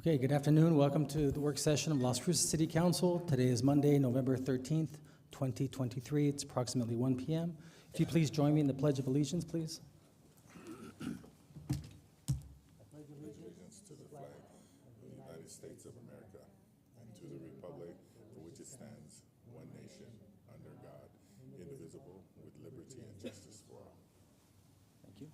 Okay, good afternoon. Welcome to the work session of Las Cruces City Council. Today is Monday, November 13th, 2023. It's approximately 1 p.m. If you please join me in the Pledge of Allegiance, please. Allegiance to the flag of the United States of America and to the republic for which it stands, one nation, under God, indivisible, with liberty and justice for all. Thank you.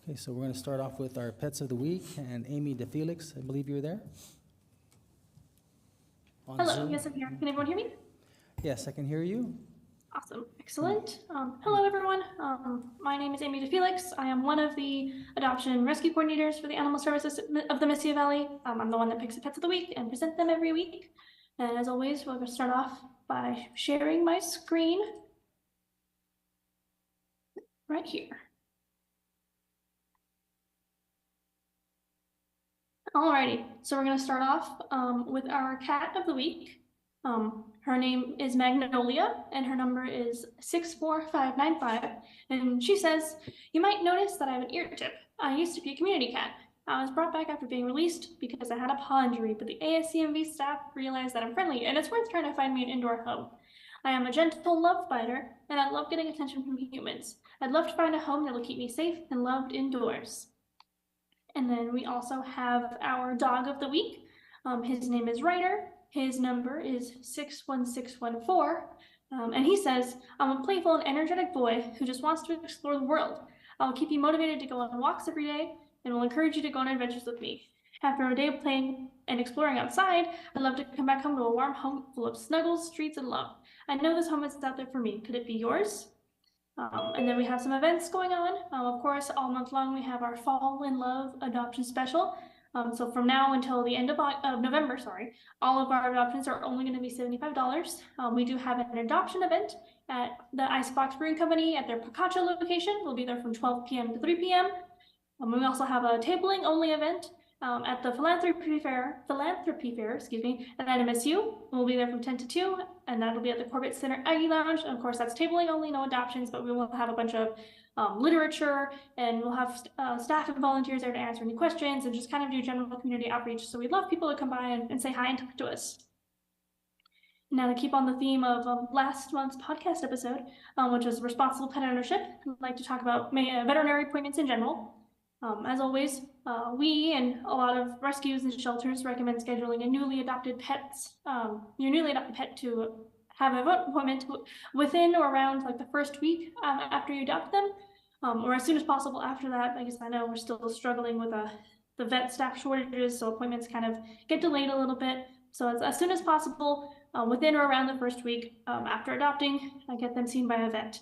Okay, so we're going to start off with our pets of the week, and Amy DeFelix, I believe you're there. On Hello, Zoom. yes, I'm here. Can everyone hear me? Yes, I can hear you. Awesome, excellent. Hello, everyone. My name is Amy DeFelix. I am one of the adoption and rescue coordinators for the Animal Services of the Mesilla Valley. I'm the one that picks the pets of the week and present them every week. And as always, we're going to start off by sharing my screen right here. Alrighty, so we're going to start off with our cat of the week. Her name is Magnolia, and her number is 64595. And she says, "You might notice that I have an ear tip. I used to be a community cat. I was brought back after being released because I had a paw injury, but the ASCMV staff realized that I'm friendly, and it's worth trying to find me an indoor home. I am a gentle love biter, and I love getting attention from humans. I'd love to find a home that will keep me safe and loved indoors." And then we also have our dog of the week. His name is Ryder. His number is 61614. And he says, "I'm a playful and energetic boy who just wants to explore the world. I'll keep you motivated to go on walks every day and will encourage you to go on adventures with me. After a day of playing and exploring outside, I'd love to come back home to a warm home full of snuggles, treats, and love. I know this home is out there for me. Could it be yours?" And then we have some events going on. Of course, all month long, we have our Fall in Love adoption special. So from now until the end of November, all of our adoptions are only going to be $75. We do have an adoption event at the Icebox Brewing Company at their Picacho location. We'll be there from 12 p.m. to 3 p.m. We also have a tabling only event at the Philanthropy Fair, at NMSU. We'll be there from 10 to 2, and that'll be at the Corbett Center Aggie Lounge. And of course, that's tabling only, no adoptions, but we will have a bunch of literature, and we'll have staff and volunteers there to answer any questions and just kind of do general community outreach. So we'd love people to come by and say hi and talk to us. Now, to keep on the theme of last month's podcast episode, which is responsible pet ownership, I'd like to talk about veterinary appointments in general. As always, we and a lot of rescues and shelters recommend scheduling your newly adopted pet to have an appointment within or around like the first week after you adopt them, or as soon as possible after that. I guess I know we're still struggling with the vet staff shortages, so appointments kind of get delayed a little bit. So as soon as possible, within or around the first week after adopting, I get them seen by a vet.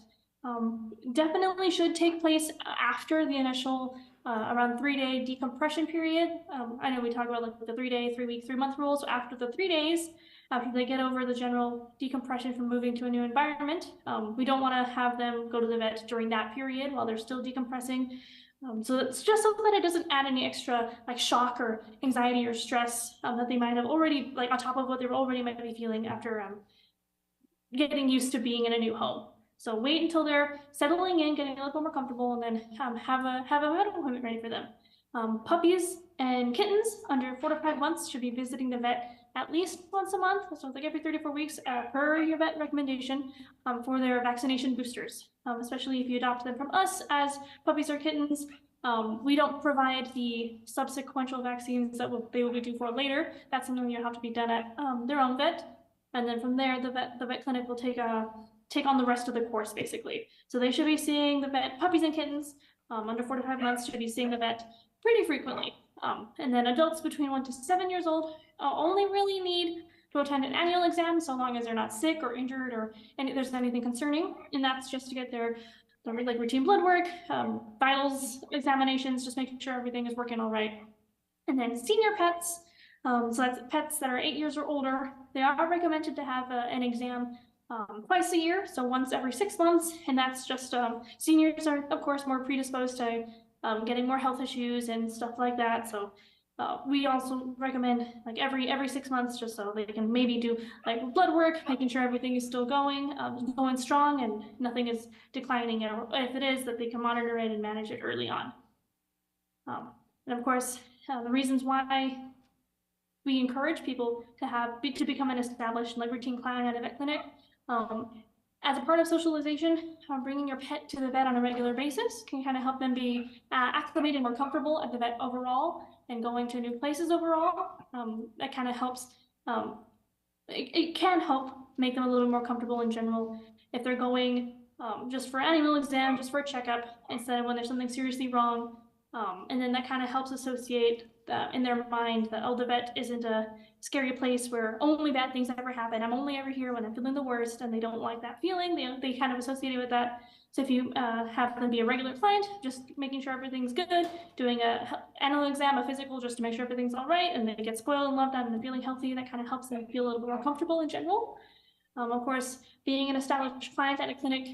Definitely should take place after the initial around 3-day decompression period. I know we talk about like the 3-day, 3-week, 3-month rule. So after the 3 days, after they get over the general decompression from moving to a new environment, we don't want to have them go to the vet during that period while they're still decompressing. So it's just so that it doesn't add any extra like shock or anxiety or stress that they might have already, like on top of what they already might be feeling after getting used to being in a new home. So wait until they're settling in, getting a little more comfortable, and then have a vet appointment ready for them. Puppies and kittens under 4 to 5 months should be visiting the vet at least once a month, so like every 3 to 4 weeks per your vet recommendation for their vaccination boosters, especially if you adopt them from us as puppies or kittens. We don't provide the subsequential vaccines that they will be due for later. That's something you'll have to be done at their own vet. And then from there, the vet clinic will take on the rest of the course, basically. So they should be seeing the vet, puppies and kittens under 4 to 5 months should be seeing the vet pretty frequently. And then adults between 1 to 7 years old only really need to attend an annual exam so long as they're not sick or injured or there's anything concerning. And that's just to get their like routine blood work, vitals examinations, just making sure everything is working all right. And then senior pets, so that's pets that are 8 years or older, they are recommended to have an exam twice a year, so once every 6 months, and that's just seniors are of course more predisposed to getting more health issues and stuff like that. So we also recommend like every 6 months, just so they can maybe do like blood work, making sure everything is still going strong and nothing is declining. Or if it is, that they can monitor it and manage it early on. And of course, the reasons why we encourage people to become an established like routine client at a vet clinic. As a part of socialization, bringing your pet to the vet on a regular basis can kind of help them be acclimated, more comfortable at the vet overall, and going to new places overall. That kind of helps. It can help make them a little more comfortable in general if they're going just for annual exam, just for a checkup, instead of when there's something seriously wrong. And then that kind of helps associate in their mind that, oh, the vet isn't a scary place where only bad things ever happen. I'm only ever here when I'm feeling the worst, and they don't like that feeling. They kind of associate it with that. So if you have them be a regular client, just making sure everything's good, doing a annual exam, a physical, just to make sure everything's all right, and they get spoiled and loved on and they're feeling healthy, that kind of helps them feel a little bit more comfortable in general. Of course, being an established client at a clinic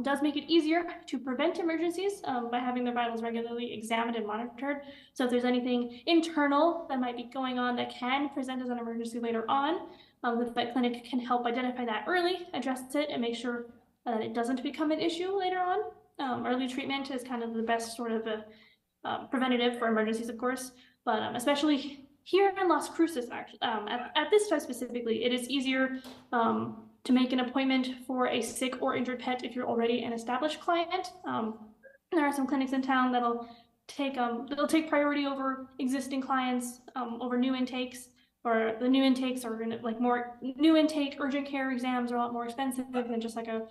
does make it easier to prevent emergencies by having their vitals regularly examined and monitored. So if there's anything internal that might be going on that can present as an emergency later on, the vet clinic can help identify that early, address it, and make sure that it doesn't become an issue later on. Early treatment is kind of the best sort of preventative for emergencies, of course, but especially here in Las Cruces, actually, at this time specifically, it is easier to make an appointment for a sick or injured pet if you're already an established client. There are some clinics in town that'll take priority over existing clients, over new intakes, or the new intakes are like more new intake urgent care exams are a lot more expensive than just like a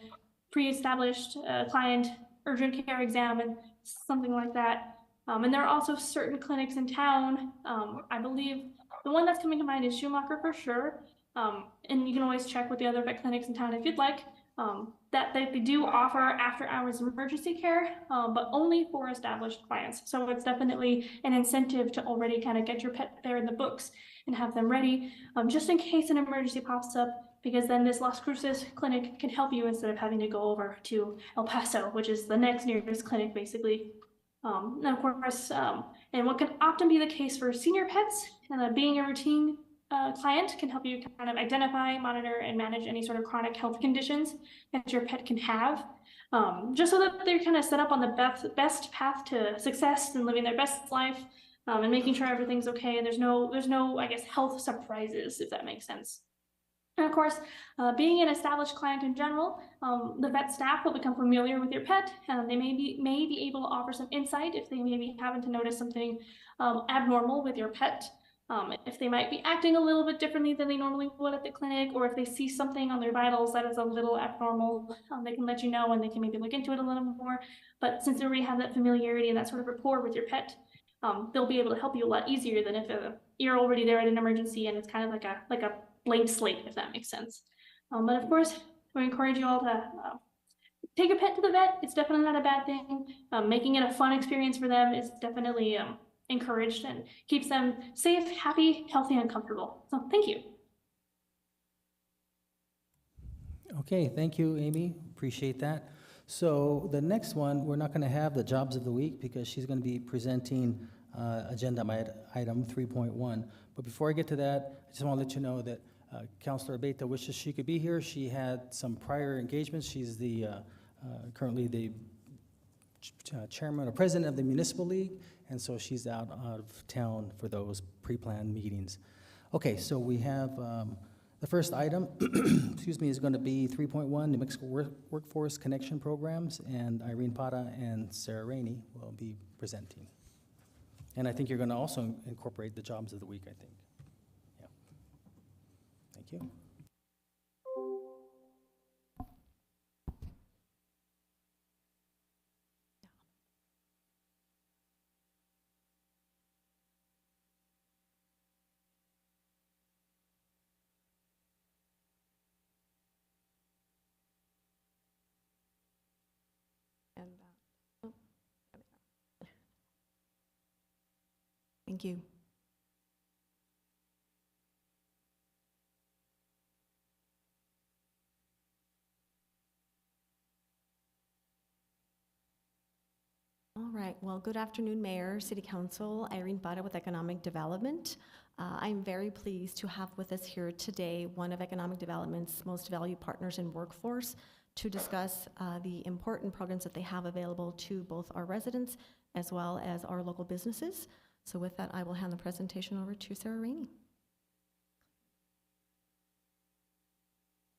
pre-established client urgent care exam and something like that. And there are also certain clinics in town. I believe the one that's coming to mind is Schumacher for sure. And you can always check with the other vet clinics in town if you'd like. That they do offer after hours emergency care, but only for established clients. So it's definitely an incentive to already kind of get your pet there in the books and have them ready, just in case an emergency pops up, because then this Las Cruces clinic can help you instead of having to go over to El Paso, which is the next nearest clinic, basically. And of course, and what can often be the case for senior pets, being a routine client can help you kind of identify, monitor, and manage any sort of chronic health conditions that your pet can have, just so that they're kind of set up on the best path to success and living their best life, and making sure everything's okay. And there's no, I guess, health surprises, if that makes sense. And of course, being an established client in general, the vet staff will become familiar with your pet. They may be able to offer some insight if they maybe happen to notice something abnormal with your pet. If they might be acting a little bit differently than they normally would at the clinic, or if they see something on their vitals that is a little abnormal, they can let you know and they can maybe look into it a little more. But since they already have that familiarity and that sort of rapport with your pet, they'll be able to help you a lot easier than if you're already there at an emergency and it's kind of like a blank slate, if that makes sense. But of course, we encourage you all to take a pet to the vet. It's definitely not a bad thing. Making it a fun experience for them is definitely encouraged and keeps them safe, happy, healthy, and comfortable. So thank you. Okay, thank you, Amy. Appreciate that. So the next one, we're not going to have the jobs of the week because she's going to be presenting agenda item 3.1. But before I get to that, I just want to let you know that Councilor Abeta wishes she could be here. She had some prior engagements. She's currently the chairman or president of the Municipal League, and so she's out of town for those pre-planned meetings. Okay, so we have the first item, excuse me, is going to be 3.1, New Mexico Workforce Connection Programs, and Irene Pata and Sarah Rainey will be presenting. And I think you're going to also incorporate the jobs of the week, I think. Yeah. Thank you. And oh, there we go. Thank you. All right, well, good afternoon, Mayor, City Council, Irene Bada with Economic Development. I'm very pleased to have with us here today one of Economic Development's most valued partners in workforce to discuss the important programs that they have available to both our residents as well as our local businesses. So with that, I will hand the presentation over to Sarah Rainey.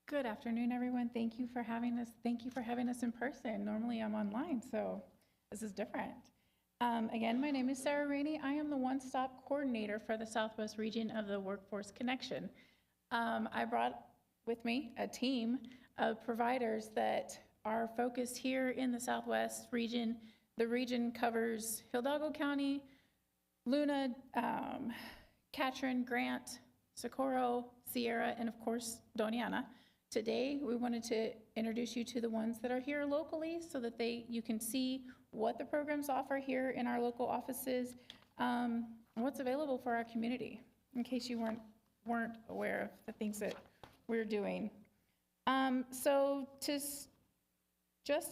Good afternoon, everyone. Thank you for having us. Thank you for having us in person. Normally I'm online, so this is different. Again, my name is Sarah Rainey. I am the one-stop coordinator for the Southwest region of the Workforce Connection. I brought with me a team of providers that are focused here in the Southwest region. The region covers Hidalgo County, Luna, Catron, Grant, Socorro, Sierra, and of course, Doñana. Today, we wanted to introduce you to the ones that are here locally so that you can see what the programs offer here in our local offices, what's available for our community, in case you weren't aware of the things that we're doing. So just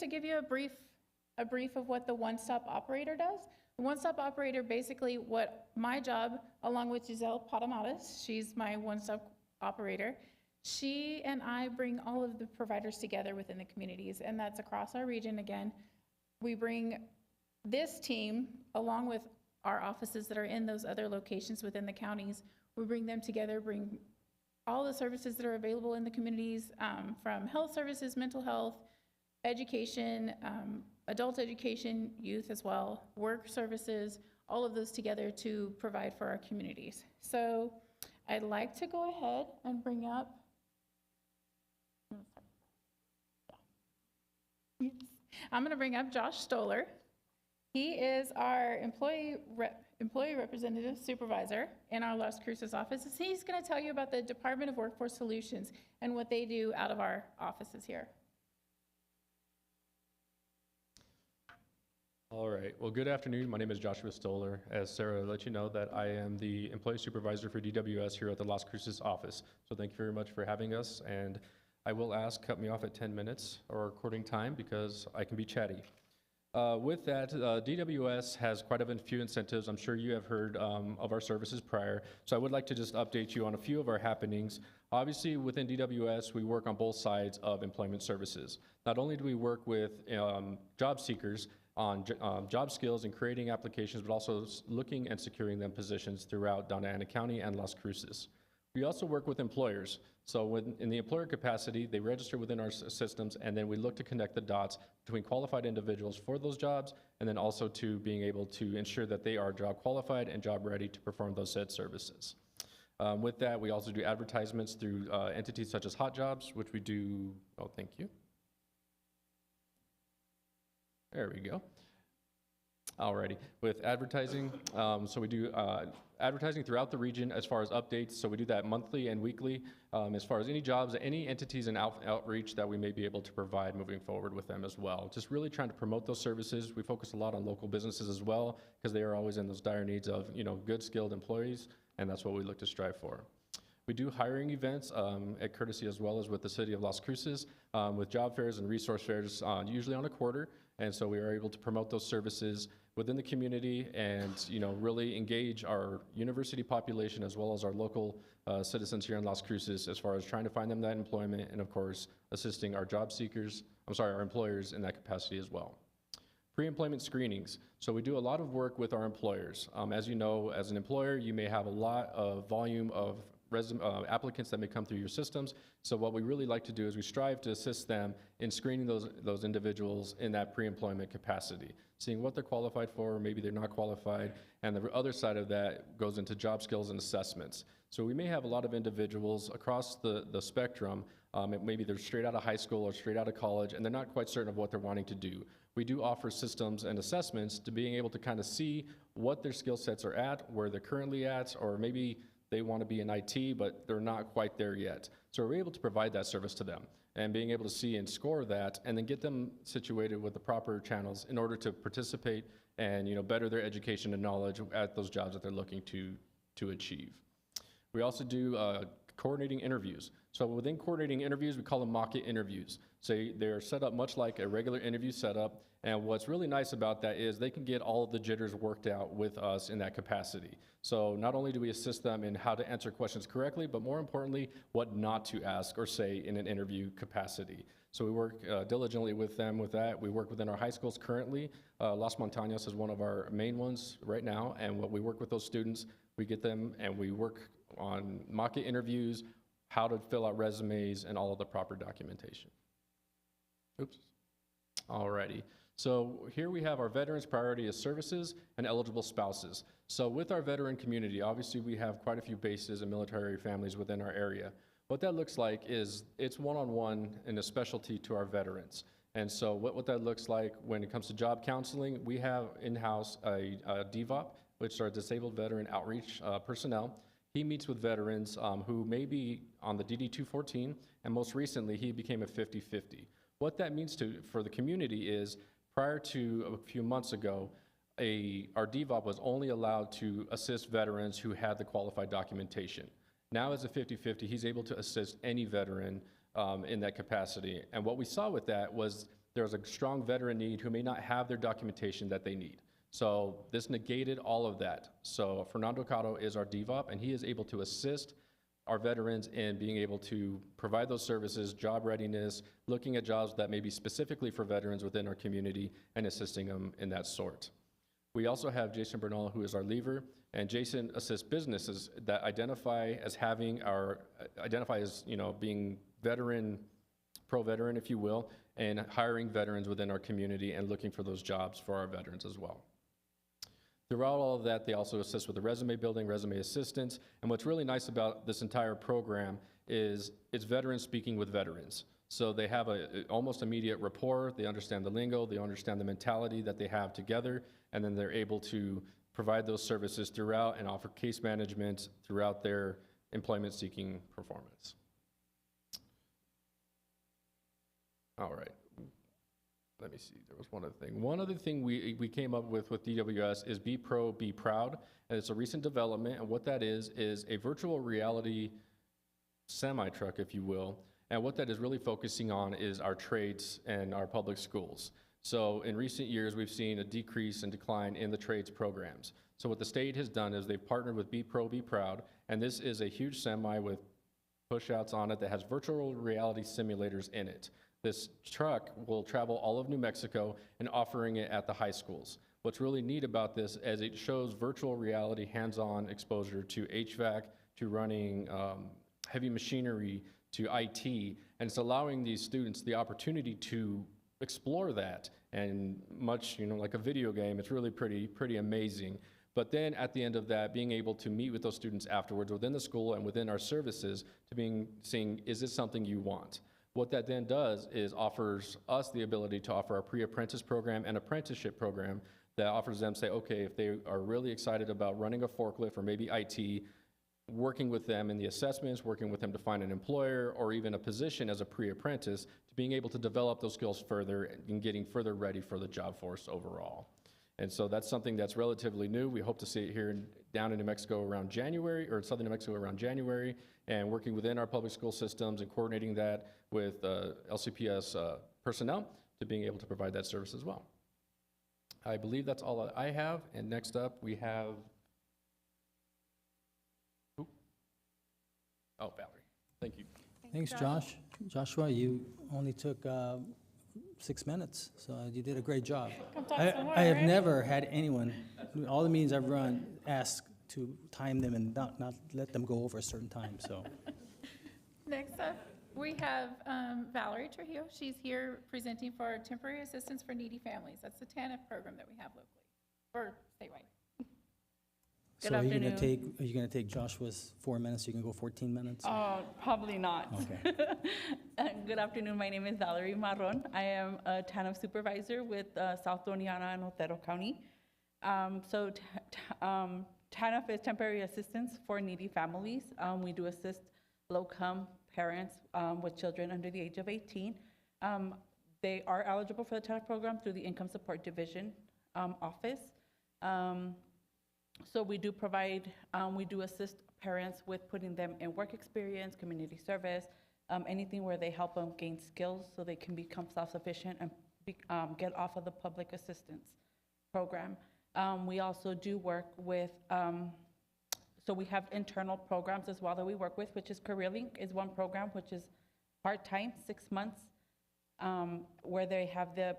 to give you a brief of what the one-stop operator does. The one-stop operator, basically what my job, along with Giselle Padamadas, she's my one-stop operator, she and I bring all of the providers together within the communities, and that's across our region. Again, we bring this team, along with our offices that are in those other locations within the counties, we bring them together, bring all the services that are available in the communities, from health services, mental health, education, adult education, youth as well, work services, all of those together to provide for our communities. So I'd like to go ahead and bring up, I'm going to bring up Josh Stoller. He is our employee representative supervisor in our Las Cruces office. He's going to tell you about the Department of Workforce Solutions and what they do out of our offices here. All right, well, good afternoon. My name is Joshua Stoller. As Sarah let you know, that I am the employee supervisor for DWS here at the Las Cruces office. So thank you very much for having us, and I will ask, cut me off at 10 minutes or recording time because I can be chatty. With that, DWS has quite a few incentives. I'm sure you have heard of our services prior, so I would like to just update you on a few of our happenings. Obviously, within DWS, we work on both sides of employment services. Not only do we work with job seekers on job skills and creating applications, but also looking and securing them positions throughout Doña Ana County and Las Cruces. We also work with employers. So in the employer capacity, they register within our systems, and then we look to connect the dots between qualified individuals for those jobs, and then also to being able to ensure that they are job qualified and job ready to perform those said services. With that, we also do advertisements through entities such as Hot Jobs, which we do, oh, thank you. There we go. Alrighty, with advertising, so we do advertising throughout the region as far as updates, so we do that monthly and weekly as far as any jobs, any entities and outreach that we may be able to provide moving forward with them as well. Just really trying to promote those services. We focus a lot on local businesses as well because they are always in those dire needs of, you know, good skilled employees, and that's what we look to strive for. We do hiring events at courtesy as well as with the city of Las Cruces with job fairs and resource fairs usually on a quarter, and so we are able to promote those services within the community and, you know, really engage our university population as well as our local citizens here in Las Cruces as far as trying to find them that employment and, of course, assisting our job seekers, our employers in that capacity as well. Pre-employment screenings. So we do a lot of work with our employers. As you know, as an employer, you may have a lot of volume of applicants that may come through your systems. So what we really like to do is we strive to assist them in screening those individuals in that pre-employment capacity, seeing what they're qualified for, maybe they're not qualified, and the other side of that goes into job skills and assessments. So we may have a lot of individuals across the spectrum, maybe they're straight out of high school or straight out of college, and they're not quite certain of what they're wanting to do. We do offer systems and assessments to being able to kind of see what their skill sets are at, where they're currently at, or maybe they want to be in IT, but they're not quite there yet. So we're able to provide that service to them and being able to see and score that and then get them situated with the proper channels in order to participate and, you know, better their education and knowledge at those jobs that they're looking to achieve. We also do coordinating interviews. So within coordinating interviews, we call them mock-it interviews. So they're set up much like a regular interview setup. And what's really nice about that is they can get all of the jitters worked out with us in that capacity. So not only do we assist them in how to answer questions correctly, but more importantly, what not to ask or say in an interview capacity. So we work diligently with them with that. We work within our high schools currently. Las Montañas is one of our main ones right now. And what we work with those students, we get them and we work on mock-it interviews, how to fill out resumes, and all of the proper documentation. Oops. Alrighty. So here we have our veterans priority as services and eligible spouses. So with our veteran community, obviously we have quite a few bases and military families within our area. What that looks like is it's one-on-one and a specialty to our veterans. And so what that looks like when it comes to job counseling, we have in-house a DVOP, which are Disabled Veteran Outreach Personnel. He meets with veterans who may be on the DD-214, and most recently he became a 50-50. What that means for the community is prior to a few months ago, our DVOP was only allowed to assist veterans who had the qualified documentation. Now as a 50-50, he's able to assist any veteran in that capacity. And what we saw with that was there was a strong veteran need who may not have their documentation that they need. So this negated all of that. So Fernando Caro is our DVOP, and he is able to assist our veterans in being able to provide those services, job readiness, looking at jobs that may be specifically for veterans within our community and assisting them in that sort. We also have Jason Bernal, who is our leaver, and Jason assists businesses that identify as being veteran, pro-veteran, if you will, and hiring veterans within our community and looking for those jobs for our veterans as well. Throughout all of that, they also assist with the resume building, resume assistance, and what's really nice about this entire program is it's veterans speaking with veterans. So they have a almost immediate rapport, they understand the lingo, they understand the mentality that they have together, and then they're able to provide those services throughout and offer case management throughout their employment seeking performance. All right. Let me see, there was one other thing. One other thing we came up with DWS is Be Pro, Be Proud. And it's a recent development, and what that is a virtual reality semi-truck, if you will. And what that is really focusing on is our trades and our public schools. So in recent years, we've seen a decrease and decline in the trades programs. So what the state has done is they've partnered with Be Pro, Be Proud, and this is a huge semi with push-outs on it that has virtual reality simulators in it. This truck will travel all of New Mexico and offering it at the high schools. What's really neat about this is it shows virtual reality hands-on exposure to HVAC, to running heavy machinery, to IT, and it's allowing these students the opportunity to explore that, and much, like a video game, it's really pretty amazing. But then at the end of that, being able to meet with those students afterwards within the school and within our services to seeing, is this something you want? What that then does is offers us the ability to offer a pre-apprentice program and apprenticeship program that offers them, say, okay, if they are really excited about running a forklift or maybe IT, working with them in the assessments, working with them to find an employer or even a position as a pre-apprentice, to being able to develop those skills further and getting further ready for the job force overall. And so that's something that's relatively new. We hope to see it here down in New Mexico around January, or southern New Mexico around January, and working within our public school systems and coordinating that with LCPS personnel to being able to provide that service as well. I believe that's all that I have, and next up we have, Valerie. Thank you. Thanks, Josh. Joshua, you only took 6 minutes, so you did a great job. I have never had anyone, all the meetings I've run, ask to time them and not let them go over a certain time, so. Next up, we have Valerie Trujillo. She's here presenting for Temporary Assistance for Needy Families. That's the TANF program that we have locally, or statewide. So are you gonna take Joshua's 4 minutes, you can go 14 minutes? Probably not. Okay. Good afternoon, my name is Valerie Marron. I am a TANF supervisor with South Doñana and Otero County. TANF is Temporary Assistance for Needy Families. We do assist low-income parents with children under the age of 18. They are eligible for the TANF program through the Income Support Division office. So we do provide, we do assist parents with putting them in work experience, community service, anything where they help them gain skills so they can become self-sufficient and get off of the public assistance program. We also do work with, so we have internal programs as well that we work with, which is CareerLink is one program, which is part-time, 6 months, where they have the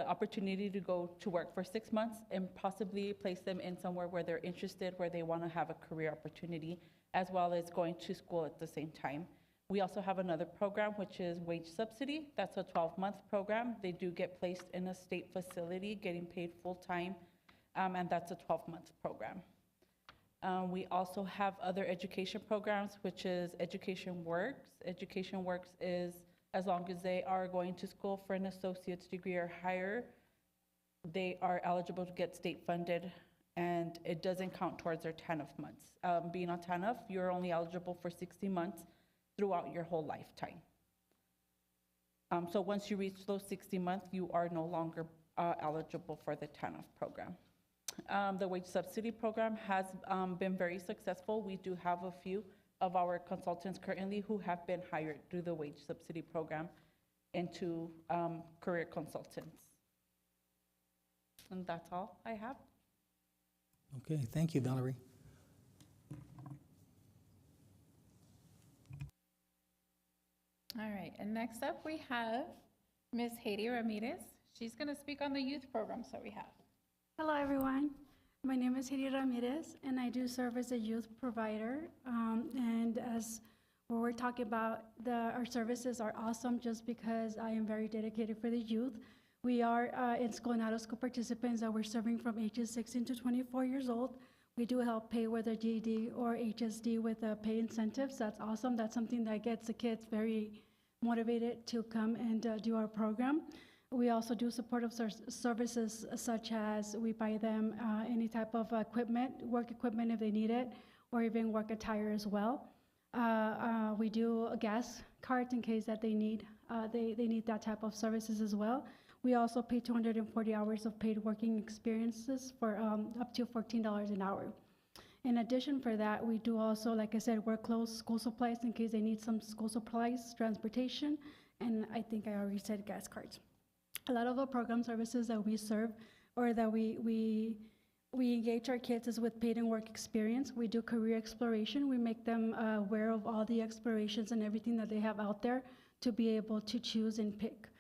opportunity to go to work for 6 months and possibly place them in somewhere where they're interested, where they want to have a career opportunity, as well as going to school at the same time. We also have another program, which is wage subsidy. That's a 12-month program. They do get placed in a state facility, getting paid full-time, and that's a 12-month program. We also have other education programs, which is Education Works. Education Works is as long as they are going to school for an associate's degree or higher, they are eligible to get state funded, and it doesn't count towards their TANF months. Being on TANF, you're only eligible for 60 months throughout your whole lifetime. So once you reach those 60 months, you are no longer eligible for the TANF program. The wage subsidy program has been very successful. We do have a few of our consultants currently who have been hired through the wage subsidy program into career consultants. And that's all I have. Okay, thank you, Valerie. All right, and next up we have Ms. Haiti Ramirez. She's going to speak on the youth programs that we have. Hello, everyone. My name is Haiti Ramirez, and I do serve as a youth provider. And as we're talking about, our services are awesome just because I am very dedicated for the youth. We are in school and out of school participants that we're serving from ages 16 to 24 years old. We do help pay whether GED or HSD with pay incentives. That's awesome. That's something that gets the kids very motivated to come and do our program. We also do supportive services such as we buy them any type of equipment, work equipment if they need it, or even work attire as well. We do gas cards in case that they need that type of services as well. We also pay 240 hours of paid working experiences for up to $14 an hour. In addition for that, we do also, like I said, work clothes, school supplies in case they need some school supplies, transportation, and I think I already said gas cards. A lot of the program services that we serve or that we engage our kids is with paid and work experience. We do career exploration. We make them aware of all the explorations and everything that they have out there to be able to choose and pick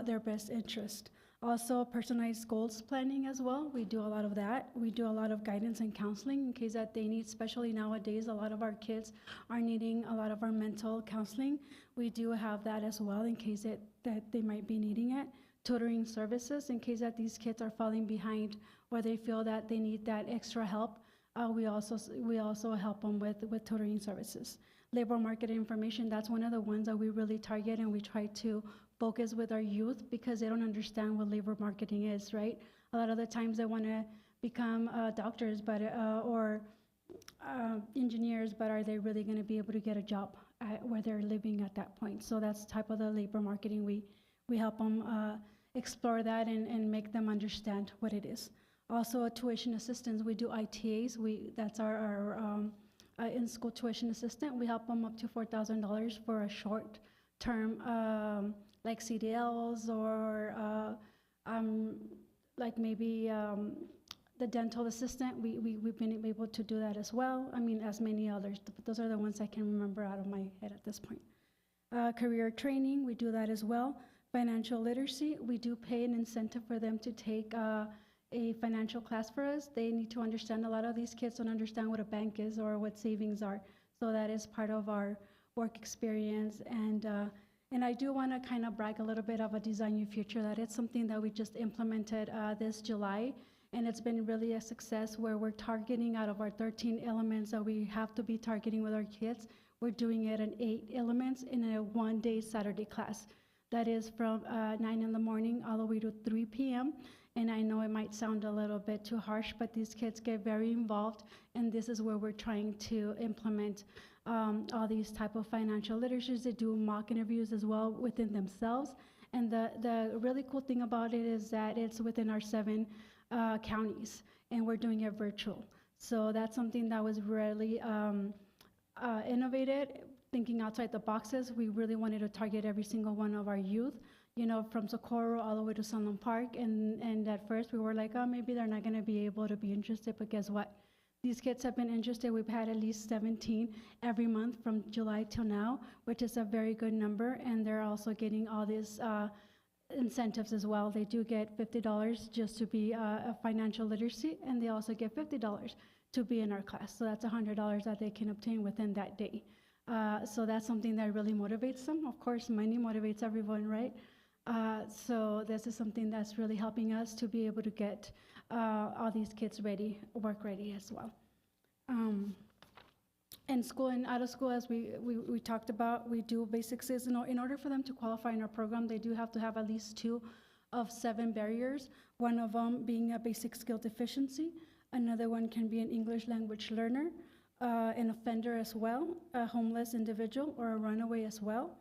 their best interest. Also, personalized goals planning as well. We do a lot of that. We do a lot of guidance and counseling in case that they need, especially nowadays, a lot of our kids are needing a lot of our mental counseling. We do have that as well in case that they might be needing it. Tutoring services in case that these kids are falling behind or they feel that they need that extra help. We also help them with tutoring services. Labor market information, that's one of the ones that we really target and we try to focus with our youth because they don't understand what labor marketing is, right? A lot of the times they want to become doctors or engineers, but are they really going to be able to get a job where they're living at that point? So that's type of the labor marketing. We help them explore that and make them understand what it is. Also, tuition assistance. We do ITAs. That's our in-school tuition assistant. We help them up to $4,000 for a short-term, like CDLs or like maybe the dental assistant. We've been able to do that as well. I mean, as many others, but those are the ones I can remember out of my head at this point. Career training, we do that as well. Financial literacy, we do pay an incentive for them to take a financial class for us. They need to understand, a lot of these kids don't understand what a bank is or what savings are. So that is part of our work experience. And I do want to kind of brag a little bit of a Design Your Future. That it's something that we just implemented this July. And it's been really a success where we're targeting out of our 13 elements that we have to be targeting with our kids. We're doing it in 8 elements in a one-day Saturday class. That is from 9 in the morning all the way to 3 p.m. And I know it might sound a little bit too harsh, but these kids get very involved, and this is where we're trying to implement all these type of financial literatures. They do mock interviews as well within themselves. And the really cool thing about it is that it's within our 7 counties, and we're doing it virtual. So that's something that was really innovated, thinking outside the boxes. We really wanted to target every single one of our youth, you know, from Socorro all the way to Sunland Park. And at first we were like, oh, maybe they're not gonna be able to be interested, but guess what? These kids have been interested. We've had at least 17 every month from July till now, which is a very good number. And they're also getting all these incentives as well. They do get $50 just to be a financial literacy, and they also get $50 to be in our class. So that's $100 that they can obtain within that day. So that's something that really motivates them. Of course, money motivates everyone, right? So this is something that's really helping us to be able to get all these kids ready, work ready as well. In school and out of school, as we talked about, we do basic skills. In order for them to qualify in our program, they do have to have at least 2 of 7 barriers, one of them being a basic skill deficiency. Another one can be an English language learner, an offender as well, a homeless individual or a runaway as well,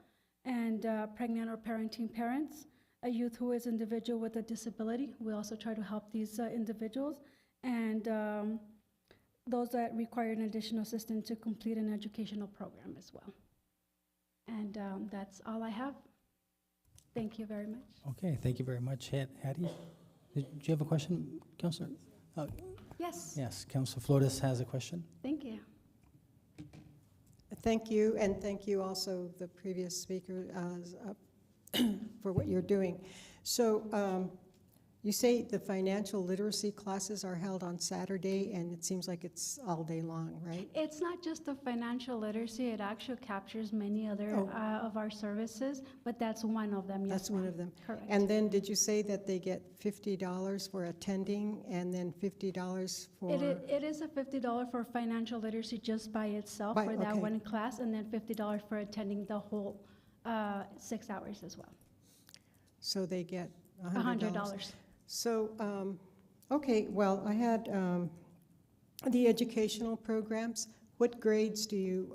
and pregnant or parenting parents, a youth who is individual with a disability. We also try to help these individuals, and those that require an additional assistance to complete an educational program as well. And that's all I have. Thank you very much. Okay, thank you very much, Hattie. Did you have a question, Councilor? Yes, Yes, Councilor Flores has a question. thank you. Thank you, and thank you also, the previous speaker, for what you're doing. So you say the financial literacy classes are held on Saturday, and it seems like it's all day long, right? It's not just the financial literacy, it actually captures many other of our services, but that's one of them, yes. That's one ma'am. of them. Correct. And then did you say that they get $50 for attending and then $50 for? It is a $50 for financial literacy just by itself for that okay. one class, and then $50 for attending the whole 6 hours as well. So they get $100. So, okay, well, I had the educational programs. What grades do you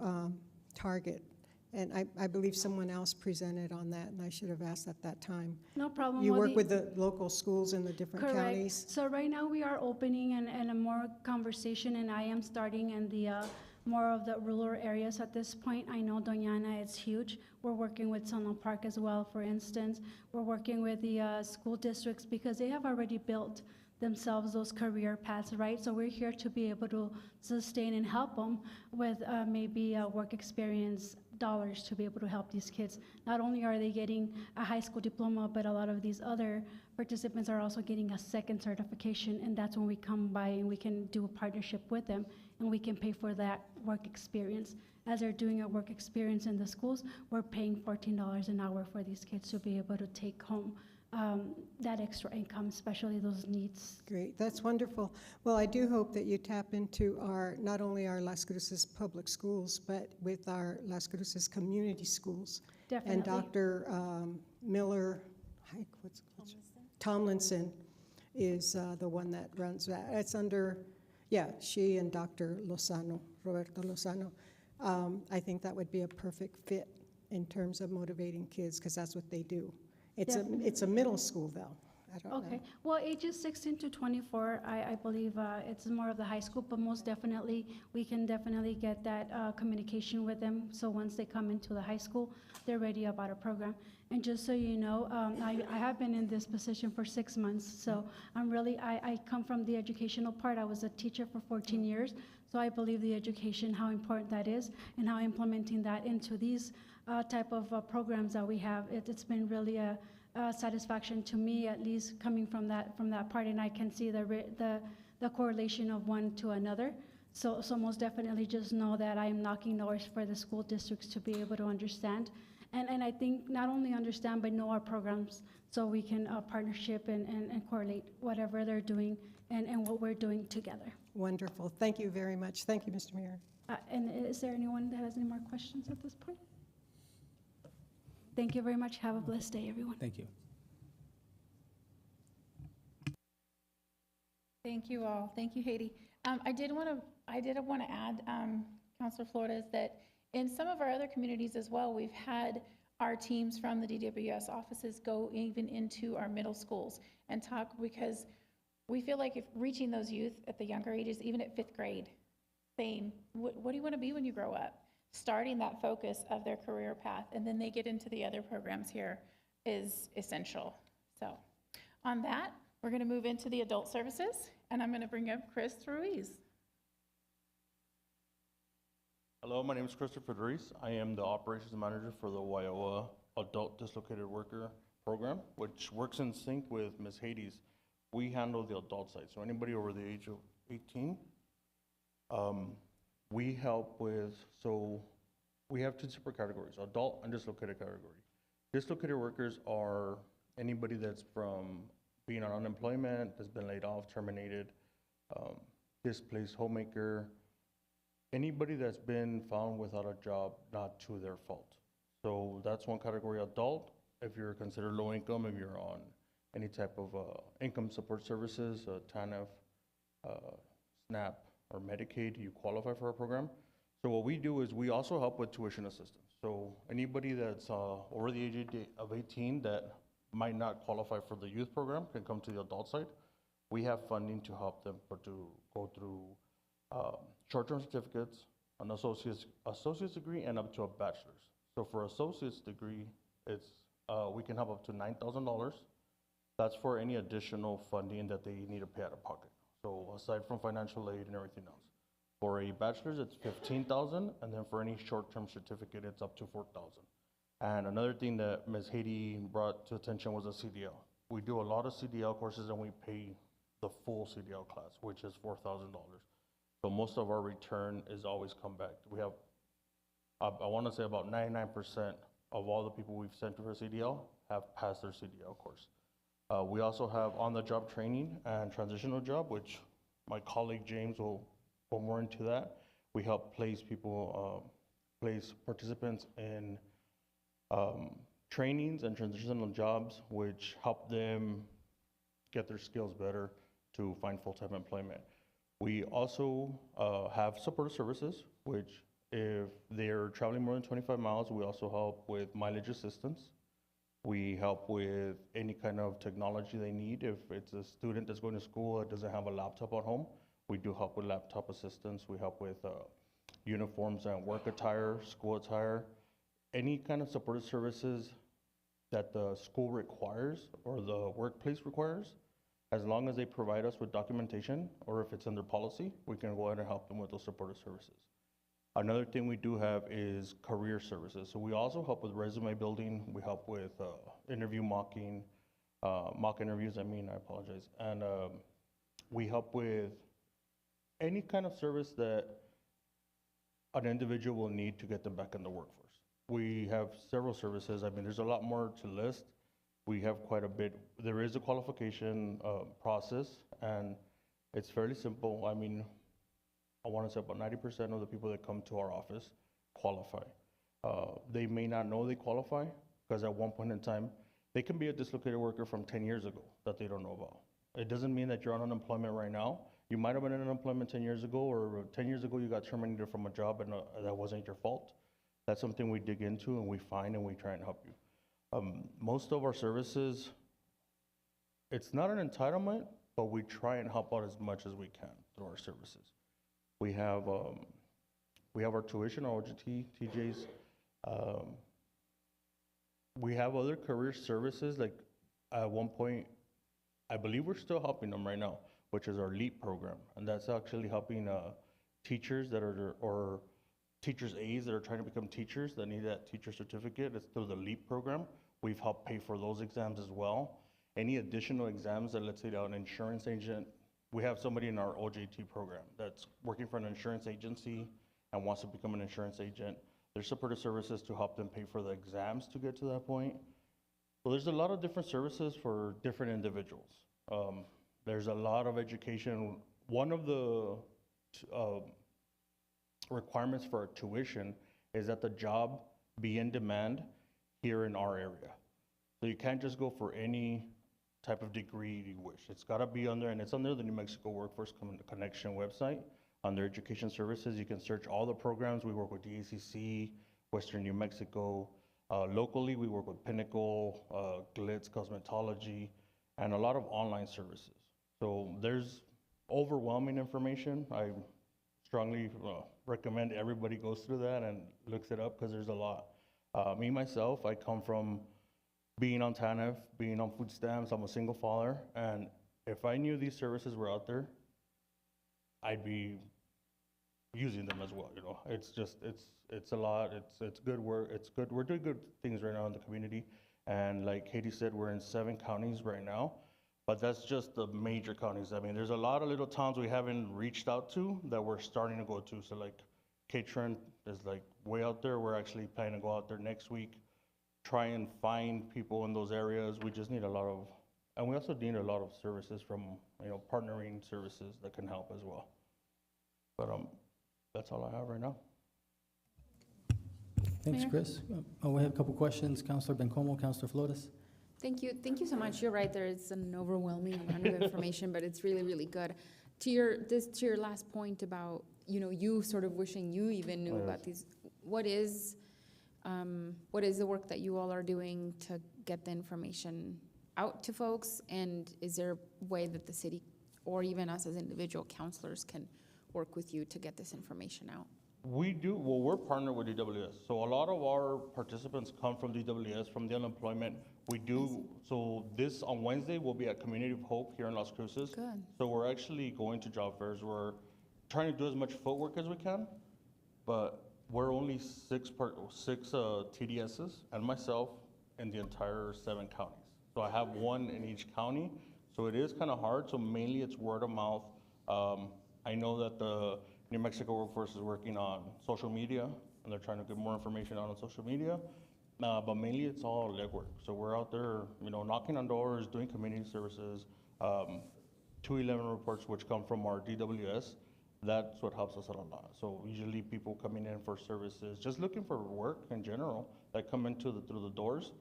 target? And I believe someone else presented on that, and I should have asked at that time. No problem. You Well, work with the local schools in the different counties? Correct. So right now we are opening and a more conversation, and I am starting in the more of the rural areas at this point. I know Doñana is huge. We're working with Sunland Park as well, for instance. We're working with the school districts because they have already built themselves those career paths, right? So we're here to be able to sustain and help them with maybe work experience dollars to be able to help these kids. Not only are they getting a high school diploma, but a lot of these other participants are also getting a second certification, and that's when we come by and we can do a partnership with them, and we can pay for that work experience. As they're doing a work experience in the schools, we're paying $14 an hour for these kids to be able to take home that extra income, especially those needs. Great, that's wonderful. Well, I do hope that you tap into not only our Las Cruces public schools, but with our Las Cruces community schools. Definitely. And Dr. Miller, Tomlinson is the one that runs that. It's under, she and Dr. Lozano, Roberto Lozano. I think that would be a perfect fit in terms of motivating kids, because that's what they do. It's a middle school, though. I don't Okay, know. well, ages 16 to 24, I believe it's more of the high school, but most definitely, we can definitely get that communication with them. So once they come into the high school, they're ready about a program. And just so you know, I have been in this position for 6 months, so I come from the educational part. I was a teacher for 14 years, so I believe the education, how important that is, and how implementing that into these type of programs that we have, it's been really a satisfaction to me, at least coming from that part, and I can see the correlation of one to another. So most definitely just know that I am knocking doors for the school districts to be able to understand, and I think not only understand but know our programs, so we can partnership and correlate whatever they're doing and what we're doing together. Wonderful. Thank you very much. Thank you, Mr. Mayor. And is there anyone that has any more questions at this point? Thank you very much. Have a blessed day, everyone. Thank you. Thank you all. Thank you, Haiti. I did want to add, Councilor Flores, that in some of our other communities as well, we've had our teams from the DWS offices go even into our middle schools and talk, because we feel like if reaching those youth at the younger ages, even at 5th grade, saying, what do you want to be when you grow up? Starting that focus of their career path, and then they get into the other programs here is essential. So on that, we're going to move into the adult services, and I'm going to bring up Chris Ruiz. Hello, my name is Christopher Reese. I am the operations manager for the Waioa Adult Dislocated Worker Program, which works in sync with Ms. Hades. We handle the adult side, so anybody over the age of 18. We help with, so we have two separate categories, adult and dislocated category. Dislocated workers are anybody that's from being on unemployment, that's been laid off, terminated, displaced homemaker, anybody that's been found without a job, not to their fault. So that's one category, adult. If you're considered low income, if you're on any type of income support services, TANF, SNAP, or Medicaid, you qualify for our program. So what we do is we also help with tuition assistance. So anybody that's over the age of 18 that might not qualify for the youth program can come to the adult side. We have funding to help them to go through short-term certificates, an associate's degree, and up to a bachelor's. So for associate's degree, it's we can help up to $9,000. That's for any additional funding that they need to pay out of pocket. So aside from financial aid and everything else. For a bachelor's, it's $15,000, and then for any short-term certificate, it's up to $4,000. And another thing that Ms. Haiti brought to attention was a CDL. We do a lot of CDL courses, and we pay the full CDL class, which is $4,000. So most of our return is always come back. We have, I want to say about 99% of all the people we've sent to for CDL have passed their CDL course. We also have on-the-job training and transitional job, which my colleague James will go more into that. We help place people, place participants in trainings and transitional jobs, which help them get their skills better to find full-time employment. We also have supportive services, which if they're traveling more than 25 miles, we also help with mileage assistance. We help with any kind of technology they need. If it's a student that's going to school that doesn't have a laptop at home, we do help with laptop assistance. We help with uniforms and work attire, school attire, any kind of supportive services that the school requires or the workplace requires. As long as they provide us with documentation, or if it's in their policy, we can go ahead and help them with those supportive services. Another thing we do have is career services. So we also help with resume building. We help with interview mock interviews, I apologize. And we help with any kind of service that an individual will need to get them back in the workforce. We have several services. There's a lot more to list. We have quite a bit. There is a qualification process, and it's fairly simple. I want to say about 90% of the people that come to our office qualify. They may not know they qualify because at one point in time, they can be a dislocated worker from 10 years ago that they don't know about. It doesn't mean that you're on unemployment right now. You might have been in unemployment 10 years ago, or 10 years ago you got terminated from a job and that wasn't your fault. That's something we dig into and we find and we try and help you. Most of our services, it's not an entitlement, but we try and help out as much as we can through our services. We have our tuition, our OGT, TJs. We have other career services, like at one point, I believe we're still helping them right now, which is our LEAP program. And that's actually helping teachers that are, or teachers' aides that are trying to become teachers that need that teacher certificate. It's through the LEAP program. We've helped pay for those exams as well. Any additional exams that, let's say, an insurance agent, we have somebody in our OJT program that's working for an insurance agency and wants to become an insurance agent. There's supportive services to help them pay for the exams to get to that point. So there's a lot of different services for different individuals. There's a lot of education. One of the requirements for tuition is that the job be in demand here in our area. So you can't just go for any type of degree you wish. It's got to be under, and it's under the New Mexico Workforce Connection website. Under education services, you can search all the programs. We work with the ACC, Western New Mexico. Locally, we work with Pinnacle, Glitz Cosmetology, and a lot of online services. So there's overwhelming information. I strongly recommend everybody goes through that and looks it up because there's a lot. Me, myself, I come from being on TANF, being on food stamps. I'm a single father, and if I knew these services were out there, I'd be using them as well. You know, it's just it's a lot. It's good work. It's good. We're doing good things right now in the community, and like Katie said, we're in 7 counties right now, but that's just the major counties. I mean, there's a lot of little towns we haven't reached out to that we're starting to go to. So like Catron is like way out there. We're actually planning to go out there next week, try and find people in those areas. We just need a lot of, and we also need a lot of services from, you know, partnering services that can help as well. But that's all I have right now. Thanks, Mayor? Chris. We have a couple questions. Councilor Bencomo, Councilor Flores. Thank you so much. You're right, there is an overwhelming amount of information, but it's really, really good. To your last point about, you know, you sort of wishing you even knew about these, what is the work that you all are doing to get the information out to folks? And is there a way that the city, or even us as individual counselors, can work with you to get this information out? We do, well, we're partnered with DWS. So a lot of our participants come from DWS, from the unemployment. We do, so this, on Wednesday, we'll be at Community of Hope here in Las Cruces. Good. So we're actually going to job fairs. We're trying to do as much footwork as we can, but we're only six TDSs and myself in the entire 7 counties. So I have 1 in each county. So it is kind of hard. So mainly it's word of mouth. I know that the New Mexico workforce is working on social media, and they're trying to get more information out on social media. But mainly it's all legwork. So we're out there, you know, knocking on doors, doing community services, 211 reports, which come from our DWS. That's what helps us out a lot. So usually people coming in for services, just looking for work in general, that come into through the doors,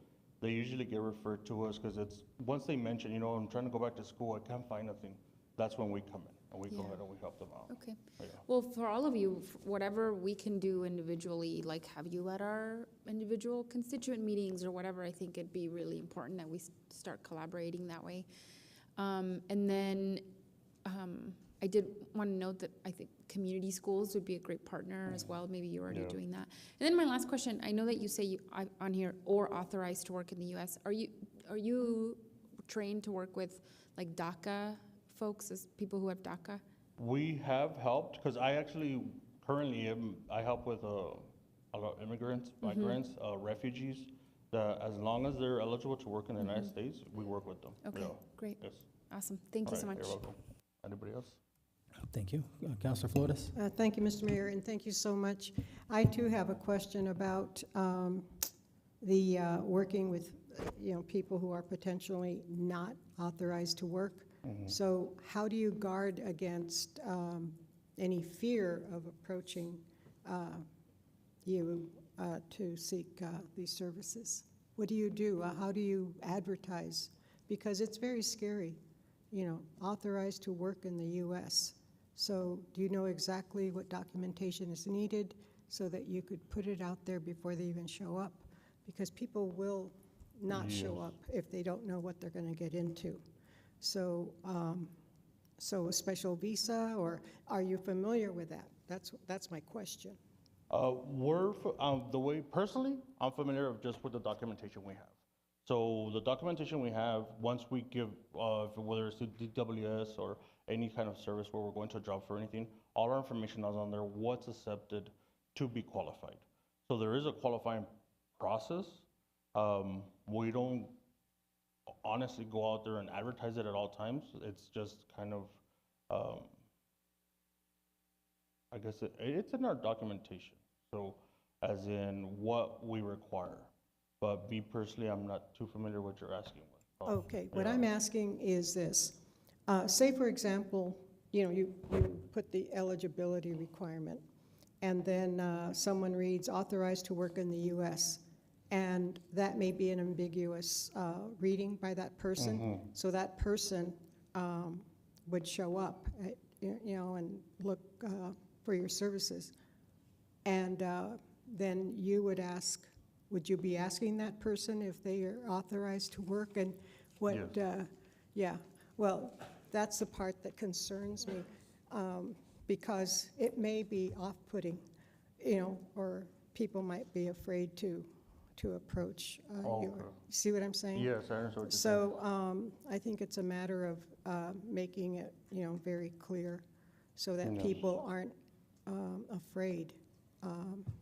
they usually get referred to us because it's, once they mention, you know, I'm trying to go back to school, I can't find nothing. That's when we come in and we go ahead and we help them out. Okay. Yeah. Well, for all of you, whatever we can do individually, like have you at our individual constituent meetings or whatever, I think it'd be really important that we start collaborating that way. And then I did want to note that I think community schools would be a great partner as well. Maybe you're already doing that. And then my last question, I know that you say on here, or authorized to work in the U.S. Are you trained to work with like DACA folks, as people who have DACA? We have helped, because I actually currently I help with a lot of immigrants, migrants, refugees, that as long as they're eligible to work in the United States, we work with them. Okay, Yeah. great. Yes. Awesome. Thank you so much. You're welcome. Anybody else? Thank you. Councilor Flores. Thank you, Mr. Mayor, and thank you so much. I too have a question about the working with, you know, people who are potentially not authorized to work. So how do you guard against any fear of approaching you to seek these services? What do you do? How do you advertise? Because it's very scary, you know, authorized to work in the U.S. So do you know exactly what documentation is needed so that you could put it out there before they even show up? Because people will not show up if they don't know what they're going to get into. So, so a special visa, or are you familiar with that? That's my question. The way, personally, I'm familiar just with the documentation we have. So the documentation we have, once we give, whether it's the DWS or any kind of service where we're going to a job for anything, all our information is on there, what's accepted to be qualified. So there is a qualifying process. We don't honestly go out there and advertise it at all times. It's just kind of, I guess it's in our documentation. So as in what we require. But me personally, I'm not too familiar with what you're asking. Okay, what I'm asking is this. Say, for example, you know, you put the eligibility requirement, and then someone reads authorized to work in the U.S., and that may be an ambiguous reading by that person. So that person would show up, you know, and look for your services. And then you would ask, would you be asking that person if they are authorized to work? And what, Yes. yeah, well, that's the part that concerns me, because it may be off-putting, or people might be afraid to approach Okay. see what I'm saying? Yes, I understand what you're saying. So I think it's a matter of making it, very clear so that Yes. people aren't afraid.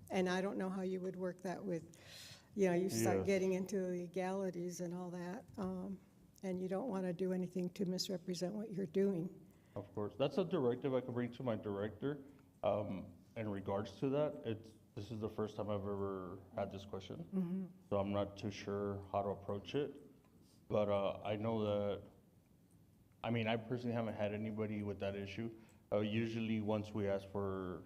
And I don't know how you would work that with, you start Yes. getting into legalities and all that, and you don't want to do anything to misrepresent what you're doing. Of course, that's a directive I could bring to my director. In regards to that, this is the first time I've ever had this question, so I'm not too sure how to approach it. But I know that, I personally haven't had anybody with that issue. Usually, once we ask for,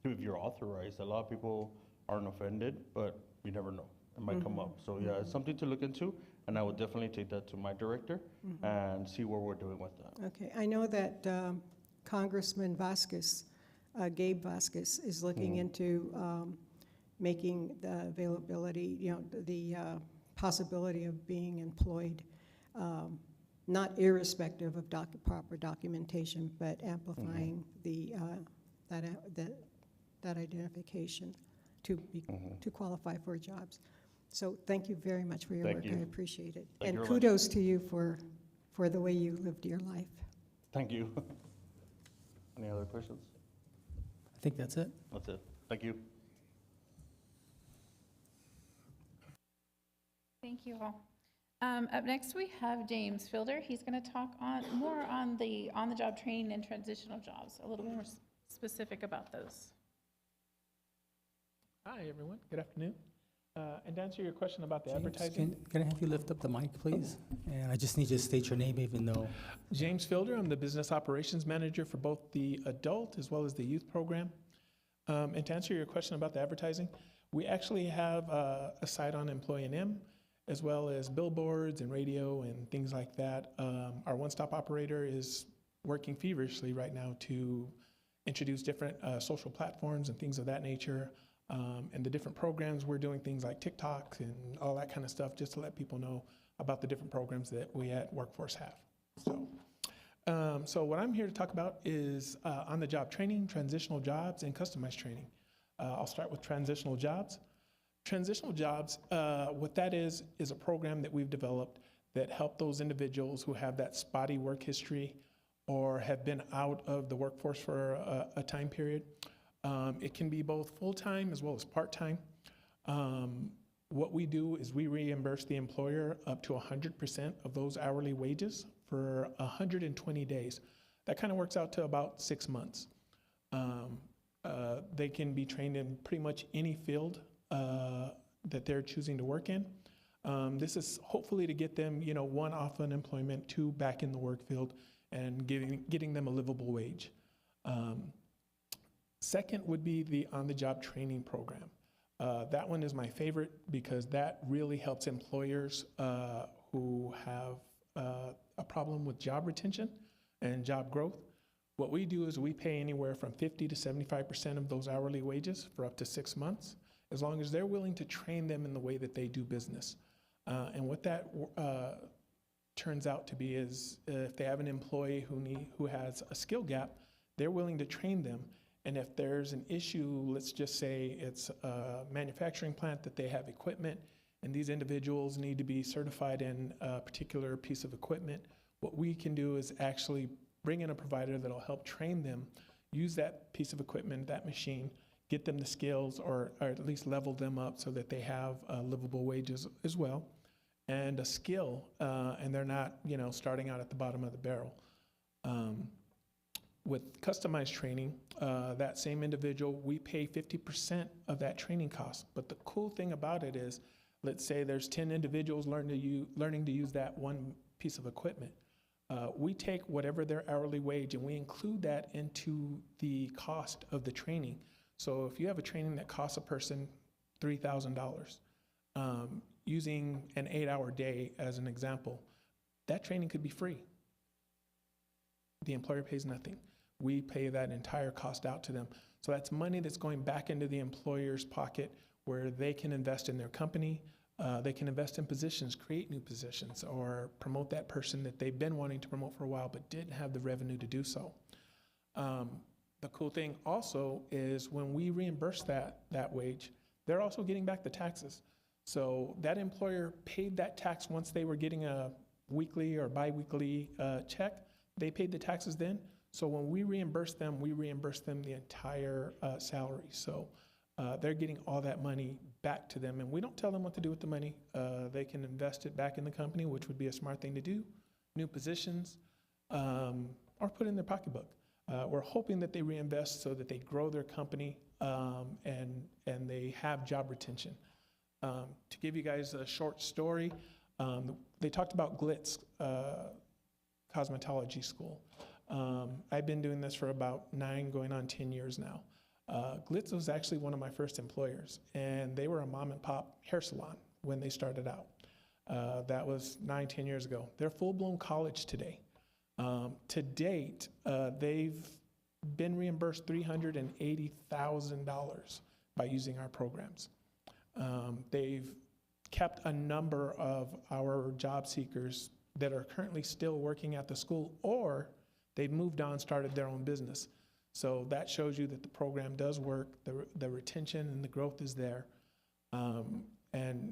if you're authorized, a lot of people aren't offended, but you never know. It might come up. So yeah, it's something to look into, and I would definitely take that to my director and see what we're doing with that. Okay, I know that Congressman Vasquez, Gabe Vasquez, is looking into making the availability, the possibility of being employed, not irrespective of proper documentation, but amplifying that identification to qualify for jobs. So thank you very much for your Thank work. you. I appreciate it. Thank you And very much. kudos to you for the way you lived your life. Thank you. Any other questions? I think that's it. That's it. Thank you. Thank you all. Up next, we have James Fielder. He's going to talk more on the on-the-job training and transitional jobs, a little more specific about those. Hi, everyone. Good afternoon. And to answer your question about the James, advertising, can I have you lift up the mic, please? And I just need you to state your name, even though. James Fielder, I'm the business operations manager for both the adult as well as the youth program. And to answer your question about the advertising, we actually have a site on Employee NM, as well as billboards and radio and things like that. Our one-stop operator is working feverishly right now to introduce different social platforms and things of that nature. And the different programs, we're doing things like TikToks and all that kind of stuff just to let people know about the different programs that we at Workforce have. So what I'm here to talk about is on-the-job training, transitional jobs, and customized training. I'll start with transitional jobs. Transitional jobs, what that is a program that we've developed that help those individuals who have that spotty work history or have been out of the workforce for a time period. It can be both full-time as well as part-time. What we do is we reimburse the employer up to 100% of those hourly wages for 120 days. That kind of works out to about 6 months. They can be trained in pretty much any field that they're choosing to work in. This is hopefully to get them, one, off unemployment, two, back in the work field, and getting them a livable wage. Second would be the on-the-job training program. That one is my favorite because that really helps employers who have a problem with job retention and job growth. What we do is we pay anywhere from 50 to 75% of those hourly wages for up to 6 months, as long as they're willing to train them in the way that they do business. And what that turns out to be is if they have an employee who has a skill gap, they're willing to train them. And if there's an issue, let's just say it's a manufacturing plant that they have equipment and these individuals need to be certified in a particular piece of equipment, what we can do is actually bring in a provider that'll help train them, use that piece of equipment, that machine, get them the skills or at least level them up so that they have livable wages as well and a skill and they're not, starting out at the bottom of the barrel. With customized training, that same individual, we pay 50% of that training cost. But the cool thing about it is, let's say there's 10 individuals learning to use that one piece of equipment. We take whatever their hourly wage and we include that into the cost of the training. So if you have a training that costs a person $3,000, using an 8-hour day as an example, that training could be free. The employer pays nothing. We pay that entire cost out to them. So that's money that's going back into the employer's pocket where they can invest in their company, They can invest in positions, create new positions, or promote that person that they've been wanting to promote for a while but didn't have the revenue to do so. The cool thing also is when we reimburse that wage, they're also getting back the taxes. So that employer paid that tax once they were getting a weekly or biweekly check. They paid the taxes then. So when we reimburse them the entire salary. So they're getting all that money back to them, and we don't tell them what to do with the money. They can invest it back in the company, which would be a smart thing to do, new positions, or put it in their pocketbook. We're hoping that they reinvest so that they grow their company and they have job retention. To give you guys a short story, they talked about Glitz Cosmetology School. I've been doing this for about 9, going on 10 years now. Glitz was actually one of my first employers, and they were a mom and pop hair salon when they started out. That was 9, 10 years ago. They're full-blown college today. To date, they've been reimbursed $380,000 by using our programs. They've kept a number of our job seekers that are currently still working at the school, or they've moved on, started their own business. So that shows you that the program does work, the retention and the growth is there, and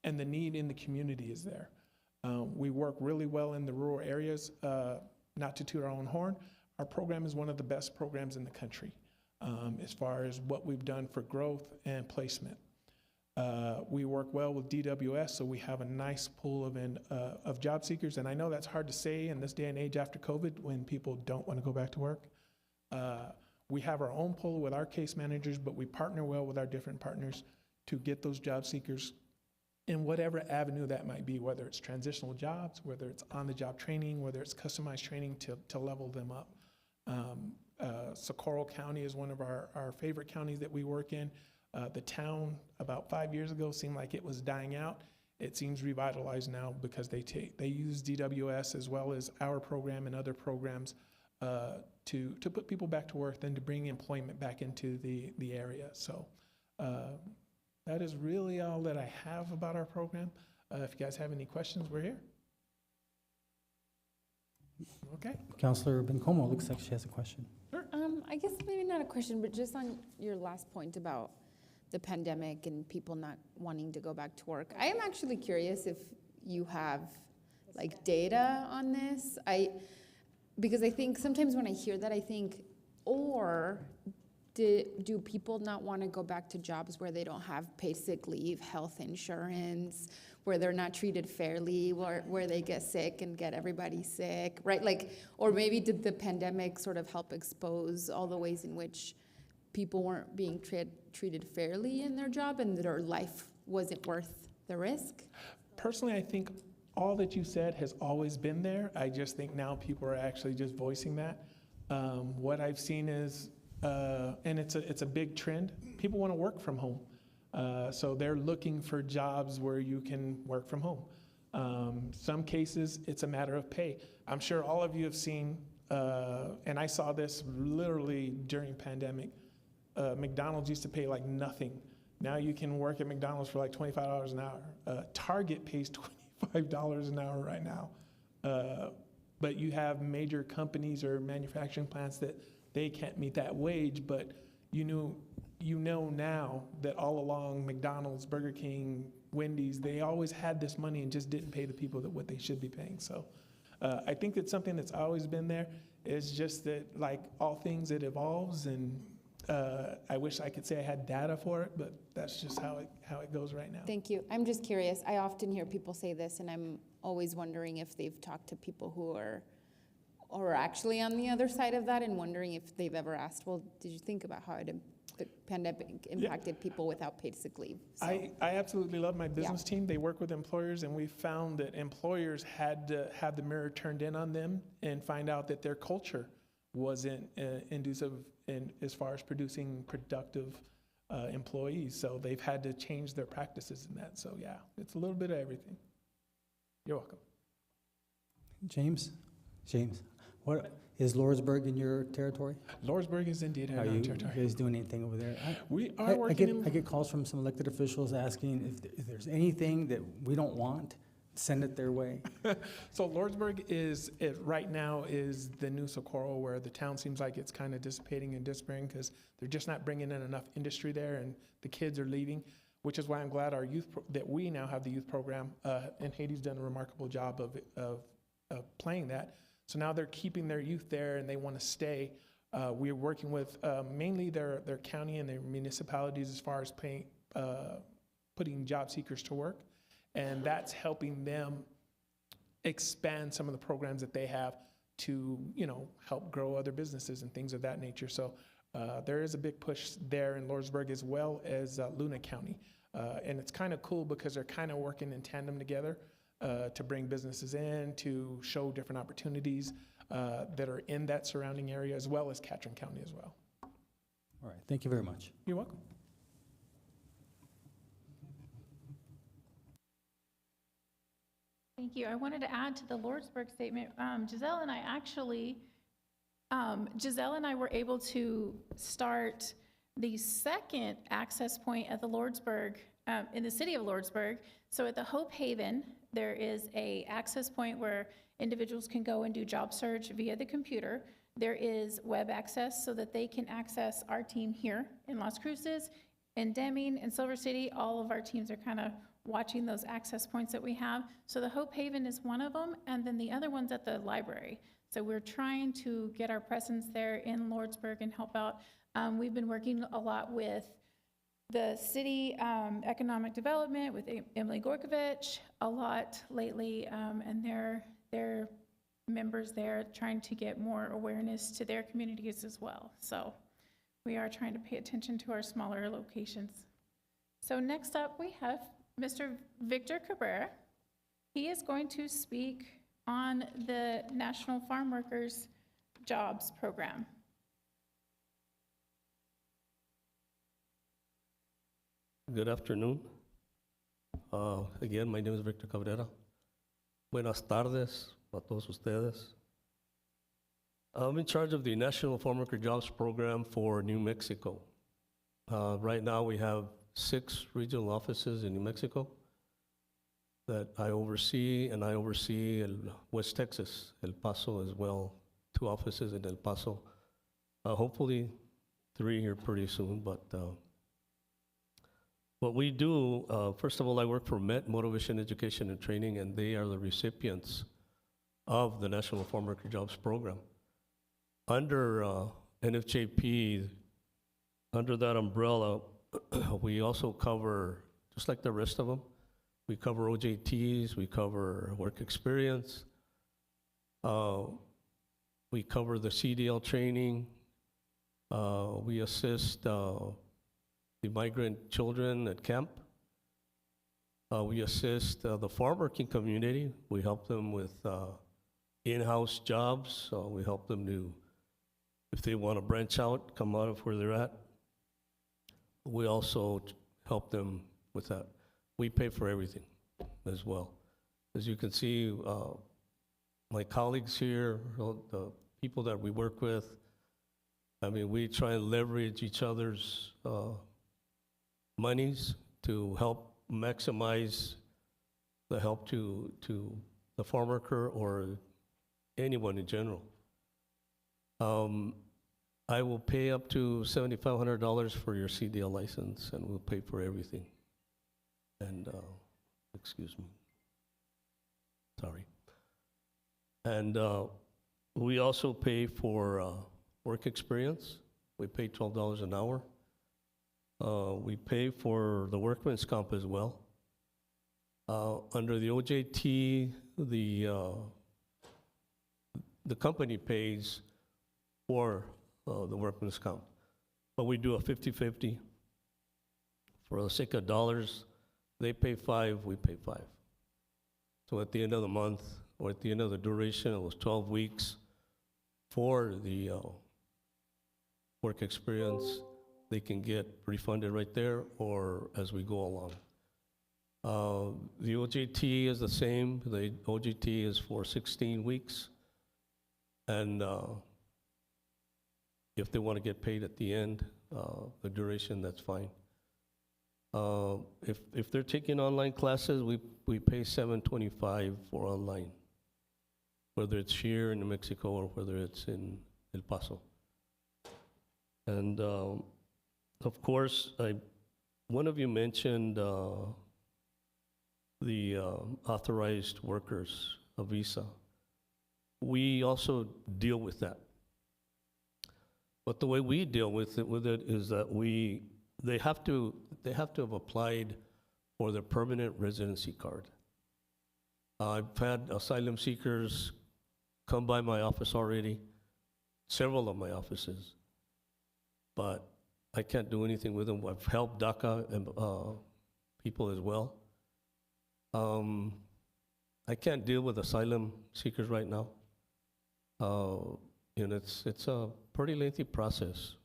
the need in the community is there. We work really well in the rural areas. Not to toot our own horn, our program is one of the best programs in the country as far as what we've done for growth and placement. We work well with DWS, so we have a nice pool of job seekers. And I know that's hard to say in this day and age after COVID when people don't want to go back to work. We have our own pool with our case managers, but we partner well with our different partners to get those job seekers in whatever avenue that might be, whether it's transitional jobs, whether it's on-the-job training, whether it's customized training to level them up. Socorro County is one of our favorite counties that we work in. The town about 5 years ago seemed like it was dying out. It seems revitalized now because they use DWS as well as our program and other programs to put people back to work and to bring employment back into the area. So that is really all that I have about our program. If you guys have any questions, we're here. Okay. Councilor Bencomo looks like she has a question. I guess maybe not a question, but just on your last point about the pandemic and people not wanting to go back to work. I am actually curious if you have like data on this. Because I think sometimes when I hear that, I think, or do people not want to go back to jobs where they don't have paid sick leave, health insurance, where they're not treated fairly, where they get sick and get everybody sick, right? Like, or maybe did the pandemic sort of help expose all the ways in which people weren't being treated fairly in their job and their life wasn't worth the risk? Personally, I think all that you said has always been there. I just think now people are actually just voicing that. What I've seen is, and it's a big trend, people want to work from home. So they're looking for jobs where you can work from home. Some cases, it's a matter of pay. I'm sure all of you have seen, and I saw this literally during pandemic, McDonald's used to pay like nothing. Now you can work at McDonald's for like $25 an hour. Target pays $25 an hour right now. But you have major companies or manufacturing plants that they can't meet that wage, but you know now that all along McDonald's, Burger King, Wendy's, they always had this money and just didn't pay the people what they should be paying. So I think it's something that's always been there. It's just that like all things, it evolves, and I wish I could say I had data for it, but that's just how it goes right now. Thank you. I'm just curious. I often hear people say this, and I'm always wondering if they've talked to people who are actually on the other side of that, and wondering if they've ever asked, well, did you think about how the pandemic impacted people without paid sick leave? So, I absolutely love my business team. They work with employers, and we found that employers had to have the mirror turned in on them and find out that their culture wasn't inducive as far as producing productive employees. So they've had to change their practices in that. So yeah, it's a little bit of everything. You're welcome. James, What, is Lordsburg in your territory? Lordsburg is indeed Are our you territory. guys doing anything over there? We I are working I in, get calls from some elected officials asking if there's anything that we don't want, send it their way. so Lordsburg right now is the new Socorro, where the town seems like it's kind of dissipating and disappearing because they're just not bringing in enough industry there, and the kids are leaving, which is why I'm glad that we now have the youth program, and Haiti's done a remarkable job of playing that. So now they're keeping their youth there and they want to stay. We're working with mainly their county and their municipalities as far as putting job seekers to work. And that's helping them expand some of the programs that they have to, help grow other businesses and things of that nature. So there is a big push there in Lordsburg as well as Luna County. And it's kind of cool because they're kind of working in tandem together to bring businesses in, to show different opportunities that are in that surrounding area, as well as Catron County as well. All right, thank you very much. You're welcome. Thank you. I wanted to add to the Lordsburg statement. Giselle and I were able to start the second access point at the Lordsburg, in the city of Lordsburg. So at the Hope Haven, there is a access point where individuals can go and do job search via the computer. There is web access so that they can access our team here in Las Cruces, in Deming, in Silver City. All of our teams are kind of watching those access points that we have. So the Hope Haven is one of them, and then the other one's at the library. So we're trying to get our presence there in Lordsburg and help out. We've been working a lot with the city economic development, with Emily Gorkovich a lot lately, and their members there trying to get more awareness to their communities as well. So we are trying to pay attention to our smaller locations. So next up we have Mr. Victor Cabrera. He is going to speak on the National Farm Workers Jobs Program. Good afternoon. Again, my name is Victor Cabrera. Buenas tardes a todos ustedes. I'm in charge of the National Farm Worker Jobs Program for New Mexico. Right now we have 6 regional offices in New Mexico that I oversee, and I oversee West Texas, El Paso as well, 2 offices in El Paso. Hopefully 3 here pretty soon, but what we do, first of all, I work for MET, Motivation, Education, and Training, and they are the recipients of the National Farm Worker Jobs Program. Under NFJP, under that umbrella, we also cover, just like the rest of them, we cover OJTs, we cover work experience, we cover the CDL training, we assist the migrant children at camp. We assist the farm working community. We help them with in-house jobs. We help them to, if they want to branch out, come out of where they're at. We also help them with that. We pay for everything as well. As you can see, my colleagues here, the people that we work with, I mean, we try and leverage each other's monies to help maximize the help to the farm worker or anyone in general. I will pay up to $7,500 for your CDL license, and we'll pay for everything. And, excuse me, sorry. And we also pay for work experience. We pay $12 an hour. We pay for the workman's comp as well. Under the OJT, the company pays for the workman's comp, but we do a 50-50. For the sake of dollars, they pay 5, we pay 5. So at the end of the month, or at the end of the duration, it was 12 weeks for the work experience. They can get refunded right there or as we go along. The OJT is the same. The OJT is for 16 weeks. And if they want to get paid at the end, the duration, that's fine. If they're taking online classes, we pay $7.25 for online, whether it's here in New Mexico or whether it's in El Paso. And of course, one of you mentioned the authorized workers, a visa. We also deal with that. But the way we deal with it is that they have to have applied for their permanent residency card. I've had asylum seekers come by my office already, several of my offices, but I can't do anything with them. I've helped DACA and people as well. I can't deal with asylum seekers right now. It's a pretty lengthy process.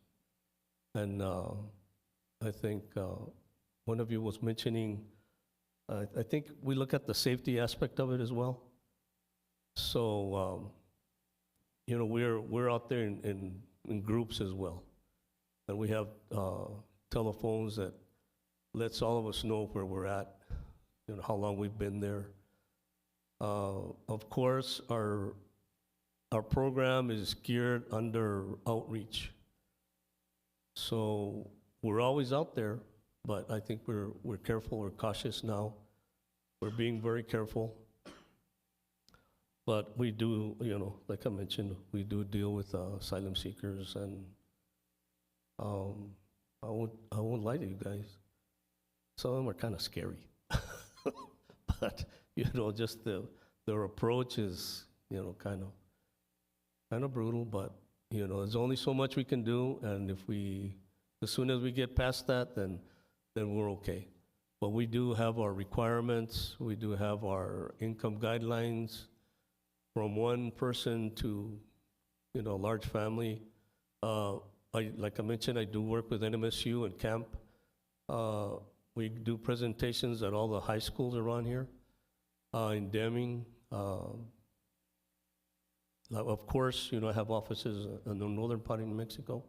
And I think one of you was mentioning, I think we look at the safety aspect of it as well. So, we're out there in groups as well. And we have telephones that lets all of us know where we're at, how long we've been there. Of course, our program is geared under outreach. So we're always out there, but I think we're careful, we're cautious now. We're being very careful. But we do, like I mentioned, we do deal with asylum seekers, and I won't lie to you guys. Some of them are kind of scary. But, just their approach is, kind of brutal, but, there's only so much we can do, and as soon as we get past that, then we're okay. But we do have our requirements, we do have our income guidelines. From one person to, a large family. Like I mentioned, I do work with NMSU and camp. We do presentations at all the high schools around here, in Deming. Of course, I have offices in the northern part of New Mexico,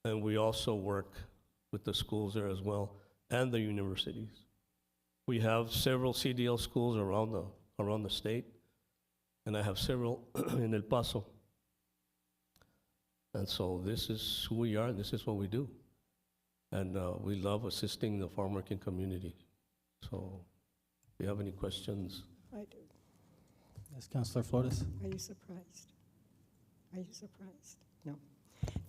and we also work with the schools there as well, and the universities. We have several CDL schools around the state, and I have several in El Paso. And so this is who we are, this is what we do. And we love assisting the farm working community. So if you have any questions. I do. Yes, Councilor Flores. Are you surprised? Are you surprised? No.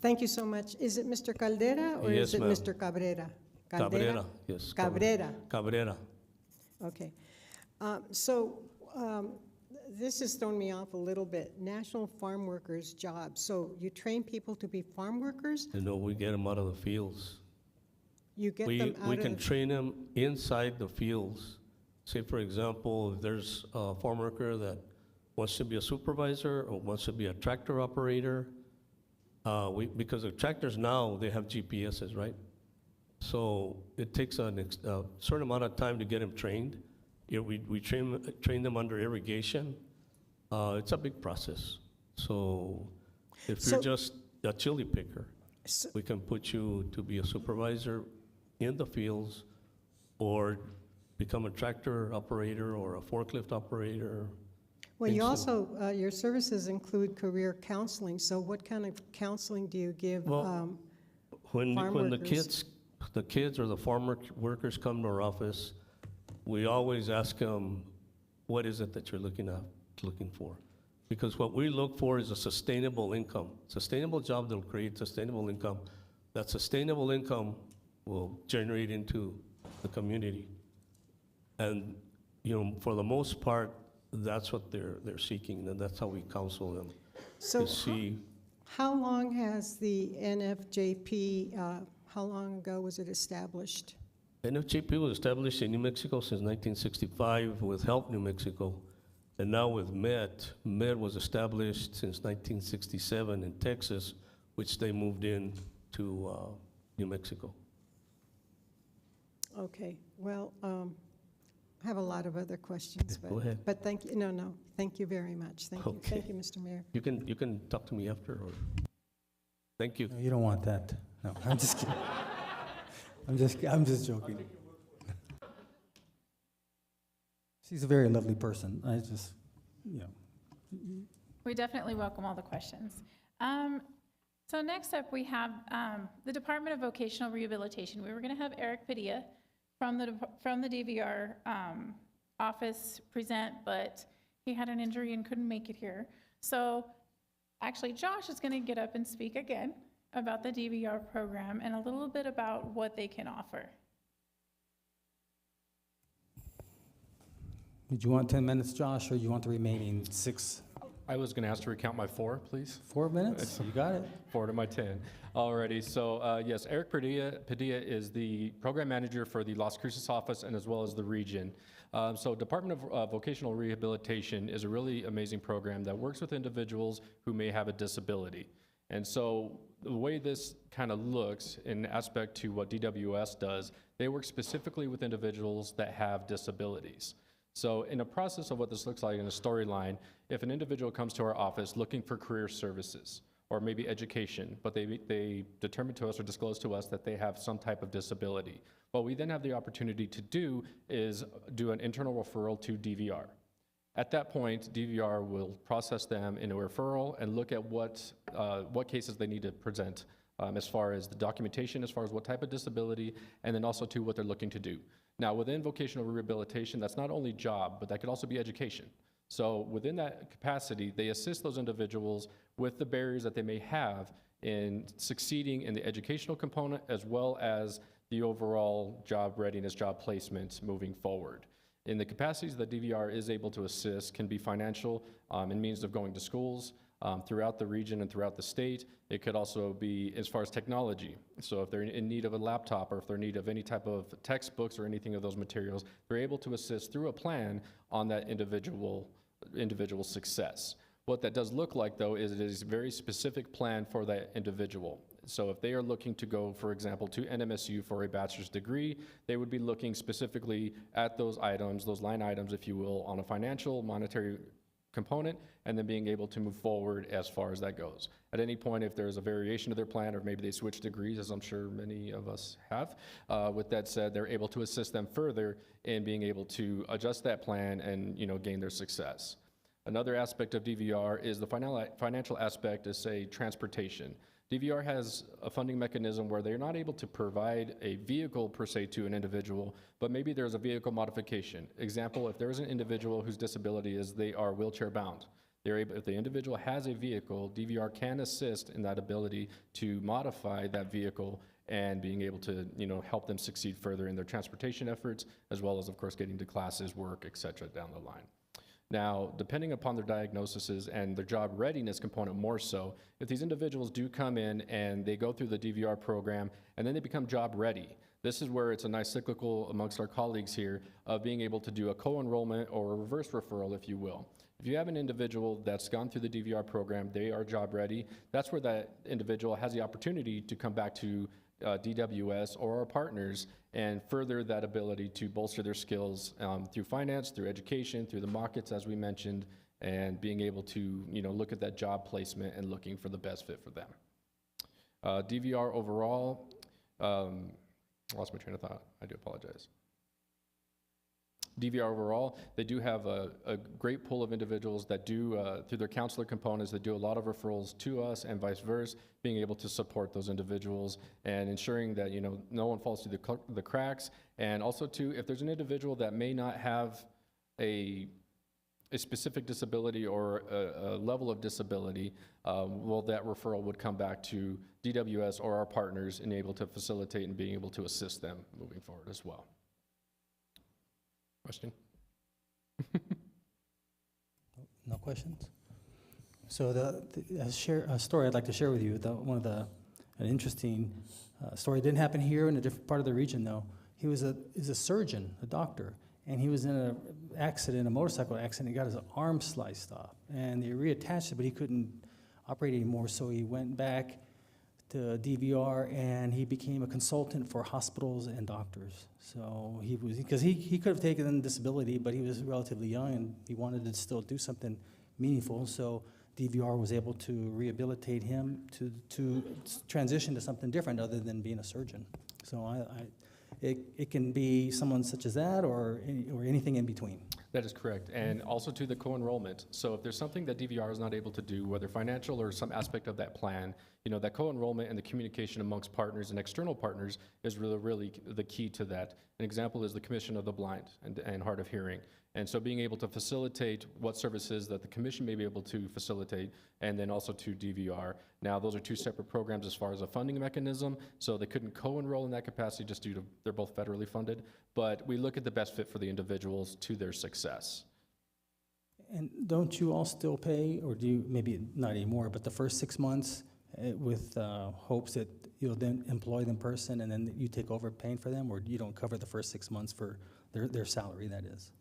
Thank you so much. Is it Mr. Caldera or Yes, is it ma'am. Mr. Cabrera? Cabrera, yes. Cabrera. Cabrera. Okay. This has thrown me off a little bit. National Farm Workers Job. So you train people to be farm workers? We get them out of the fields. You get them out We of can train them inside the fields. Say, for example, if there's a farm worker that wants to be a supervisor or wants to be a tractor operator, because the tractors now, they have GPSs, right? So it takes a certain amount of time to get them trained. We train them under irrigation. It's a big process. So if you're just a chili picker, we can put you to be a supervisor in the fields or become a tractor operator or a forklift operator. Well, you also, your services include career counseling. So what kind of counseling do you give farm When workers? the kids or the farm workers come to our office, we always ask them, what is it that you're looking for? Because what we look for is a sustainable income, sustainable job that'll create sustainable income. That sustainable income will generate into the community. And, for the most part, that's what they're seeking, and that's how we counsel them. So to see. how long has the NFJP, how long ago was it established? NFJP was established in New Mexico since 1965 with Help New Mexico. And now with MET was established since 1967 in Texas, which they moved in to New Mexico. Okay, well, I have a lot of other questions, Go ahead. but thank you, no, thank you very much. Thank you. Okay. Thank you, Mr. Mayor. You can talk to me after, or, thank you. No, you don't want that. No, I'm just kidding. I'm just joking. She's a very lovely person. I just, you know. We definitely welcome all the questions. So next up, we have the Department of Vocational Rehabilitation. We were going to have Eric Padilla from the DVR office present, but he had an injury and couldn't make it here. So actually, Josh is going to get up and speak again about the DVR program and a little bit about what they can offer. Did you want 10 minutes, Josh, or you want the remaining 6? I was going to ask to recount my 4, please. 4 minutes? You got it. 4 to my 10. Alrighty, so yes, Eric Padilla is the program manager for the Las Cruces office and as well as the region. So Department of Vocational Rehabilitation is a really amazing program that works with individuals who may have a disability. And so the way this kind of looks in aspect to what DWS does, they work specifically with individuals that have disabilities. So in a process of what this looks like in a storyline, if an individual comes to our office looking for career services or maybe education, but they determine to us or disclose to us that they have some type of disability, what we then have the opportunity to do is do an internal referral to DVR. At that point, DVR will process them in a referral and look at what cases they need to present as far as the documentation, as far as what type of disability, and then also to what they're looking to do. Now, within vocational rehabilitation, that's not only job, but that could also be education. So within that capacity, they assist those individuals with the barriers that they may have in succeeding in the educational component as well as the overall job readiness, job placement moving forward. In the capacities that DVR is able to assist can be financial in means of going to schools throughout the region and throughout the state. It could also be as far as technology. So if they're in need of a laptop or if they're in need of any type of textbooks or anything of those materials, they're able to assist through a plan on that individual success. What that does look like, though, is it is a very specific plan for that individual. So if they are looking to go, for example, to NMSU for a bachelor's degree, they would be looking specifically at those items, those line items, if you will, on a financial, monetary component, and then being able to move forward as far as that goes. At any point, if there's a variation of their plan, or maybe they switch degrees, as I'm sure many of us have, with that said, they're able to assist them further in being able to adjust that plan and gain their success. Another aspect of DVR is the financial aspect is, say, transportation. DVR has a funding mechanism where they're not able to provide a vehicle per se to an individual, but maybe there's a vehicle modification. Example, if there's an individual whose disability is they are wheelchair bound, if the individual has a vehicle, DVR can assist in that ability to modify that vehicle and being able to help them succeed further in their transportation efforts, as well as, of course, getting to classes, work, etc. down the line. Now, depending upon their diagnoses and their job readiness component more so, if these individuals do come in and they go through the DVR program and then they become job ready, this is where it's a nice cyclical amongst our colleagues here of being able to do a co-enrollment or a reverse referral, if you will. If you have an individual that's gone through the DVR program, they are job ready, that's where that individual has the opportunity to come back to DWS or our partners and further that ability to bolster their skills through finance, through education, through the markets, as we mentioned, and being able to look at that job placement and looking for the best fit for them. DVR overall, lost my train of thought. I do apologize. DVR overall, they do have a great pool of individuals that do, through their counselor components, that do a lot of referrals to us and vice versa, being able to support those individuals and ensuring that no one falls through the cracks. And also too, if there's an individual that may not have a specific disability or a level of disability, well, that referral would come back to DWS or our partners and able to facilitate and being able to assist them moving forward as well. Question? No questions? So a story I'd like to share with you, an interesting story. It didn't happen here in a different part of the region, though. He was a surgeon, a doctor, and he was in a motorcycle accident. He got his arm sliced off, and they reattached it, but he couldn't operate anymore, so he went back to DVR, and he became a consultant for hospitals and doctors. So he was, because he could have taken disability, but he was relatively young and he wanted to still do something meaningful. So DVR was able to rehabilitate him to transition to something different other than being a surgeon. So it can be someone such as that or anything in between. That is correct. And also to the co-enrollment. So if there's something that DVR is not able to do, whether financial or some aspect of that plan, that co-enrollment and the communication amongst partners and external partners is really, really the key to that. An example is the Commission of the Blind and Hard of Hearing. And so being able to facilitate what services that the commission may be able to facilitate, and then also to DVR. Now, those are two separate programs as far as a funding mechanism, so they couldn't co-enroll in that capacity just due to they're both federally funded, but we look at the best fit for the individuals to their success. And don't you all still pay, or do you, maybe not anymore, but the first 6 months with hopes that you'll then employ them in person and then you take over paying for them, or you don't cover the first 6 months for their salary, that is?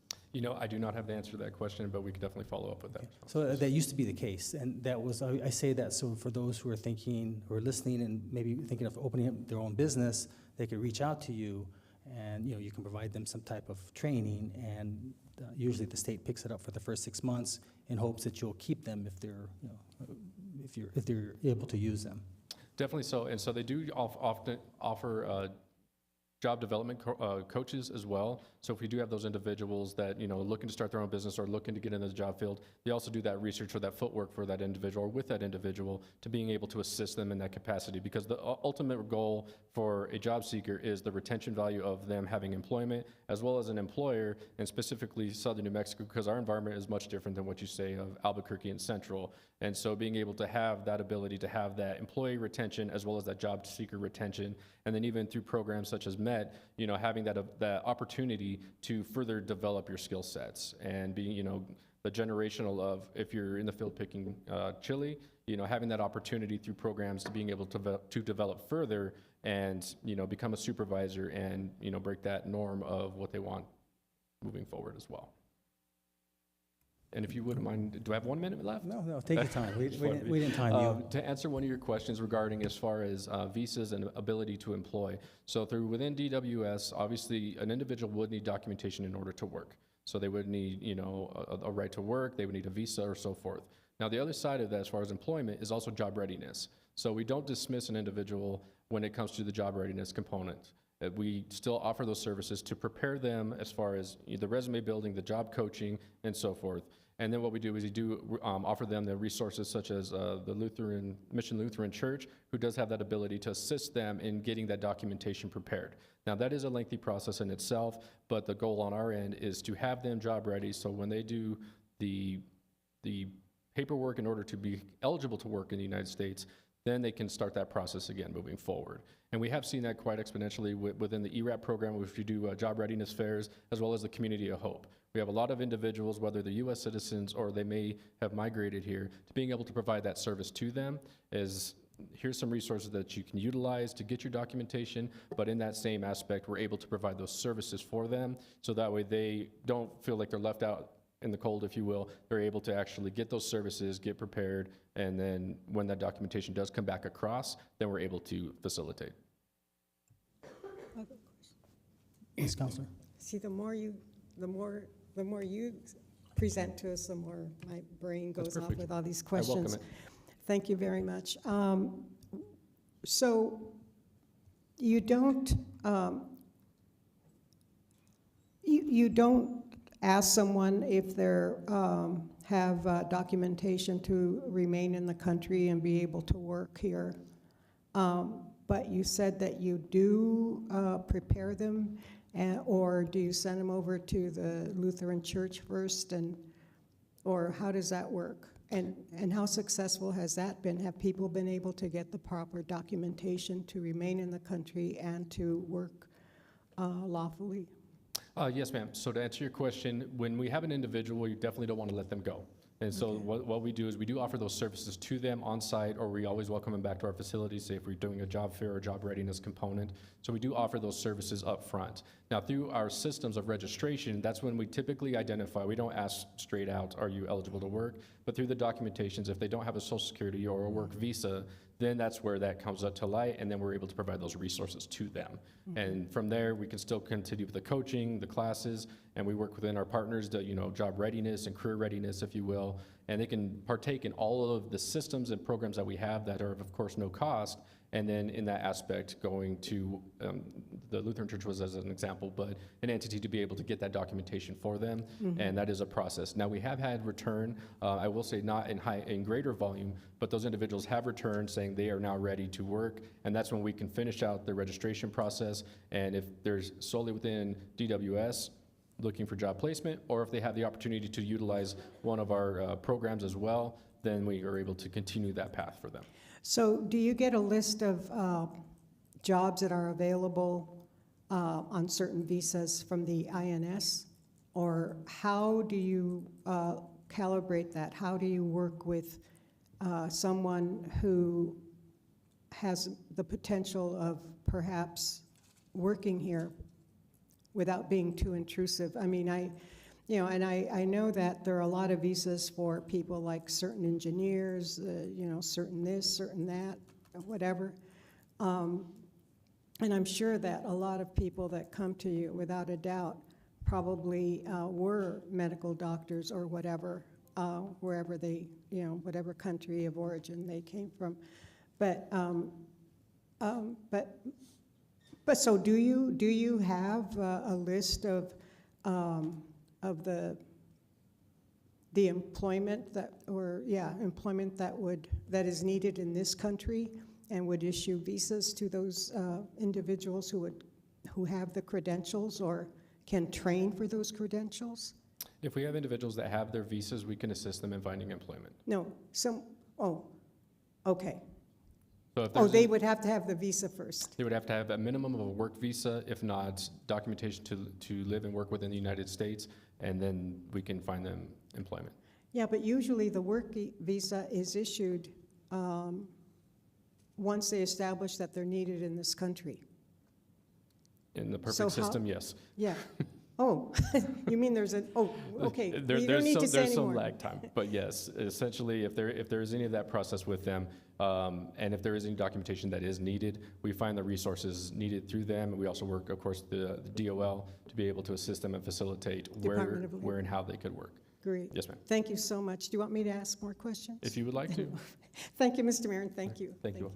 I do not have the answer to that question, but we could definitely follow up with that. So that used to be the case, and that was, I say that so for those who are thinking or listening and maybe thinking of opening up their own business, they could reach out to you and you can provide them some type of training, and usually the state picks it up for the first 6 months in hopes that you'll keep them if they're if they're able to use them. Definitely so, and so they do often offer job development coaches as well. So if we do have those individuals that, looking to start their own business or looking to get into the job field, they also do that research or that footwork for that individual or with that individual to being able to assist them in that capacity, because the ultimate goal for a job seeker is the retention value of them having employment as well as an employer, and specifically Southern New Mexico, because our environment is much different than what you say of Albuquerque and Central. And so being able to have that ability to have that employee retention as well as that job seeker retention, and then even through programs such as MET, having that opportunity to further develop your skill sets and being, the generational of, if you're in the field picking chili, having that opportunity through programs to being able to develop further and, become a supervisor and, break that norm of what they want moving forward as well. And if you wouldn't mind, do I have 1 minute left? No, take your time. We didn't time you. To answer one of your questions regarding as far as visas and ability to employ. So within DWS, obviously an individual would need documentation in order to work. So they would need, a right to work, they would need a visa or so forth. Now the other side of that as far as employment is also job readiness. So we don't dismiss an individual when it comes to the job readiness component. We still offer those services to prepare them as far as the resume building, the job coaching, and so forth. And then what we do is we do offer them the resources such as the Mission Lutheran Church, who does have that ability to assist them in getting that documentation prepared. Now that is a lengthy process in itself, but the goal on our end is to have them job ready, so when they do the paperwork in order to be eligible to work in the United States, then they can start that process again moving forward. And we have seen that quite exponentially within the ERAP program, which we do job readiness fairs, as well as the Community of Hope. We have a lot of individuals, whether they're U.S. citizens or they may have migrated here, to being able to provide that service to them is, here's some resources that you can utilize to get your documentation, but in that same aspect, we're able to provide those services for them, so that way they don't feel like they're left out in the cold, if you will. They're able to actually get those services, get prepared, and then when that documentation does come back across, then we're able to facilitate. Yes, Counselor. See, the more you present to us, the more my brain goes off with all these questions. I welcome it. Thank you very much. So you don't you don't ask someone if they have documentation to remain in the country and be able to work here. But you said that you do prepare them, or do you send them over to the Lutheran Church first, or how does that work? And how successful has that been? Have people been able to get the proper documentation to remain in the country and to work lawfully? Yes, ma'am. So to answer your question, when we have an individual, we definitely don't want to let them go. And so what we do is we do offer those services to them on site, or we always welcome them back to our facilities, say if we're doing a job fair or job readiness component. So we do offer those services up front. Now through our systems of registration, that's when we typically identify, we don't ask straight out, are you eligible to work? But through the documentations, if they don't have a social security or a work visa, then that's where that comes up to light, and then we're able to provide those resources to them. And from there, we can still continue with the coaching, the classes, and we work within our partners to, job readiness and career readiness, if you will, and they can partake in all of the systems and programs that we have that are, of course, no cost. And then in that aspect, going to, the Lutheran Church was as an example, but an entity to be able to get that documentation for them, and that is a process. Now, we have had return, I will say not in greater volume, but those individuals have returned saying they are now ready to work, and that's when we can finish out the registration process. And if there's solely within DWS, looking for job placement, or if they have the opportunity to utilize one of our programs as well, then we are able to continue that path for them. So do you get a list of jobs that are available on certain visas from the INS? Or how do you calibrate that? How do you work with someone who has the potential of perhaps working here without being too intrusive? I mean, I know that there are a lot of visas for people like certain engineers, certain this, certain that, whatever. And I'm sure that a lot of people that come to you, without a doubt, probably were medical doctors or whatever, wherever they, whatever country of origin they came from. But so do you have a list of the employment that is needed in this country, and would issue visas to those individuals who have the credentials or can train for those credentials? If we have individuals that have their visas, we can assist them in finding employment. No, okay. So They would have to have the visa first. They would have to have a minimum of a work visa, if not documentation to live and work within the United States, and then we can find them employment. Yeah, but usually the work visa is issued once they establish that they're needed in this country. In the perfect So system, yes. Yeah. Oh, you mean there's okay. You don't need to say There's some anymore. lag time, but yes, essentially, if there is any of that process with them, and if there is any documentation that is needed, we find the resources needed through them, and we also work, of course, the DOL to be able to assist them and facilitate where and how they could work. Great. Yes, ma'am. Thank you so much. Do you want me to ask more questions? If you would like to. Thank you, Mr. Mayor, and thank you. Thank you.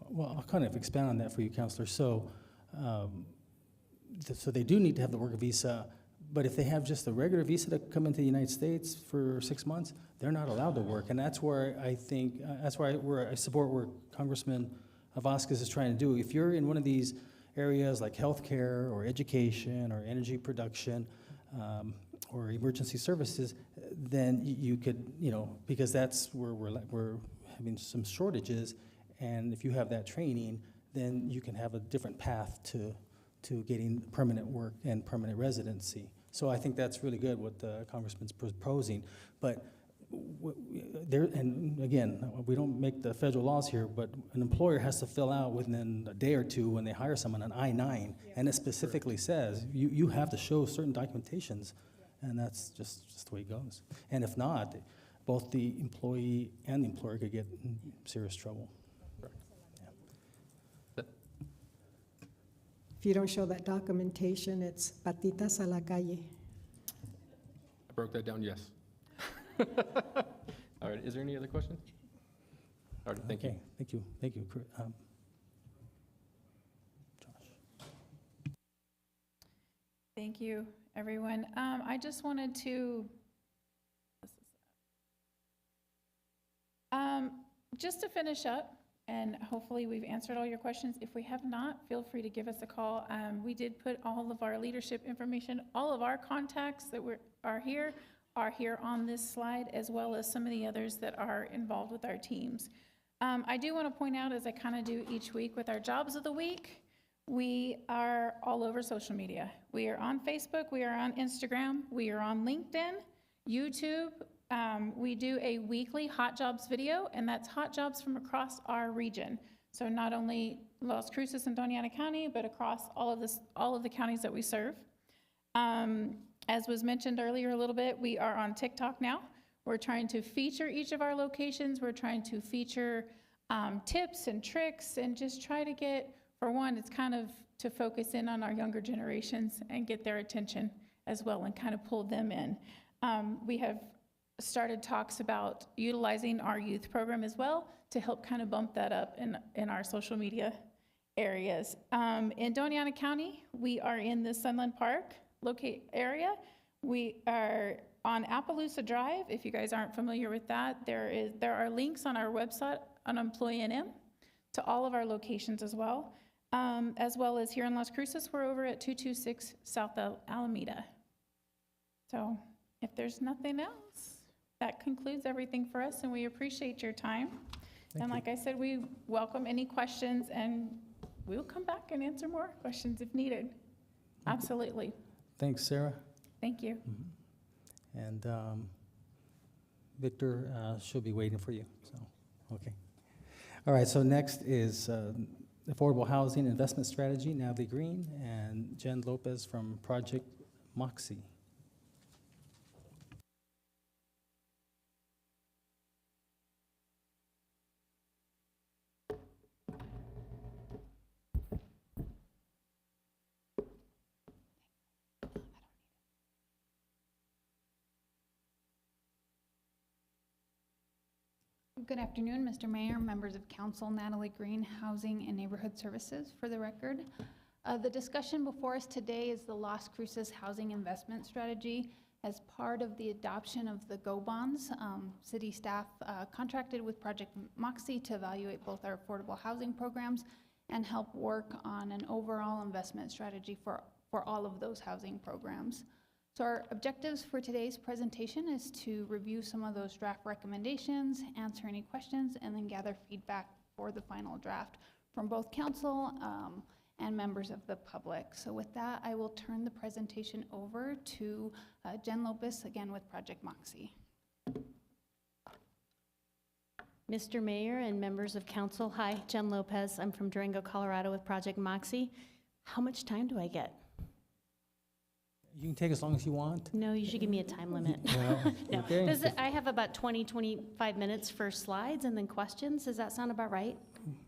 Well, I'll kind of expand on that for you, Counselor. So, so they do need to have the work visa, but if they have just a regular visa to come into the United States for 6 months, they're not allowed to work. And that's where I think, where I support where Congressman Vasquez is trying to do. If you're in one of these areas like healthcare or education or energy production, or emergency services, then you could, because that's where we're having some shortages, and if you have that training, then you can have a different path to getting permanent work and permanent residency. So I think that's really good what the Congressman's proposing. But and again, we don't make the federal laws here, but an employer has to fill out within a day or two when they hire someone an I-9, and it specifically says you have to show certain documentations, and that's just the way it goes. And if not, both the employee and the employer could get in serious trouble. If you don't show that documentation, it's patitas a la calle. I broke that down, yes. All right, is there any other questions? All right, thank you. Thank you. Josh. Thank you, everyone. I just wanted to, just to finish up, and hopefully we've answered all your questions. If we have not, feel free to give us a call. We did put all of our leadership information, all of our contacts that are here on this slide, as well as some of the others that are involved with our teams. I do want to point out, as I kind of do each week with our Jobs of the Week, we are all over social media. We are on Facebook, we are on Instagram, we are on LinkedIn, YouTube. We do a weekly hot jobs video, and that's hot jobs from across our region. So not only Las Cruces and Doña Ana County, but across all of the counties that we serve. As was mentioned earlier a little bit, we are on TikTok now. We're trying to feature each of our locations. We're trying to feature tips and tricks and just try to get, for one, it's kind of to focus in on our younger generations and get their attention as well and kind of pull them in. We have started talks about utilizing our youth program as well to help kind of bump that up in our social media areas. In Doñana County, we are in the Sunland Park area. We are on Appaloosa Drive. If you guys aren't familiar with that, there are links on our website on Employee NM to all of our locations as well as here in Las Cruces, we're over at 226 South Alameda. So if there's nothing else, that concludes everything for us, and we appreciate your time. And like I said, we welcome any questions, and we will come back and answer more questions if needed. Absolutely. Thanks, Sarah. Thank you. And Victor, she'll be waiting for you, so, okay. All right, so next is Affordable Housing Investment Strategy, Natalie Green, and Jen Lopez from Project Moxie. Good afternoon, Mr. Mayor, members of council. Natalie Green, Housing and Neighborhood Services, for the record. The discussion before us today is the Las Cruces Housing Investment Strategy. As part of the adoption of the GO bonds, city staff contracted with Project Moxie to evaluate both our affordable housing programs and help work on an overall investment strategy for all of those housing programs. So our objectives for today's presentation is to review some of those draft recommendations, answer any questions, and then gather feedback for the final draft from both council and members of the public. So with that, I will turn the presentation over to Jen Lopez, again with Project Moxie. Mr. Mayor and members of council, hi, Jen Lopez. I'm from Durango, Colorado with Project Moxie. How much time do I get? You can take as long as you want. No, you should give me a time limit. Well, No, okay. I have about 25 minutes for slides and then questions. Does that sound about right?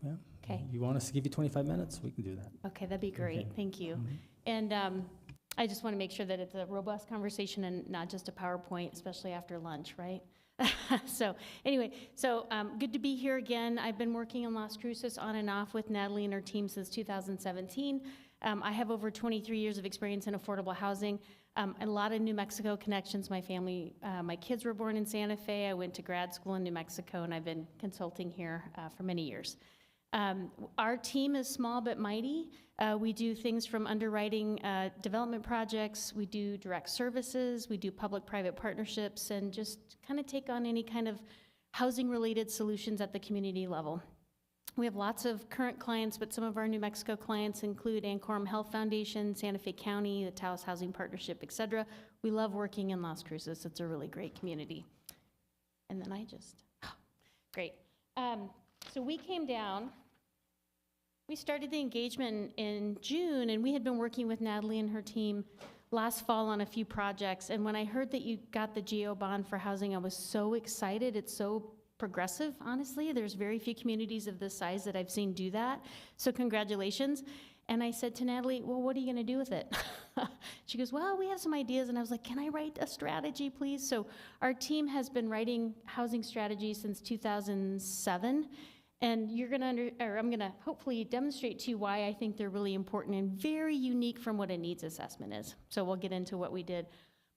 Yeah. Okay. You want us to give you 25 minutes? We can do that. Okay, that'd be great. Okay. Thank you. Mhm. And I just want to make sure that it's a robust conversation and not just a PowerPoint, especially after lunch, right? So anyway, good to be here again. I've been working in Las Cruces on and off with Natalie and her team since 2017. I have over 23 years of experience in affordable housing, a lot of New Mexico connections. My family, my kids were born in Santa Fe. I went to grad school in New Mexico, and I've been consulting here for many years. Our team is small but mighty. We do things from underwriting development projects, we do direct services, we do public-private partnerships, and just kind of take on any kind of housing-related solutions at the community level. We have lots of current clients, but some of our New Mexico clients include Ancorum Health Foundation, Santa Fe County, the Taos Housing Partnership, et cetera. We love working in Las Cruces. It's a really great community. And then great. So we came down, we started the engagement in June, and we had been working with Natalie and her team last fall on a few projects. And when I heard that you got the GO bond for housing, I was so excited. It's so progressive, honestly. There's very few communities of this size that I've seen do that. So congratulations. And I said to Natalie, well, what are you gonna do with it? She goes, well, we have some ideas. And I was like, can I write a strategy, please? So our team has been writing housing strategies since 2007. And I'm gonna hopefully demonstrate to you why I think they're really important and very unique from what a needs assessment is. So we'll get into what we did.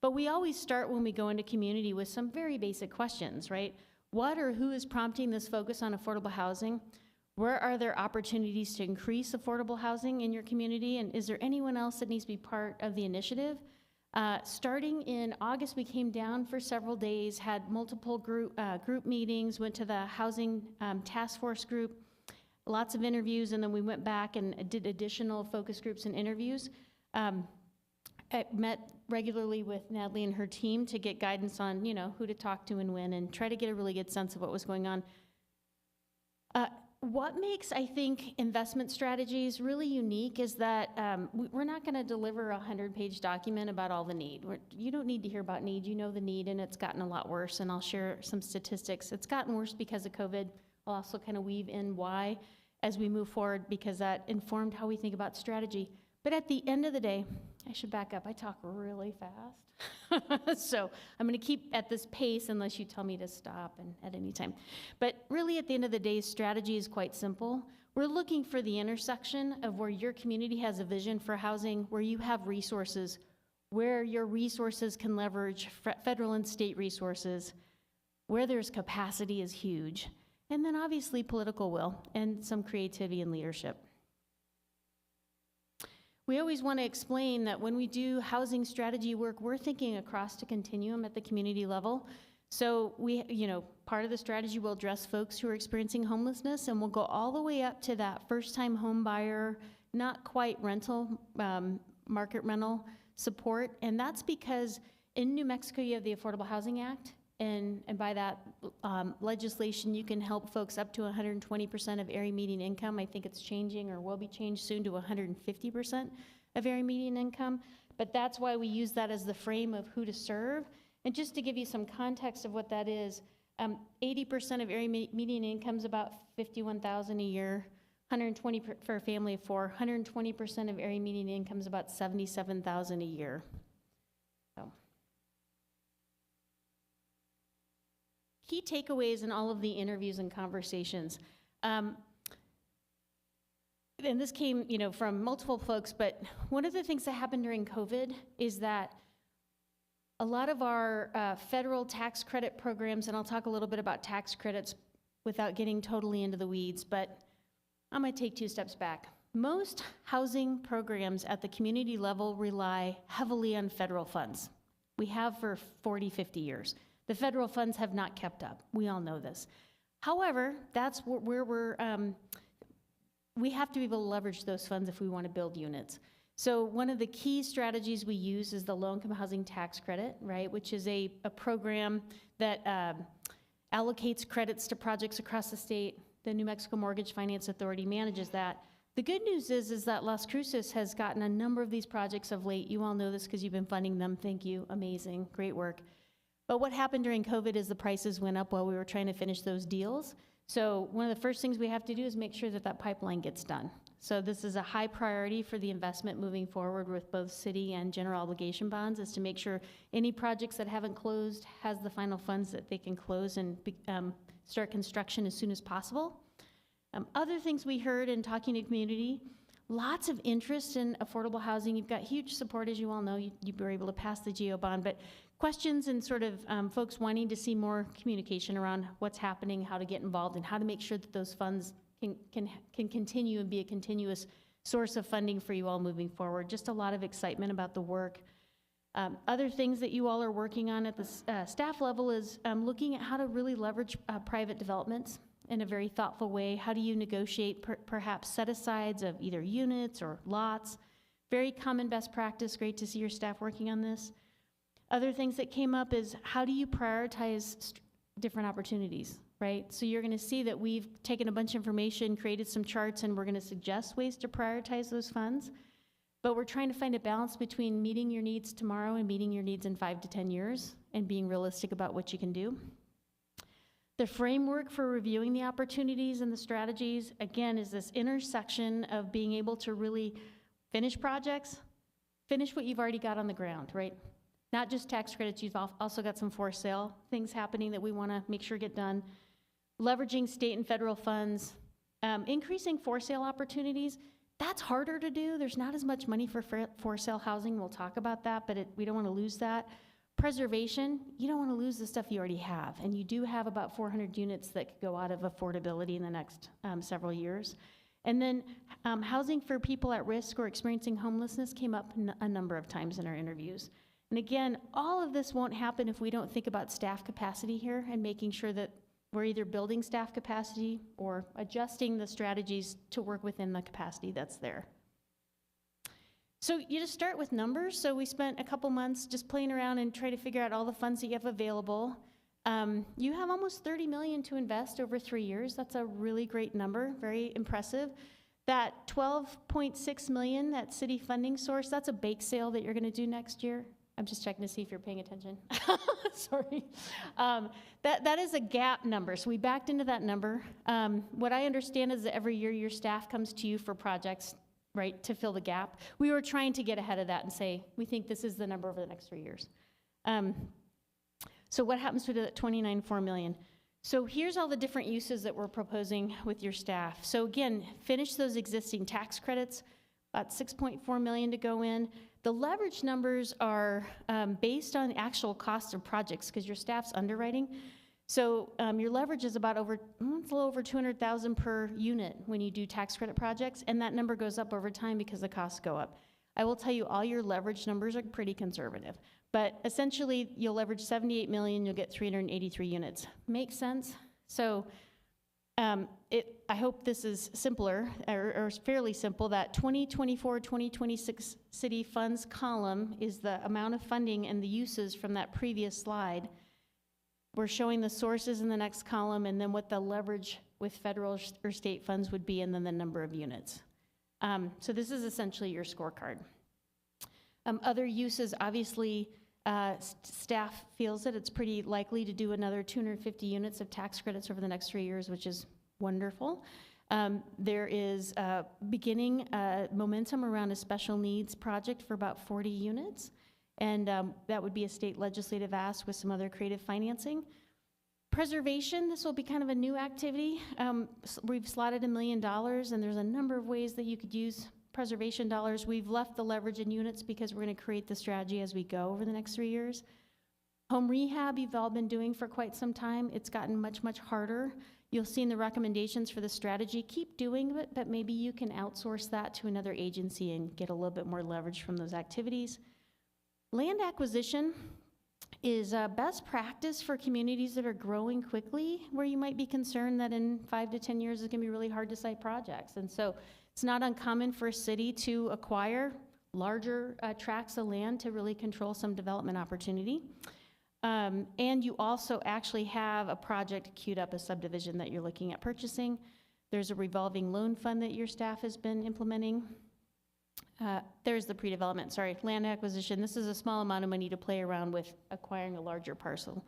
But we always start when we go into community with some very basic questions, right? What or who is prompting this focus on affordable housing? Where are there opportunities to increase affordable housing in your community? And is there anyone else that needs to be part of the initiative? Starting in August, we came down for several days, had multiple group meetings, went to the housing task force group, lots of interviews, and then we went back and did additional focus groups and interviews. I met regularly with Natalie and her team to get guidance on, who to talk to and when, and try to get a really good sense of what was going on. What makes, I think, investment strategies really unique is that we're not going to deliver a 100-page document about all the need. You don't need to hear about need. You know the need, and it's gotten a lot worse, and I'll share some statistics. It's gotten worse because of COVID. I'll also kind of weave in why as we move forward, because that informed how we think about strategy. But at the end of the day, I should back up. I talk really fast. So I'm going to keep at this pace unless you tell me to stop and at any time. But really, at the end of the day, strategy is quite simple. We're looking for the intersection of where your community has a vision for housing, where you have resources, where your resources can leverage federal and state resources, where there's capacity is huge, and then obviously political will and some creativity and leadership. We always want to explain that when we do housing strategy work, we're thinking across the continuum at the community level. So part of the strategy will address folks who are experiencing homelessness, and we'll go all the way up to that first-time home buyer, not quite rental, market rental support. And that's because in New Mexico, you have the Affordable Housing Act, and by that legislation, you can help folks up to 120% of area median income. I think it's changing or will be changed soon to 150% of area median income. But that's why we use that as the frame of who to serve. And just to give you some context of what that is, 80% of area median income is about $51,000 a year, 120 for a family of 4. 120% of area median income is about $77,000 a year. So. Key takeaways in all of the interviews and conversations. And this came, from multiple folks, but one of the things that happened during COVID is that a lot of our federal tax credit programs, and I'll talk a little bit about tax credits without getting totally into the weeds, but I'm gonna take 2 steps back. Most housing programs at the community level rely heavily on federal funds. We have for 40, 50 years. The federal funds have not kept up. We all know this. However, that's where we have to be able to leverage those funds if we want to build units. So one of the key strategies we use is the low-income housing tax credit, right, which is a program that allocates credits to projects across the state. The New Mexico Mortgage Finance Authority manages that. The good news is that Las Cruces has gotten a number of these projects of late. You all know this because you've been funding them. Thank you. Amazing. Great work. But what happened during COVID is the prices went up while we were trying to finish those deals. So one of the first things we have to do is make sure that that pipeline gets done. So this is a high priority for the investment moving forward with both city and general obligation bonds, is to make sure any projects that haven't closed has the final funds that they can close and start construction as soon as possible. Other things we heard in talking to community, lots of interest in affordable housing. You've got huge support, as you all know. You were able to pass the GO bond, but questions and sort of folks wanting to see more communication around what's happening, how to get involved, and how to make sure that those funds can continue and be a continuous source of funding for you all moving forward. Just a lot of excitement about the work. Other things that you all are working on at the staff level is looking at how to really leverage private developments in a very thoughtful way. How do you negotiate perhaps set-asides of either units or lots? Very common best practice. Great to see your staff working on this. Other things that came up is how do you prioritize different opportunities, right? So you're gonna see that we've taken a bunch of information, created some charts, and we're gonna suggest ways to prioritize those funds. But we're trying to find a balance between meeting your needs tomorrow and meeting your needs in 5 to 10 years and being realistic about what you can do. The framework for reviewing the opportunities and the strategies, again, is this intersection of being able to really finish projects, finish what you've already got on the ground, right? Not just tax credits, you've also got some for sale things happening that we want to make sure get done. Leveraging state and federal funds, increasing for sale opportunities. That's harder to do. There's not as much money for sale housing. We'll talk about that, but we don't want to lose that. Preservation, you don't want to lose the stuff you already have. And you do have about 400 units that could go out of affordability in the next several years. And then housing for people at risk or experiencing homelessness came up a number of times in our interviews. And again, all of this won't happen if we don't think about staff capacity here and making sure that we're either building staff capacity or adjusting the strategies to work within the capacity that's there. So you just start with numbers. So we spent a couple months just playing around and trying to figure out all the funds that you have available. You have almost $30 million to invest over 3 years. That's a really great number, very impressive. That $12.6 million, that city funding source, that's a bake sale that you're gonna do next year. I'm just checking to see if you're paying attention. Sorry. That is a gap number, so we backed into that number. What I understand is that every year your staff comes to you for projects, right, to fill the gap. We were trying to get ahead of that and say, we think this is the number over the next 3 years. So what happens to that 29.4 million? So here's all the different uses that we're proposing with your staff. So again, finish those existing tax credits, about 6.4 million to go in. The leverage numbers are based on actual cost of projects because your staff's underwriting. So your leverage is about it's a little over 200,000 per unit when you do tax credit projects, and that number goes up over time because the costs go up. I will tell you all your leverage numbers are pretty conservative, but essentially you'll leverage 78 million, you'll get 383 units. Makes sense? So I hope this is simpler, or fairly simple. That 2024-2026 city funds column is the amount of funding and the uses from that previous slide. We're showing the sources in the next column, and then what the leverage with federal or state funds would be, and then the number of units. So this is essentially your scorecard. Other uses, obviously, staff feels that it's pretty likely to do another 250 units of tax credits over the next 3 years, which is wonderful. There is beginning momentum around a special needs project for about 40 units, and that would be a state legislative ask with some other creative financing. Preservation, this will be kind of a new activity. We've slotted $1 million, and there's a number of ways that you could use preservation dollars. We've left the leverage in units because we're going to create the strategy as we go over the next 3 years. Home rehab, you've all been doing for quite some time. It's gotten much, much harder. You'll see in the recommendations for the strategy, keep doing it, but maybe you can outsource that to another agency and get a little bit more leverage from those activities. Land acquisition is best practice for communities that are growing quickly, where you might be concerned that in 5 to 10 years it's going to be really hard to site projects. And so it's not uncommon for a city to acquire larger tracts of land to really control some development opportunity. And you also actually have a project queued up, a subdivision that you're looking at purchasing. There's a revolving loan fund that your staff has been implementing. There's the pre-development, land acquisition. This is a small amount of money to play around with acquiring a larger parcel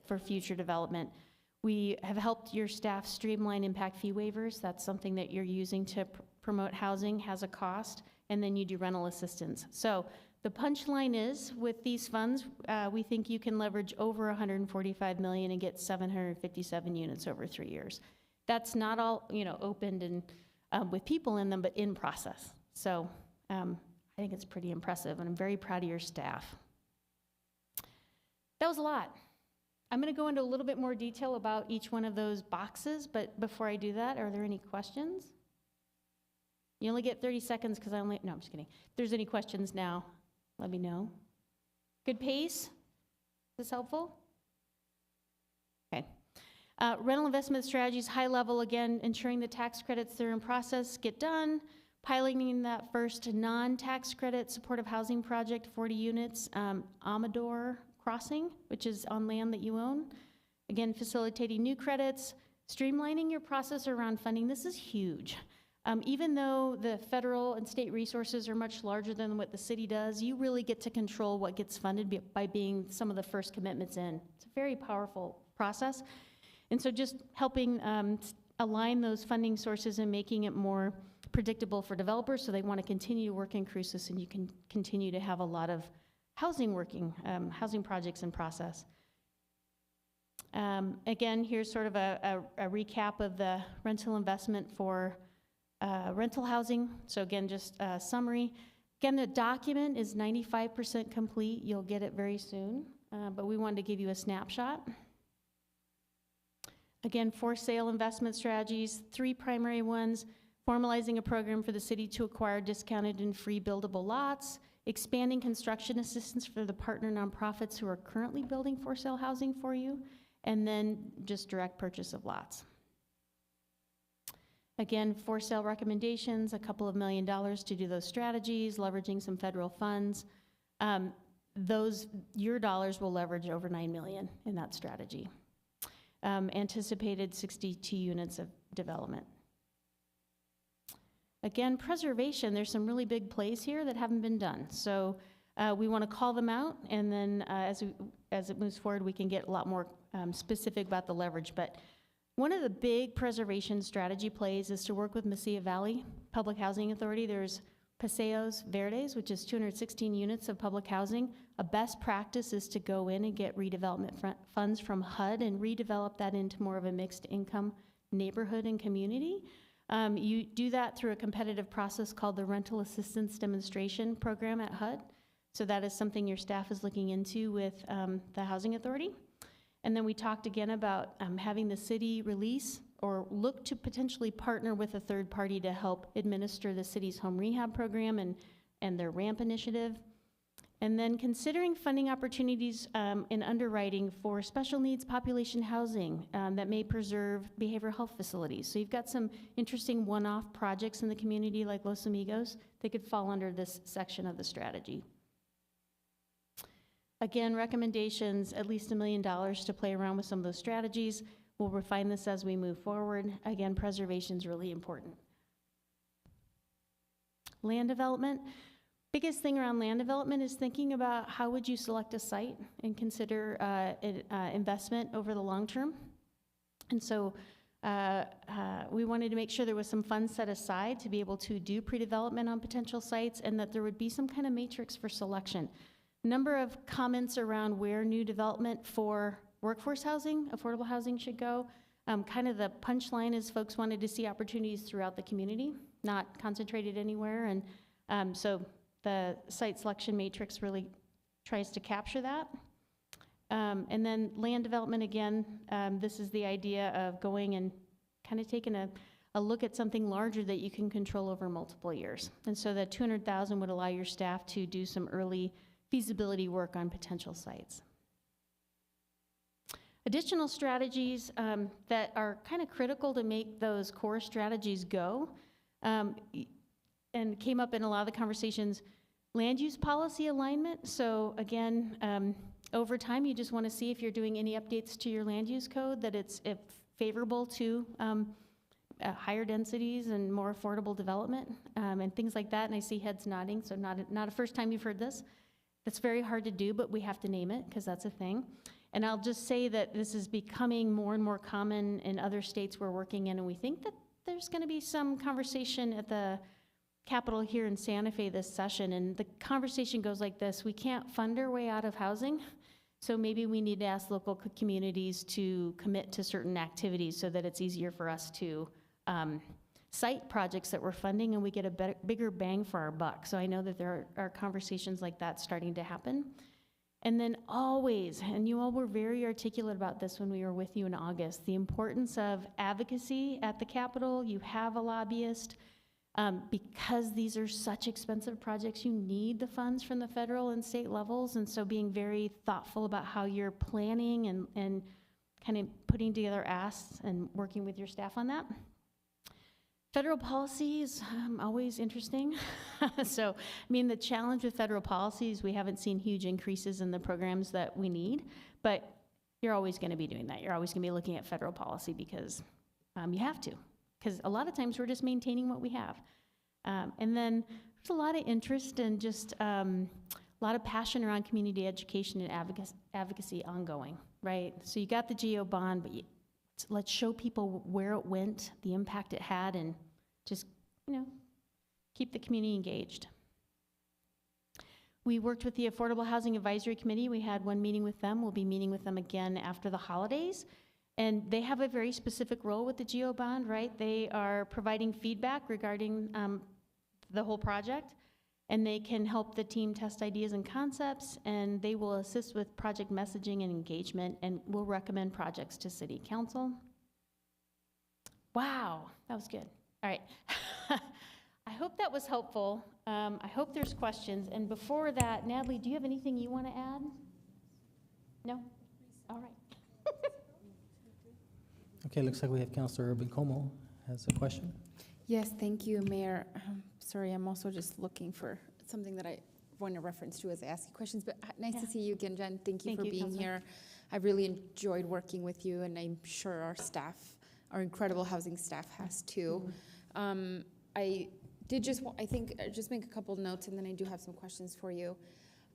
for future development. We have helped your staff streamline impact fee waivers. That's something that you're using to promote housing, has a cost, and then you do rental assistance. So the punchline is, with these funds, we think you can leverage over 145 million and get 757 units over 3 years. That's not all, opened and with people in them, but in process. So I think it's pretty impressive, and I'm very proud of your staff. That was a lot. I'm going to go into a little bit more detail about each one of those boxes, but before I do that, are there any questions? You only get 30 seconds because no, I'm just kidding. If there's any questions now, let me know. Good pace? Is this helpful? Okay. Rental investment strategies, high level, again, ensuring the tax credits that are in process get done, piloting that first non-tax credit supportive housing project, 40 units, Amador Crossing, which is on land that you own. Again, facilitating new credits, streamlining your process around funding. This is huge. Even though the federal and state resources are much larger than what the city does, you really get to control what gets funded by being some of the first commitments in. It's a very powerful process. And so just helping align those funding sources and making it more predictable for developers so they want to continue to work in Cruces, and you can continue to have a lot of housing projects in process. Again, here's sort of a recap of the rental investment for rental housing. So again, just a summary. Again, the document is 95% complete. You'll get it very soon, but we wanted to give you a snapshot. Again, for sale investment strategies, 3 primary ones: formalizing a program for the city to acquire discounted and free buildable lots, expanding construction assistance for the partner nonprofits who are currently building for sale housing for you, and then just direct purchase of lots. Again, for sale recommendations, a couple of $1 million to do those strategies, leveraging some federal funds. Your dollars will leverage over $9 million in that strategy. Anticipated 62 units of development. Again, preservation, there's some really big plays here that haven't been done. So We want to call them out, and then as it moves forward, we can get a lot more specific about the leverage. But one of the big preservation strategy plays is to work with Mesilla Valley Public Housing Authority. There's Paseos Verdes, which is 216 units of public housing. A best practice is to go in and get redevelopment funds from HUD and redevelop that into more of a mixed income neighborhood and community. You do that through a competitive process called the Rental Assistance Demonstration Program at HUD. So that is something your staff is looking into with the Housing Authority. And then we talked again about having the city release or look to potentially partner with a third party to help administer the city's home rehab program and their RAMP initiative. And then considering funding opportunities in underwriting for special needs population housing that may preserve behavioral health facilities. So you've got some interesting one-off projects in the community like Los Amigos that could fall under this section of the strategy. Again, recommendations, at least $1 million to play around with some of those strategies. We'll refine this as we move forward. Again, preservation is really important. Land development. Biggest thing around land development is thinking about how would you select a site and consider investment over the long term. And so we wanted to make sure there was some funds set aside to be able to do pre-development on potential sites and that there would be some kind of matrix for selection. Number of comments around where new development for workforce housing, affordable housing should go. Kind of the punchline is folks wanted to see opportunities throughout the community, not concentrated anywhere. And so the site selection matrix really tries to capture that. And then land development, again, this is the idea of going and kind of taking a look at something larger that you can control over multiple years. And so that $200,000 would allow your staff to do some early feasibility work on potential sites. Additional strategies that are kind of critical to make those core strategies go, and came up in a lot of the conversations, land use policy alignment. So again, over time, you just want to see if you're doing any updates to your land use code, that it's favorable to higher densities and more affordable development and things like that. And I see heads nodding, so not a first time you've heard this. That's very hard to do, but we have to name it because that's a thing. And I'll just say that this is becoming more and more common in other states we're working in, and we think that there's going to be some conversation at the Capitol here in Santa Fe this session, and the conversation goes like this: we can't fund our way out of housing, so maybe we need to ask local communities to commit to certain activities so that it's easier for us to cite projects that we're funding and we get a bigger bang for our buck. So I know that there are conversations like that starting to happen. And then always, and you all were very articulate about this when we were with you in August, the importance of advocacy at the Capitol. You have a lobbyist. Because these are such expensive projects, you need the funds from the federal and state levels. And so being very thoughtful about how you're planning and kind of putting together asks and working with your staff on that. Federal policy is always interesting. So, I mean, the challenge with federal policy is we haven't seen huge increases in the programs that we need, but you're always going to be doing that. You're always going to be looking at federal policy because you have to, because a lot of times we're just maintaining what we have. And then there's a lot of interest and just a lot of passion around community education and advocacy ongoing, right? So you got the GEO bond, but let's show people where it went, the impact it had, and just, keep the community engaged. We worked with the Affordable Housing Advisory Committee. We had one meeting with them. We'll be meeting with them again after the holidays. And they have a very specific role with the GEO bond, right? They are providing feedback regarding the whole project, and they can help the team test ideas and concepts, and they will assist with project messaging and engagement, and will recommend projects to City Council. Wow, that was good. All right. I hope that was helpful. I hope there's questions. And before that, Natalie, do you have anything you want to add? No? All right. Okay, looks like we have Councilor Urban Como has a question. Yes, thank you, Mayor. Sorry, I'm also just looking for something that I want to reference to as I ask you questions, but nice to see you again, Jen. Thank you for being Councilor. here. I've really enjoyed working with you, and I'm sure our staff, our incredible housing staff has too. I did just, I think, just make a couple notes, and then I do have some questions for you.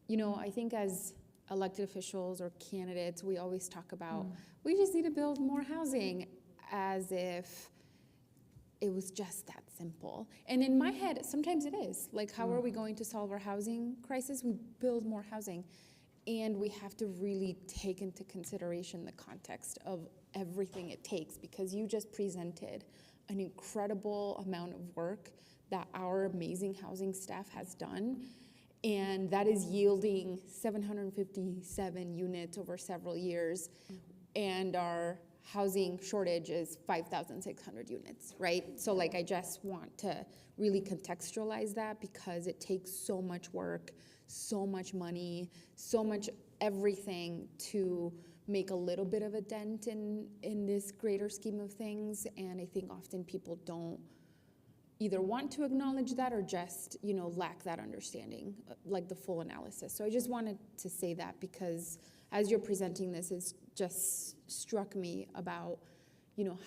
I think as elected officials or candidates, we always talk about, we just need to build more housing, as if it was just that simple. And in my head, sometimes it is. Like, how are we going to solve our housing crisis? We build more housing. And we have to really take into consideration the context of everything it takes, because you just presented an incredible amount of work that our amazing housing staff has done. And that is yielding 757 units over several years. And our housing shortage is 5,600 units, right? So like, I just want to really contextualize that, because it takes so much work, so much money, so much everything to make a little bit of a dent in this greater scheme of things. And I think often people don't either want to acknowledge that, or just, lack that understanding, like the full analysis. So I just wanted to say that, because as you're presenting this, it's just struck me about,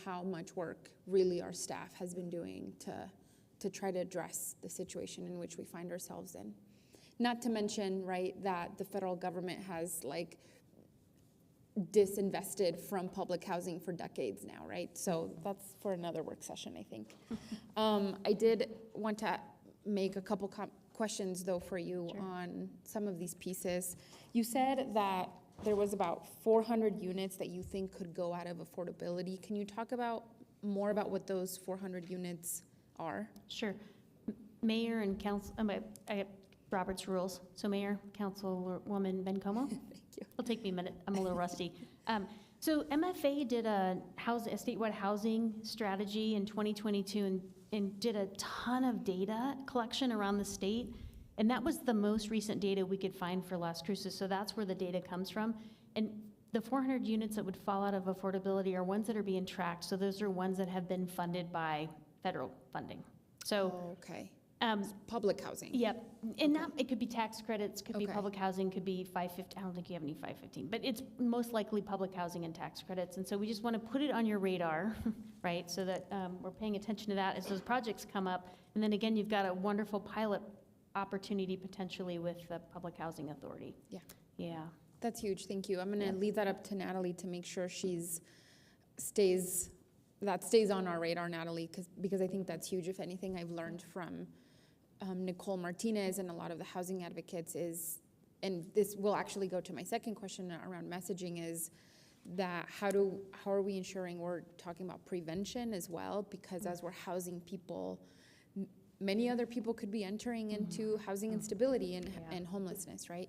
how much work really our staff has been doing to try to address the situation in which we find ourselves in. Not to mention, right, that the federal government has disinvested from public housing for decades now, right? So that's for another work session, I think. I did want to make a couple questions, though, for you on some of these pieces. You said that there was about 400 units that you think could go out of affordability. Can you talk more about what those 400 units are? Sure. Mayor and council, I have Robert's rules. So Mayor, Councilwoman Bencomo. Thank you. It'll take me a minute. I'm a little rusty. So MFA did a statewide housing strategy in 2022 and did a ton of data collection around the state. And that was the most recent data we could find for Las Cruces. So that's where the data comes from. And the 400 units that would fall out of affordability are ones that are being tracked. So those are ones that have been funded by federal funding. So okay. Public housing. Yep. And that, it could be tax credits, could be Okay. public housing, could be 550. I don't think you have any 515, but it's most likely public housing and tax credits. And so we just want to put it on your radar, right? So that we're paying attention to that as those projects come up. And then again, you've got a wonderful pilot opportunity potentially with the Public Housing Authority. Yeah. Yeah. That's huge. Thank you. I'm going to leave that up to Natalie to make sure stays on our radar, Natalie, because I think that's huge. If anything, I've learned from Nicole Martinez and a lot of the housing advocates is, and this will actually go to my second question around messaging, is that how are we ensuring we're talking about prevention as well? Because as we're housing people, many other people could be entering into housing instability and homelessness, right?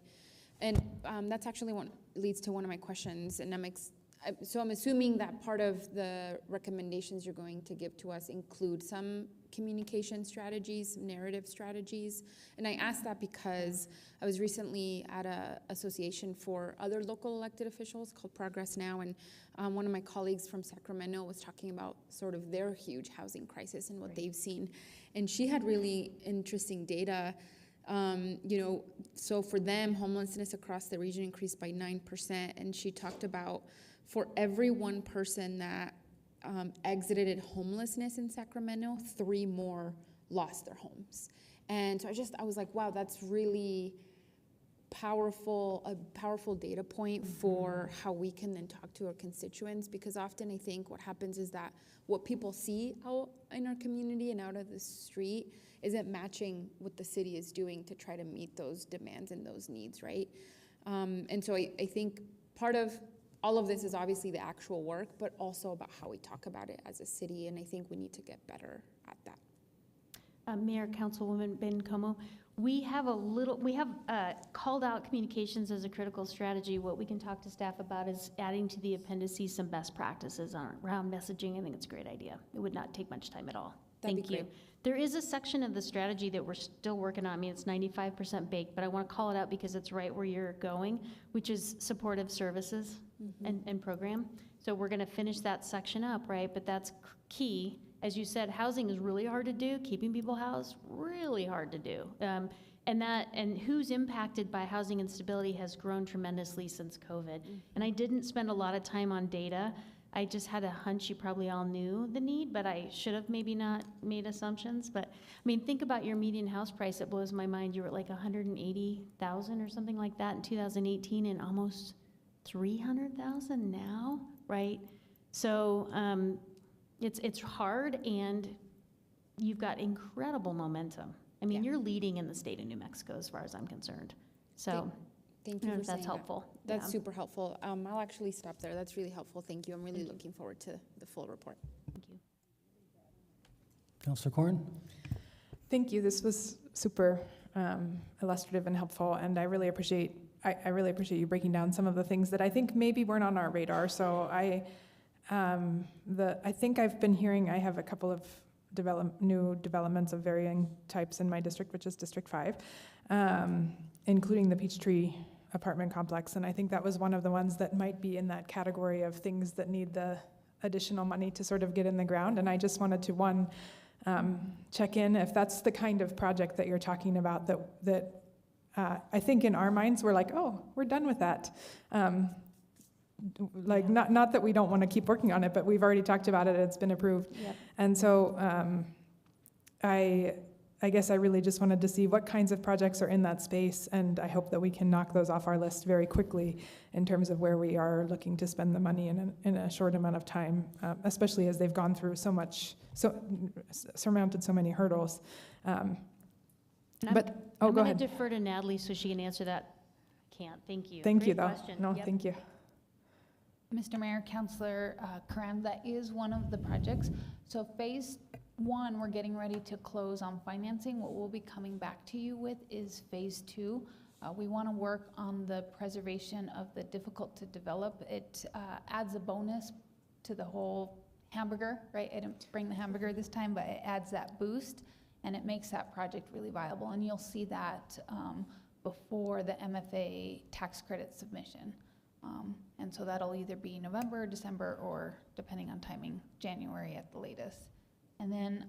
And that's actually leads to one of my questions, and I'm assuming that part of the recommendations you're going to give to us include some communication strategies, narrative strategies. And I ask that because I was recently at an association for other local elected officials called Progress Now, and one of my colleagues from Sacramento was talking about sort of their huge housing crisis and what they've seen. And she had really interesting data. So for them, homelessness across the region increased by 9%. And she talked about for every one person that exited homelessness in Sacramento, 3 more lost their homes. And so I was like, wow, that's really a powerful data point for how we can then talk to our constituents, because often I think what happens is that what people see out in our community and out of the street isn't matching what the city is doing to try to meet those demands and those needs, right? And so I think part of all of this is obviously the actual work, but also about how we talk about it as a city, and I think we need to get better at that. Mayor, Councilwoman Bencomo, we have called out communications as a critical strategy. What we can talk to staff about is adding to the appendices some best practices around messaging. I think it's a great idea. It would not take much time at all. Thank you. There is a section of the strategy that we're still working on. I mean, it's 95% baked, but I want to call it out because it's right where you're going, which is supportive services and program. So we're going to finish that section up, right? But that's key. As you said, housing is really hard to do. Keeping people housed, really hard to do. And who's impacted by housing instability has grown tremendously since COVID. And I didn't spend a lot of time on data, I just had a hunch you probably all knew the need, but I should have maybe not made assumptions. But, I mean, think about your median house price. It blows my mind. You were at like 180,000 or something like that in 2018 and almost 300,000 now, right? So it's hard, and you've got incredible momentum. I mean, you're leading in the state of New Mexico as far as I'm concerned. So Thank I you don't know for if saying that's that. helpful. That's Yeah. super helpful. I'll actually stop there. That's really helpful. Thank you. I'm really looking forward to the full report. Thank you. Councilor Corn? Thank you. This was super illustrative and helpful, and I really appreciate you breaking down some of the things that I think maybe weren't on our radar. So I think I've been hearing, I have a couple of new developments of varying types in my district, which is District 5, including the Peachtree apartment complex. And I think that was one of the ones that might be in that category of things that need the additional money to sort of get in the ground. And I just wanted to, check in if that's the kind of project that you're talking about, that I think in our minds, we're like, oh, we're done with that. Like, not that we don't want to keep working on it, but we've already talked about it, it's been approved. Yep. And so I guess I really just wanted to see what kinds of projects are in that space, and I hope that we can knock those off our list very quickly in terms of where we are looking to spend the money in a short amount of time, especially as they've gone through surmounted so many hurdles. I'm Go going to ahead. defer to Natalie so she can answer that. I can't. Thank you. Thank Great you, though. question. No, Yep. thank you. Mr. Mayor, Councilor Karam, that is one of the projects. So phase 1, we're getting ready to close on financing. What we'll be coming back to you with is phase 2. We want to work on the preservation of the difficult to develop. It adds a bonus to the whole hamburger, right? I didn't bring the hamburger this time, but it adds that boost, and it makes that project really viable. And you'll see that before the MFA tax credit submission. And so that'll either be November, December, or depending on timing, January at the latest. And then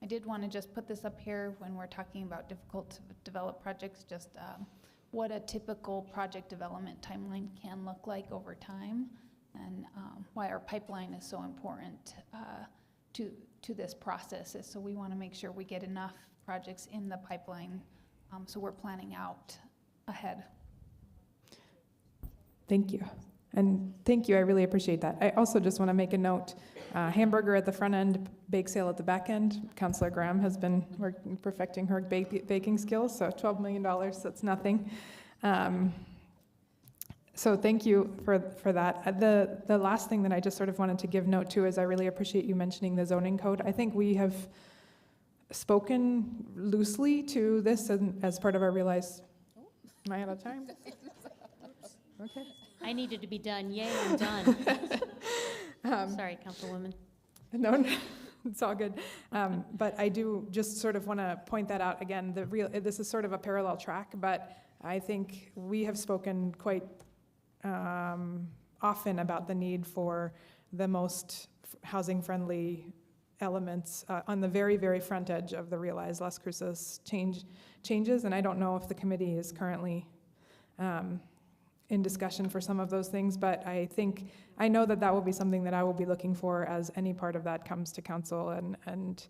I did want to just put this up here when we're talking about difficult to develop projects, just what a typical project development timeline can look like over time, and why our pipeline is so important to this process. So we want to make sure we get enough projects in the pipeline, so we're planning out ahead. Thank you. And thank you, I really appreciate that. I also just want to make a note, hamburger at the front end, bake sale at the back end. Councilor Graham has been perfecting her baking skills, so $12 million, that's nothing. So thank you for that. The last thing that I just sort of wanted to give note to is I really appreciate you mentioning the zoning code. I think we have spoken loosely to this as part of our Realize. Am I out of time? Okay. I needed to be done. Yay, I'm done. Sorry, Councilwoman. No, it's all good. But I do just sort of want to point that out again. This is sort of a parallel track, but I think we have spoken quite often about the need for the most housing-friendly elements on the very, very front edge of the Realize Las Cruces changes. And I don't know if the committee is currently in discussion for some of those things, but I know that will be something that I will be looking for as any part of that comes to council, and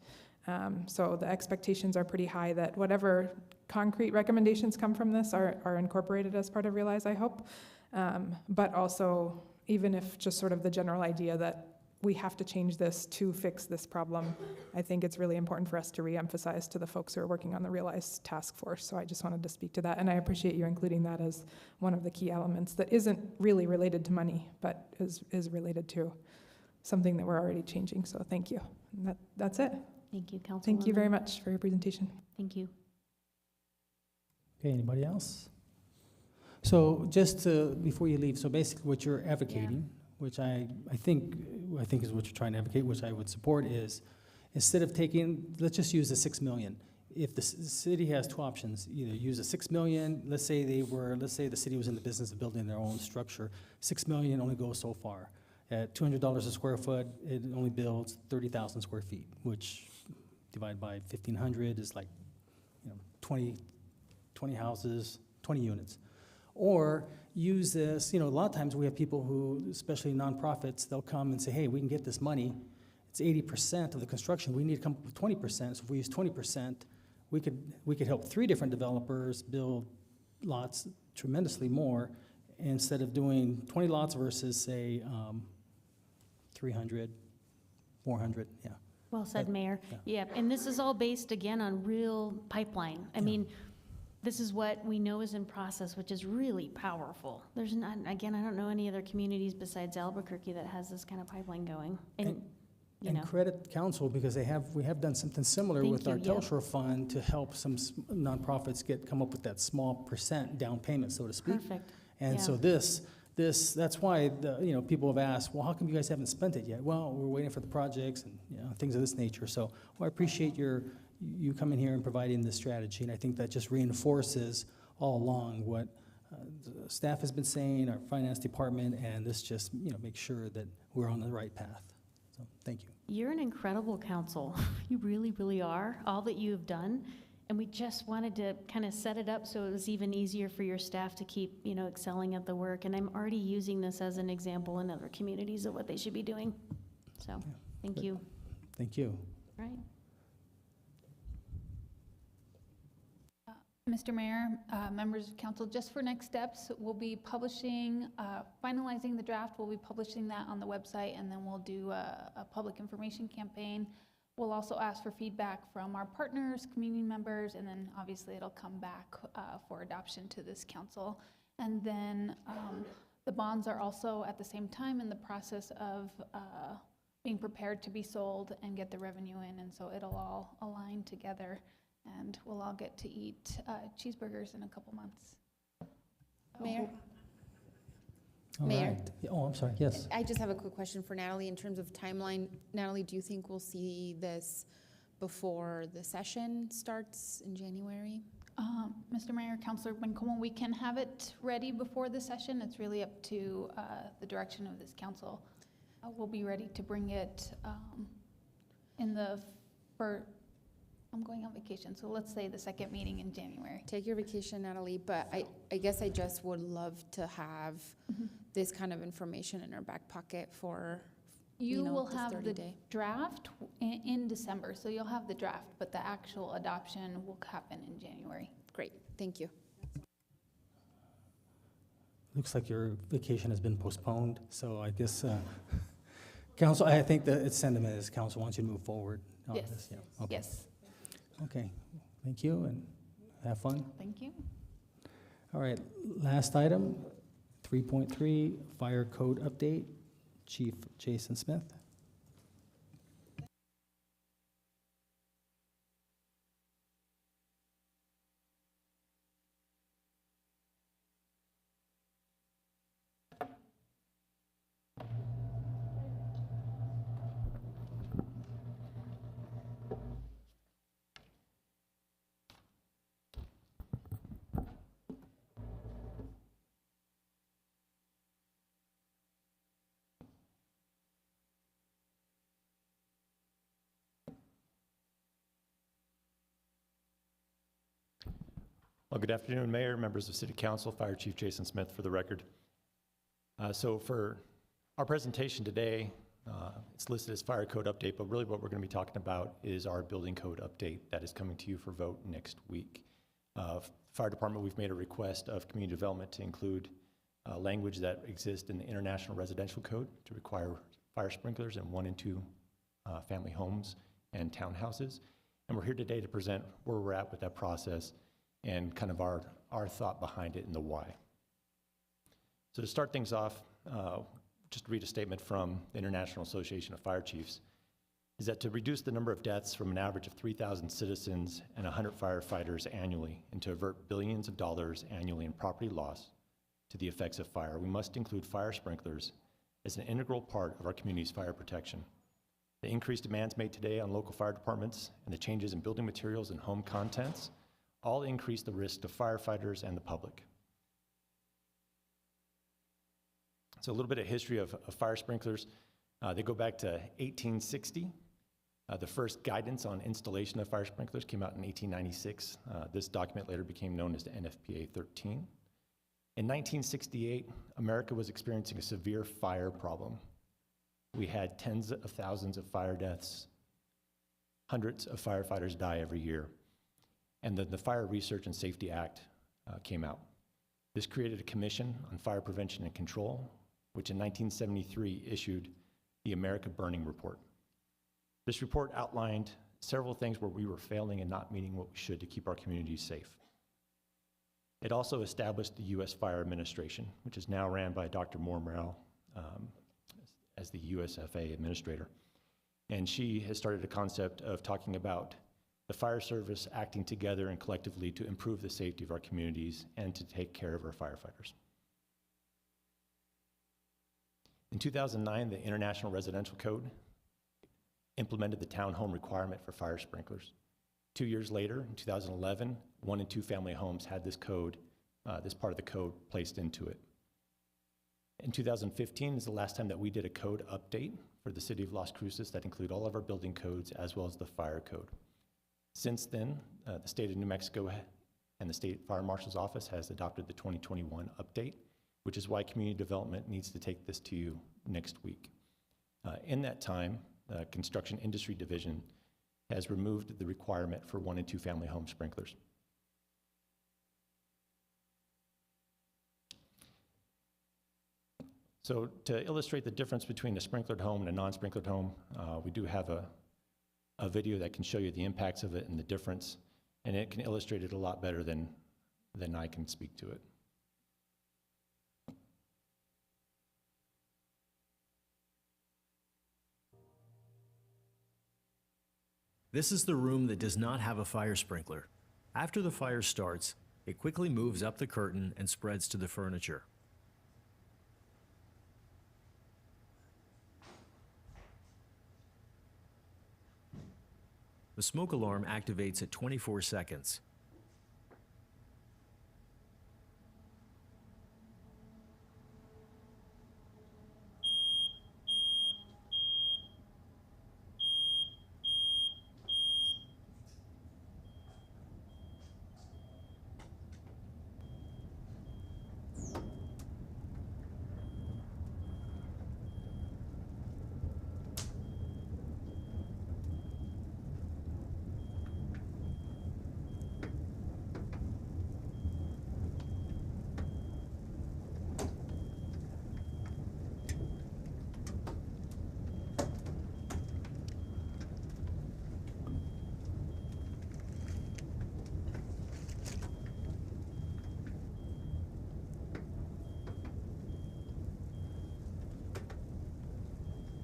so the expectations are pretty high that whatever concrete recommendations come from this are incorporated as part of Realize, I hope, but also even if just sort of the general idea that we have to change this to fix this problem, I think it's really important for us to reemphasize to the folks who are working on the Realize task force. So I just wanted to speak to that, and I appreciate you including that as one of the key elements that isn't really related to money, but is related to something that we're already changing. So thank you. And that's it. Thank you, Councilwoman. Thank you very much for your presentation. Thank you. Okay, anybody else? So just before you leave, so basically what you're advocating, which I think is what you're trying to advocate, which I would support, is instead of taking, let's just use the 6 million. If the city has two options, either use the 6 million, let's say the city was in the business of building their own structure, 6 million only goes so far. At $200 a square foot, it only builds 30,000 square feet, which divided by 1,500 is like, 20 houses, 20 units. Or use this, a lot of times we have people who, especially nonprofits, they'll come and say, hey, we can get this money. It's 80% of the construction. We need to come up with 20%. So if we use 20%, we could help 3 different developers build lots tremendously more instead of doing 20 lots versus, say, 300, 400, yeah. Well said, That- Mayor. Yeah, and this is all based, again, on real pipeline. I mean, this is what we know is in process, which is really powerful. There's not, again, I don't know any other communities besides Albuquerque that has this kind of pipeline going. And you And know, credit council, because we have done something similar Thank with our you, yeah. Telshore Fund to help some nonprofits come up with that small percent down payment, so to speak. perfect. And so Yeah. that's why people have asked, well, how come you guys haven't spent it yet? Well, we're waiting for the projects and things of this nature. So I appreciate you coming here and providing this strategy, and I think that just reinforces all along what the staff has been saying, our finance department, and this just makes sure that we're on the right path. So thank you. You're an incredible council. You really, really are, all that you have done. And we just wanted to kind of set it up so it was even easier for your staff to keep, excelling at the work. And I'm already using this as an example in other communities of what they should be doing. So, thank good. you. Thank you. All right. Mr. Mayor, members of council, just for next steps, we'll be publishing, finalizing the draft, we'll be publishing that on the website, and then we'll do a public information campaign. We'll also ask for feedback from our partners, community members, and then obviously it'll come back for adoption to this council. And then the bonds are also at the same time in the process of being prepared to be sold and get the revenue in, and so it'll all align together. And we'll all get to eat cheeseburgers in a couple months. Mayor? All Mayor? right. Yeah, oh, I'm sorry, yes. I just have a quick question for Natalie in terms of timeline. Natalie, do you think we'll see this before the session starts in January? Mr. Mayor, Councilor Bencomo, we can have it ready before the session. It's really up to the direction of this council. We'll be ready to bring it I'm going on vacation, so let's say the second meeting in January. Take your vacation, Natalie, but I guess I just would love to have this kind of information in our back pocket for, You will this have 30 the day. draft in December, so you'll have the draft, but the actual adoption will happen in January. Great, thank you. Looks like your vacation has been postponed, so I guess, council, I think that its sentiment is council wants you to move forward on Yes. this. Yeah. Okay. Yes, Okay, thank you, and have fun. thank you. All right, last item, 3.3, fire code update, Chief Jason Smith. Well, good afternoon, Mayor, members of City Council, Fire Chief Jason Smith for the record. So for our presentation today, it's listed as fire code update, but really what we're going to be talking about is our building code update that is coming to you for vote next week. Fire Department, we've made a request of community development to include language that exists in the International Residential Code to require fire sprinklers in 1 and 2 family homes and townhouses. And we're here today to present where we're at with that process and kind of our thought behind it and the why. So to start things off, just read a statement from the International Association of Fire Chiefs, is that to reduce the number of deaths from an average of 3,000 citizens and 100 firefighters annually and to avert billions of dollars annually in property loss to the effects of fire, we must include fire sprinklers as an integral part of our community's fire protection. The increased demands made today on local fire departments and the changes in building materials and home contents all increase the risk to firefighters and the public. So a little bit of history of fire sprinklers. They go back to 1860. The first guidance on installation of fire sprinklers came out in 1896. This document later became known as the NFPA 13. In 1968, America was experiencing a severe fire problem. We had tens of thousands of fire deaths, hundreds of firefighters die every year, and the Fire Research and Safety Act came out. This created a commission on fire prevention and control, which in 1973 issued the America Burning Report. This report outlined several things where we were failing and not meeting what we should to keep our communities safe. It also established the U.S. Fire Administration, which is now ran by Dr. Mormel as the USFA administrator. And she has started a concept of talking about the fire service acting together and collectively to improve the safety of our communities and to take care of our firefighters. In 2009, the International Residential Code implemented the town home requirement for fire sprinklers. 2 years later, in 2011, 1 and 2 family homes had this code, this part of the code placed into it. In 2015 is the last time that we did a code update for the city of Las Cruces that include all of our building codes as well as the fire code. Since then, the state of New Mexico and the State Fire Marshal's Office has adopted the 2021 update, which is why community development needs to take this to you next week. In that time, the Construction Industry Division has removed the requirement for 1 and 2 family home sprinklers. So to illustrate the difference between a sprinklered home and a non-sprinklered home, we do have a video that can show you the impacts of it and the difference, and it can illustrate it a lot better than I can speak to it. This is the room that does not have a fire sprinkler. After the fire starts, it quickly moves up the curtain and spreads to the furniture. The smoke alarm activates at 24 seconds.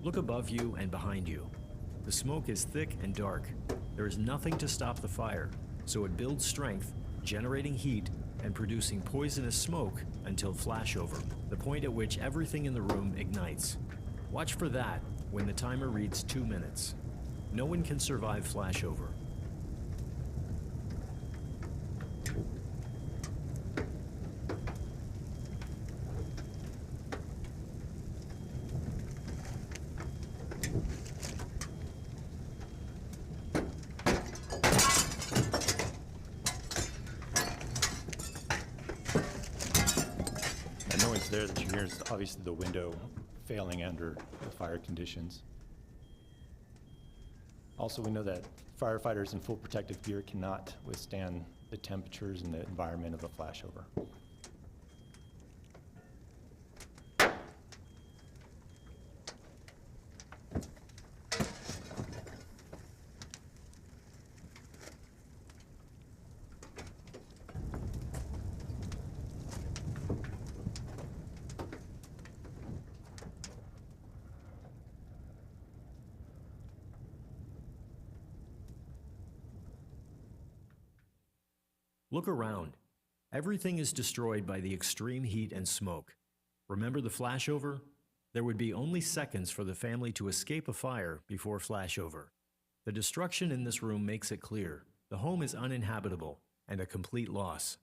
Look above you and behind you. The smoke is thick and dark. There is nothing to stop the fire, so it builds strength, generating heat and producing poisonous smoke until flashover, the point at which everything in the room ignites. Watch for that when the timer reads 2 minutes. No one can survive flashover. There that you hear is obviously the window failing under the fire conditions. Also, we know that firefighters in full protective gear cannot withstand the temperatures and the environment of a flashover. Look around. Everything is destroyed by the extreme heat and smoke. Remember the flashover? There would be only seconds for the family to escape a fire before flashover. The destruction in this room makes it clear. The home is uninhabitable and a complete loss.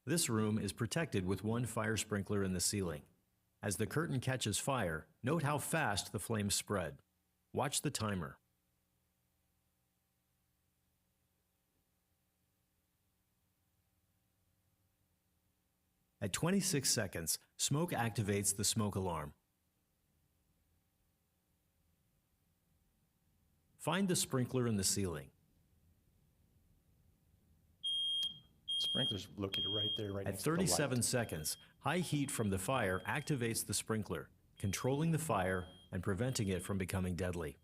This room is protected with 1 fire sprinkler in the ceiling. As the curtain catches fire, note how fast the flames spread. Watch the timer. At 26 seconds, smoke activates the smoke alarm. Find the sprinkler in the ceiling. Sprinkler's located right there, right At next to the light. 37 seconds, high heat from the fire activates the sprinkler, controlling the fire and preventing it from becoming deadly.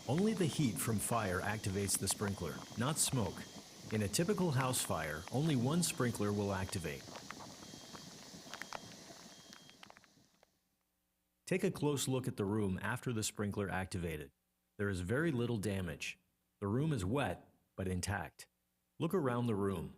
Only the heat from fire activates the sprinkler, not smoke. In a typical house fire, only one sprinkler will activate. Take a close look at the room after the sprinkler activated. There is very little damage. The room is wet, but intact. Look around the room.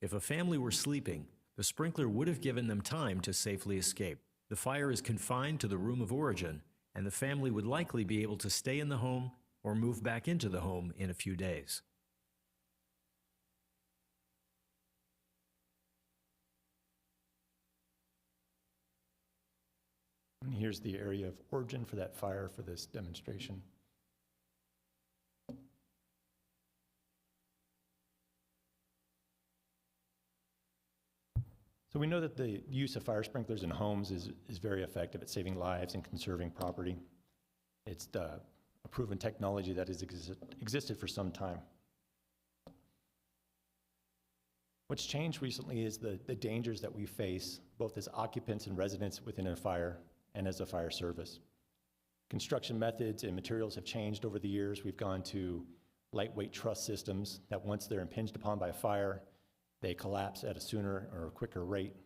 If a family were sleeping, the sprinkler would have given them time to safely escape. The fire is confined to the room of origin, and the family would likely be able to stay in the home or move back into the home in a few days. And here's the area of origin for that fire for this demonstration. So we know that the use of fire sprinklers in homes is very effective at saving lives and conserving property. It's a proven technology that has existed for some time. What's changed recently is the dangers that we face, both as occupants and residents within a fire and as a fire service. Construction methods and materials have changed over the years. We've gone to lightweight truss systems that once they're impinged upon by a fire, they collapse at a sooner or quicker rate,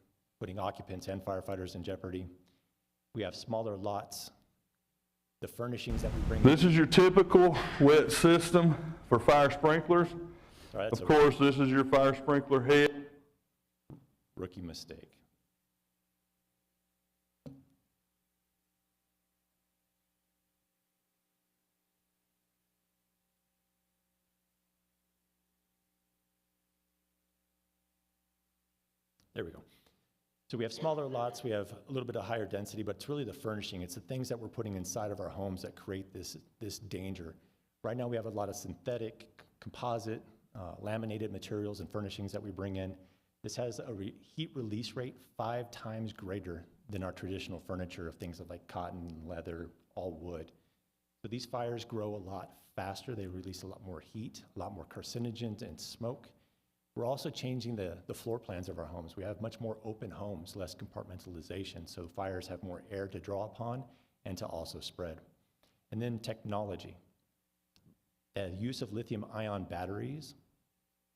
putting occupants and firefighters in jeopardy. We have smaller lots. The furnishings that we bring in. This is your typical wet system for fire sprinklers. Sorry, of course, this is your fire sprinkler head. Rookie mistake. There we go. So we have smaller lots, we have a little bit of higher density, but it's really the furnishing. It's the things that we're putting inside of our homes that create this danger. Right now we have a lot of synthetic, composite, laminated materials and furnishings that we bring in. This has a heat release rate 5 times greater than our traditional furniture of things like cotton, leather, all wood. So these fires grow a lot faster. They release a lot more heat, a lot more carcinogens and smoke. We're also changing the floor plans of our homes. We have much more open homes, less compartmentalization, so fires have more air to draw upon and to also spread. And then technology. The use of lithium-ion batteries,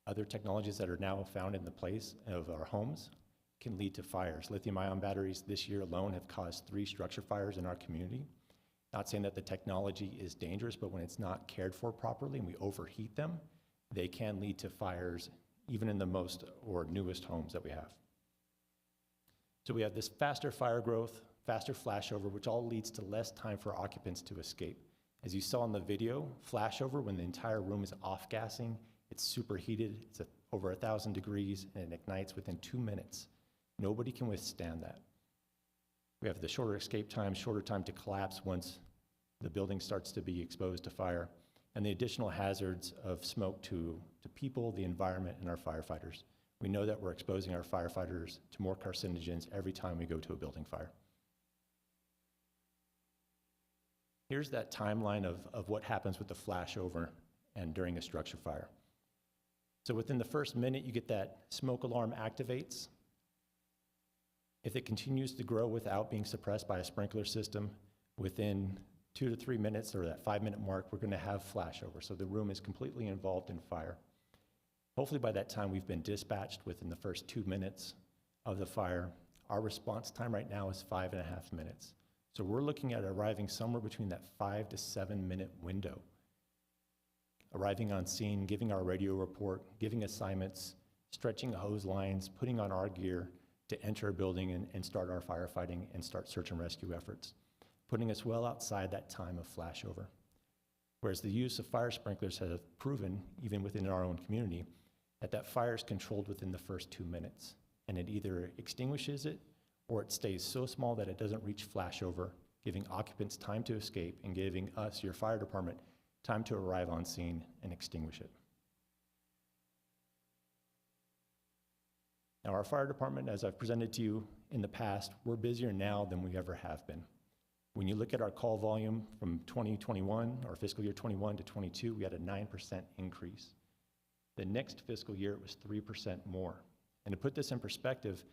other technologies that are now found in the place of our homes, can lead to fires. Lithium-ion batteries this year alone have caused 3 structure fires in our community. Not saying that the technology is dangerous, but when it's not cared for properly and we overheat them, they can lead to fires even in the most or newest homes that we have. So we have this faster fire growth, faster flashover, which all leads to less time for occupants to escape. As you saw in the video, flashover, when the entire room is off-gassing, it's superheated, it's over 1,000 degrees, and it ignites within 2 minutes. Nobody can withstand that. We have the shorter escape time, shorter time to collapse once the building starts to be exposed to fire, and the additional hazards of smoke to people, the environment, and our firefighters. We know that we're exposing our firefighters to more carcinogens every time we go to a building fire. Here's that timeline of what happens with the flashover and during a structure fire. So within the first minute, you get that smoke alarm activates. If it continues to grow without being suppressed by a sprinkler system, within 2 to 3 minutes, or that 5-minute mark, we're going to have flashover. So the room is completely involved in fire. Hopefully by that time, we've been dispatched within the first 2 minutes of the fire. Our response time right now is 5.5 minutes. So we're looking at arriving somewhere between that 5 to 7 minute window. Arriving on scene, giving our radio report, giving assignments, stretching hose lines, putting on our gear to enter a building and start our firefighting and start search and rescue efforts, putting us well outside that time of flashover. Whereas the use of fire sprinklers has proven, even within our own community, that fire is controlled within the first 2 minutes. And it either extinguishes it or it stays so small that it doesn't reach flashover, giving occupants time to escape and giving us, your fire department, time to arrive on scene and extinguish it. Now, our fire department, as I've presented to you in the past, we're busier now than we ever have been. When you look at our call volume from 2021, or fiscal year 21 to 22, we had a 9% increase. The next fiscal year, it was 3% more. And to put this in perspective,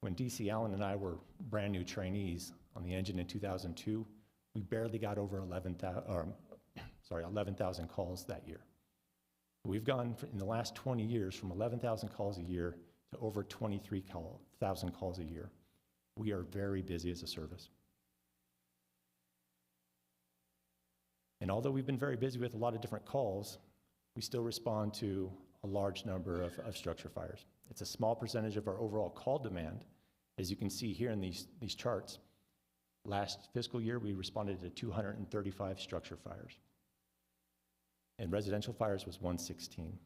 when DC Allen and I were brand new trainees on the engine in 2002, we barely got over 11,000 calls that year. We've gone in the last 20 years from 11,000 calls a year to over 23,000 calls a year. We are very busy as a service. And although we've been very busy with a lot of different calls, we still respond to a large number of structure fires. It's a small percentage of our overall call demand. As you can see here in these charts, last fiscal year we responded to 235 structure fires. And residential fires was 116.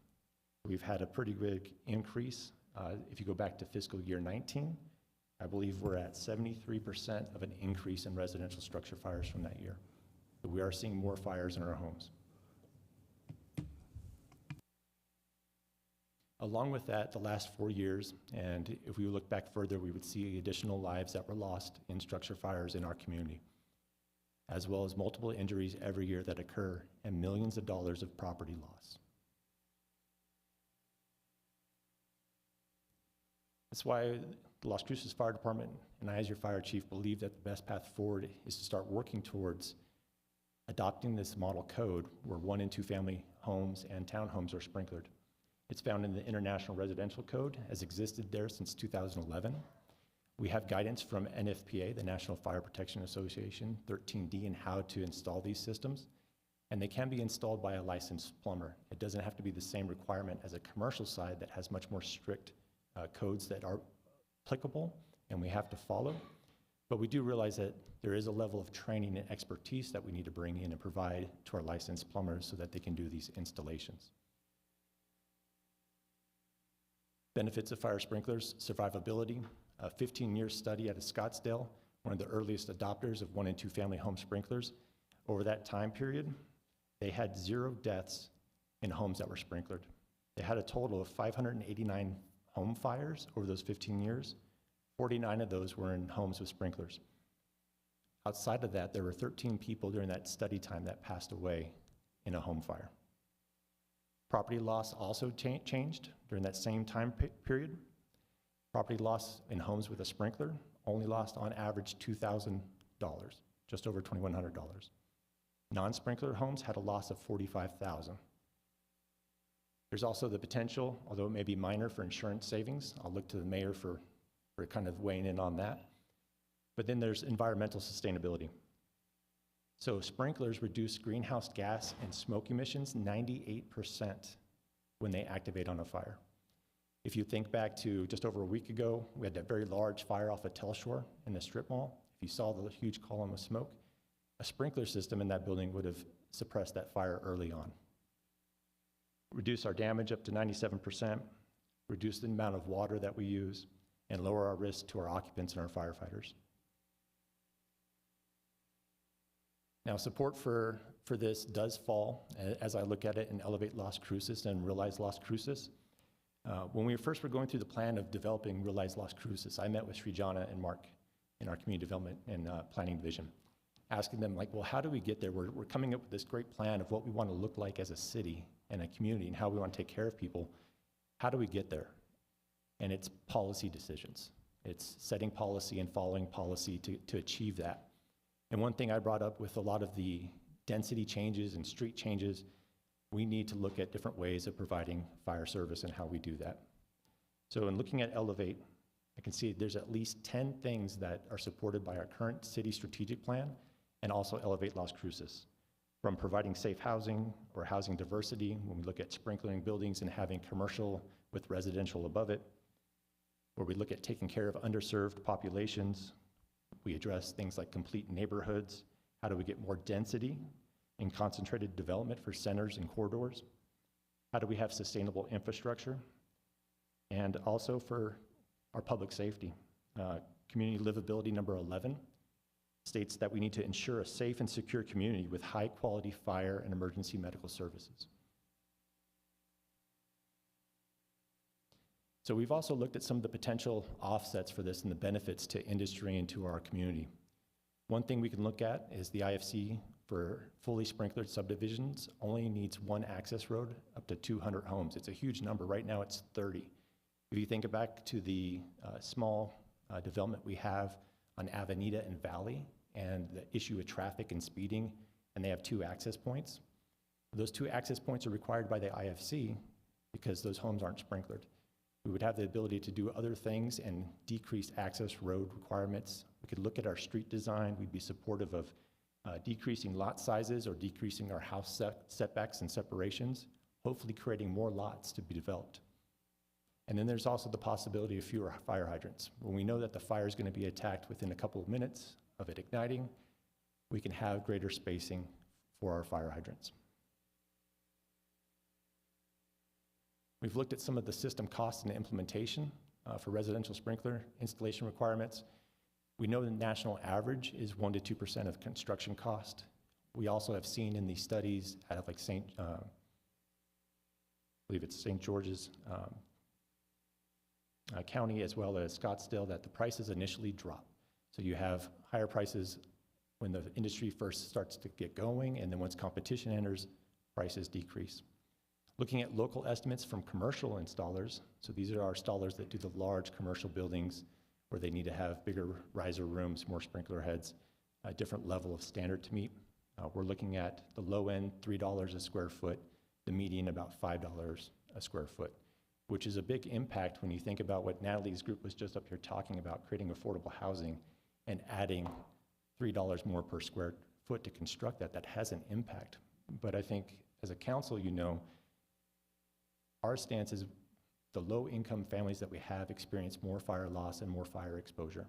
We've had a pretty big increase. If you go back to fiscal year 19, I believe we're at 73% of an increase in residential structure fires from that year. So we are seeing more fires in our homes. Along with that, the last 4 years, and if we look back further, we would see additional lives that were lost in structure fires in our community, as well as multiple injuries every year that occur and millions of dollars of property loss. That's why the Las Cruces Fire Department and I, as your fire chief, believe that the best path forward is to start working towards adopting this model code where 1 and 2 family homes and townhomes are sprinklered. It's found in the International Residential Code, has existed there since 2011. We have guidance from NFPA, the National Fire Protection Association, 13D, in how to install these systems, and they can be installed by a licensed plumber. It doesn't have to be the same requirement as a commercial side that has much more strict codes that are applicable and we have to follow. But we do realize that there is a level of training and expertise that we need to bring in and provide to our licensed plumbers so that they can do these installations. Benefits of fire sprinklers: survivability. A 15-year study out of Scottsdale, one of the earliest adopters of 1 and 2 family home sprinklers. Over that time period, they had 0 deaths in homes that were sprinklered. They had a total of 589 home fires over those 15 years. 49 of those were in homes with sprinklers. Outside of that, there were 13 people during that study time that passed away in a home fire. Property loss also changed during that same time period. Property loss in homes with a sprinkler only lost on average $2,000, just over $2,100. Non-sprinkler homes had a loss of $45,000. There's also the potential, although it may be minor, for insurance savings. I'll look to the mayor for kind of weighing in on that. But then there's environmental sustainability. So sprinklers reduce greenhouse gas and smoke emissions 98% when they activate on a fire. If you think back to just over a week ago, we had that very large fire off of Telshore in the strip mall. If you saw the huge column of smoke, a sprinkler system in that building would have suppressed that fire early on. Reduce our damage up to 97%, reduce the amount of water that we use, and lower our risk to our occupants and our firefighters. Now, support for this does fall, as I look at it, in Elevate Las Cruces and Realize Las Cruces. When we first were going through the plan of developing Realize Las Cruces, I met with Srijana and Mark in our community development and planning division, asking them, like, well, how do we get there? We're coming up with this great plan of what we want to look like as a city and a community and how we want to take care of people. How do we get there? And it's policy decisions. It's setting policy and following policy to achieve that. And one thing I brought up with a lot of the density changes and street changes, we need to look at different ways of providing fire service and how we do that. So in looking at Elevate, I can see there's at least 10 things that are supported by our current city strategic plan and also Elevate Las Cruces. From providing safe housing or housing diversity, when we look at sprinkling buildings and having commercial with residential above it, where we look at taking care of underserved populations. We address things like complete neighborhoods. How do we get more density? in concentrated development for centers and corridors? How do we have sustainable infrastructure? And also for our public safety. Community livability number 11 states that we need to ensure a safe and secure community with high quality fire and emergency medical services. So we've also looked at some of the potential offsets for this and the benefits to industry and to our community. One thing we can look at is the IFC for fully sprinklered subdivisions only needs one access road up to 200 homes. It's a huge number. Right now it's 30. If you think back to the small development we have on Avenida and Valley and the issue with traffic and speeding, and they have 2 access points. Those 2 access points are required by the IFC because those homes aren't sprinklered. We would have the ability to do other things and decrease access road requirements. We could look at our street design. We'd be supportive of decreasing lot sizes or decreasing our house setbacks and separations, hopefully creating more lots to be developed. And then there's also the possibility of fewer fire hydrants. When we know that the fire is going to be attacked within a couple of minutes of it igniting, we can have greater spacing for our fire hydrants. We've looked at some of the system costs and implementation for residential sprinkler installation requirements. We know the national average is 1% to 2% of construction cost. We also have seen in these studies out of like I believe it's St. George's County as well as Scottsdale that the prices initially drop. So you have higher prices when the industry first starts to get going, and then once competition enters, prices decrease. Looking at local estimates from commercial installers, so these are our installers that do the large commercial buildings where they need to have bigger riser rooms, more sprinkler heads, a different level of standard to meet. We're looking at the low end, $3 a square foot, the median about $5 a square foot, which is a big impact when you think about what Natalie's group was just up here talking about, creating affordable housing and adding $3 more per square foot to construct that. That has an impact. But I think as a council, you know, our stance is the low-income families that we have experience more fire loss and more fire exposure.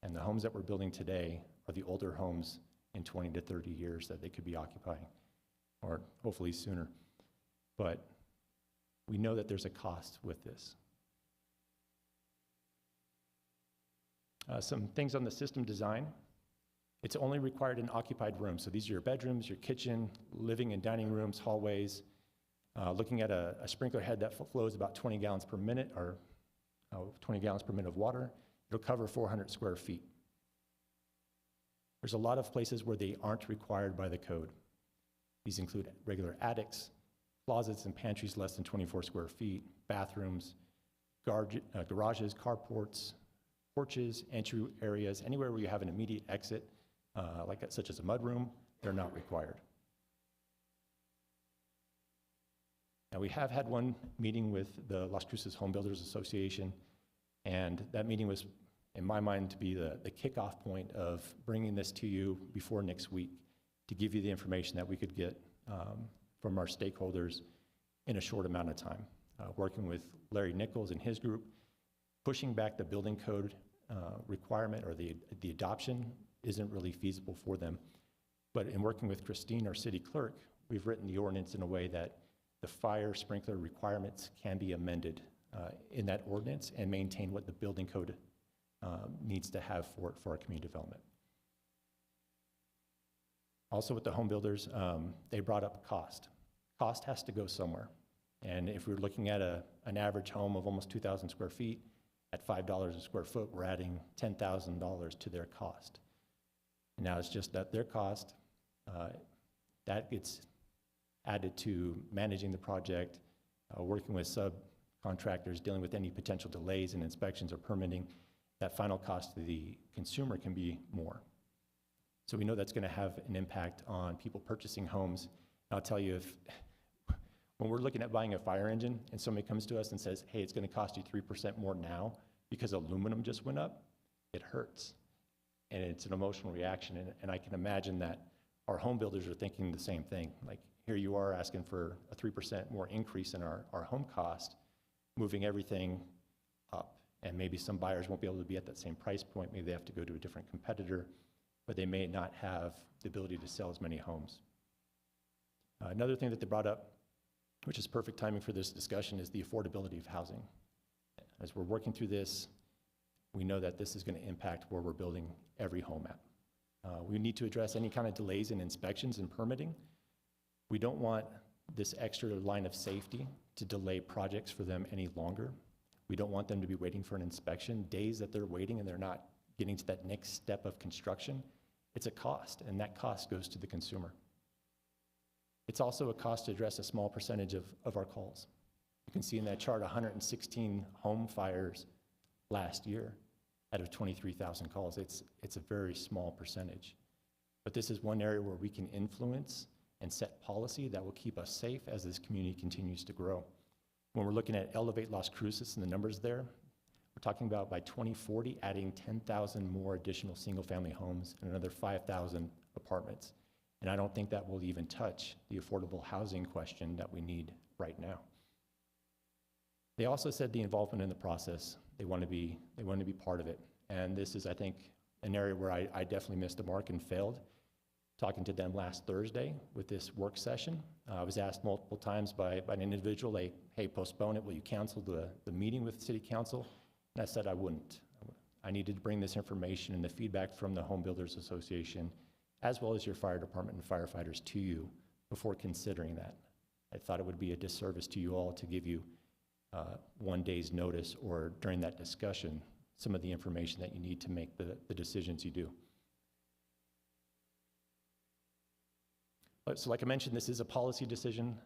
And the homes that we're building today are the older homes in 20 to 30 years that they could be occupying, or hopefully sooner. But we know that there's a cost with this. Some things on the system design. It's only required in occupied rooms. So these are your bedrooms, your kitchen, living and dining rooms, hallways. Looking at a sprinkler head that flows about 20 gallons per minute, or 20 gallons per minute of water, it'll cover 400 square feet. There's a lot of places where they aren't required by the code. These include regular attics, closets and pantries less than 24 square feet, bathrooms, garages, carports, porches, entry areas, anywhere where you have an immediate exit, such as a mudroom, they're not required. Now, we have had one meeting with the Las Cruces Home Builders Association, and that meeting was, in my mind, to be the kickoff point of bringing this to you before next week to give you the information that we could get from our stakeholders in a short amount of time. Working with Larry Nichols and his group, pushing back the building code requirement or the adoption isn't really feasible for them. But in working with Christine, our city clerk, we've written the ordinance in a way that the fire sprinkler requirements can be amended in that ordinance and maintain what the building code needs to have for our community development. Also with the home builders, they brought up cost. Cost has to go somewhere. And if we're looking at an average home of almost 2,000 square feet, at $5 a square foot, we're adding $10,000 to their cost. And now it's just that their cost, that gets added to managing the project, working with subcontractors, dealing with any potential delays in inspections or permitting. That final cost to the consumer can be more. So we know that's going to have an impact on people purchasing homes. And I'll tell you, when we're looking at buying a fire engine and somebody comes to us and says, hey, it's going to cost you 3% more now because aluminum just went up, it hurts. And it's an emotional reaction. And I can imagine that our home builders are thinking the same thing. Like, here you are asking for a 3% more increase in our home cost, moving everything up. And maybe some buyers won't be able to be at that same price point. Maybe they have to go to a different competitor, but they may not have the ability to sell as many homes. Another thing that they brought up, which is perfect timing for this discussion, is the affordability of housing. As we're working through this, we know that this is going to impact where we're building every home at. We need to address any kind of delays in inspections and permitting. We don't want this extra line of safety to delay projects for them any longer. We don't want them to be waiting for an inspection, days that they're waiting and they're not getting to that next step of construction. It's a cost, and that cost goes to the consumer. It's also a cost to address a small percentage of our calls. You can see in that chart 116 home fires last year out of 23,000 calls. It's a very small percentage. But this is one area where we can influence and set policy that will keep us safe as this community continues to grow. When we're looking at Elevate Las Cruces and the numbers there, we're talking about by 2040 adding 10,000 more additional single-family homes and another 5,000 apartments. And I don't think that will even touch the affordable housing question that we need right now. They also said the involvement in the process, they want to be part of it. And this is, I think, an area where I definitely missed the mark and failed. Talking to them last Thursday with this work session, I was asked multiple times by an individual, like, hey, postpone it, will you cancel the meeting with City Council? And I said I wouldn't. I needed to bring this information and the feedback from the Home Builders Association, as well as your fire department and firefighters, to you before considering that. I thought it would be a disservice to you all to give you 1 day's notice, or during that discussion, some of the information that you need to make the decisions you do. So like I mentioned, this is a policy decision.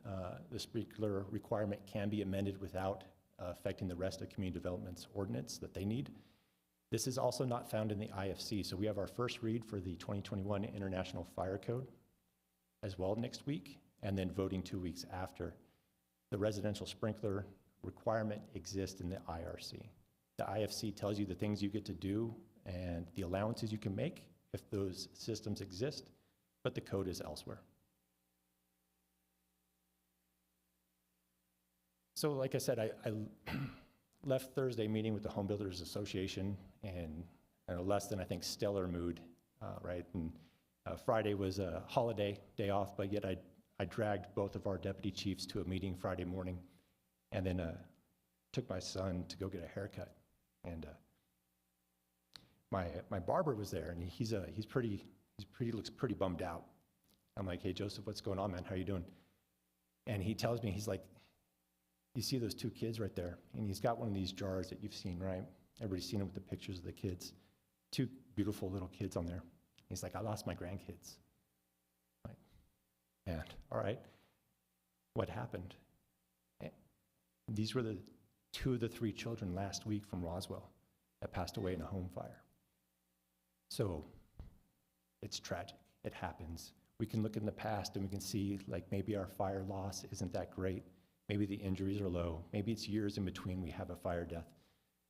The sprinkler requirement can be amended without affecting the rest of community development's ordinance that they need. This is also not found in the IFC. So we have our first read for the 2021 International Fire Code as well next week, and then voting 2 weeks after. The residential sprinkler requirement exists in the IRC. The IFC tells you the things you get to do and the allowances you can make if those systems exist, but the code is elsewhere. So like I said, I left Thursday meeting with the Home Builders Association in a less than, I think, stellar mood, right? And Friday was a holiday, day off, but yet I dragged both of our deputy chiefs to a meeting Friday morning, and then took my son to go get a haircut. And my barber was there, and he looks pretty bummed out. I'm like, hey, Joseph, what's going on, man? How you doing? And he tells me, he's like, you see those two kids right there? And he's got one of these jars that you've seen, right? Everybody's seen it with the pictures of the kids. Two beautiful little kids on there. He's like, I lost my grandkids. I'm like, and all right, what happened? And these were the 2 of the 3 children last week from Roswell that passed away in a home fire. So it's tragic. It happens. We can look in the past and we can see, like, maybe our fire loss isn't that great. Maybe the injuries are low. Maybe it's years in between we have a fire death.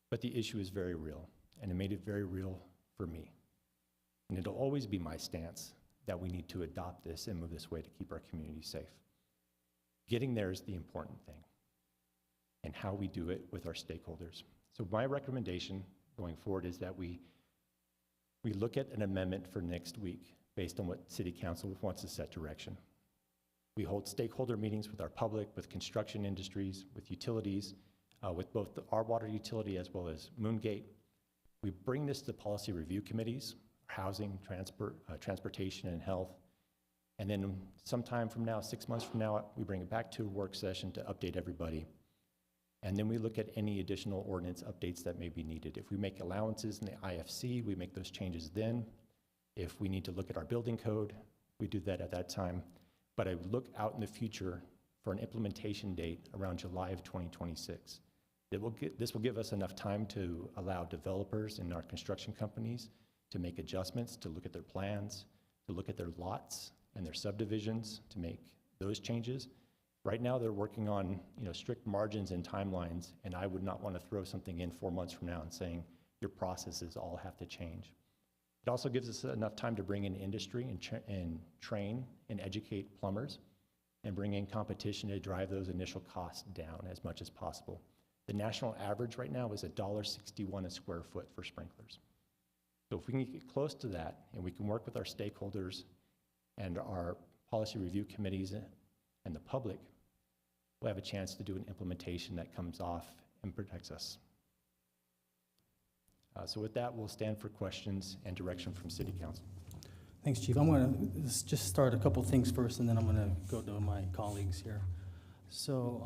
But the issue is very real, and it made it very real for me. And it'll always be my stance that we need to adopt this and move this way to keep our community safe. Getting there is the important thing, and how we do it with our stakeholders. So my recommendation going forward is that we look at an amendment for next week based on what City Council wants to set direction. We hold stakeholder meetings with our public, with construction industries, with utilities, with both our water utility as well as Moongate. We bring this to policy review committees, housing, transportation, and health. And then sometime from now, 6 months from now, we bring it back to a work session to update everybody. And then we look at any additional ordinance updates that may be needed. If we make allowances in the IFC, we make those changes then. If we need to look at our building code, we do that at that time. But I would look out in the future for an implementation date around July of 2026. This will give us enough time to allow developers and our construction companies to make adjustments, to look at their plans, to look at their lots and their subdivisions, to make those changes. Right now, they're working on strict margins and timelines, and I would not want to throw something in 4 months from now and saying your processes all have to change. It also gives us enough time to bring in industry and train and educate plumbers and bring in competition to drive those initial costs down as much as possible. The national average right now is $1.61 a square foot for sprinklers. So if we can get close to that and we can work with our stakeholders and our policy review committees and the public will have a chance to do an implementation that comes off and protects us. So with that, we'll stand for questions and direction from City Council. Thanks, Chief. I'm going to just start a couple things first, and then I'm going to go to my colleagues here. So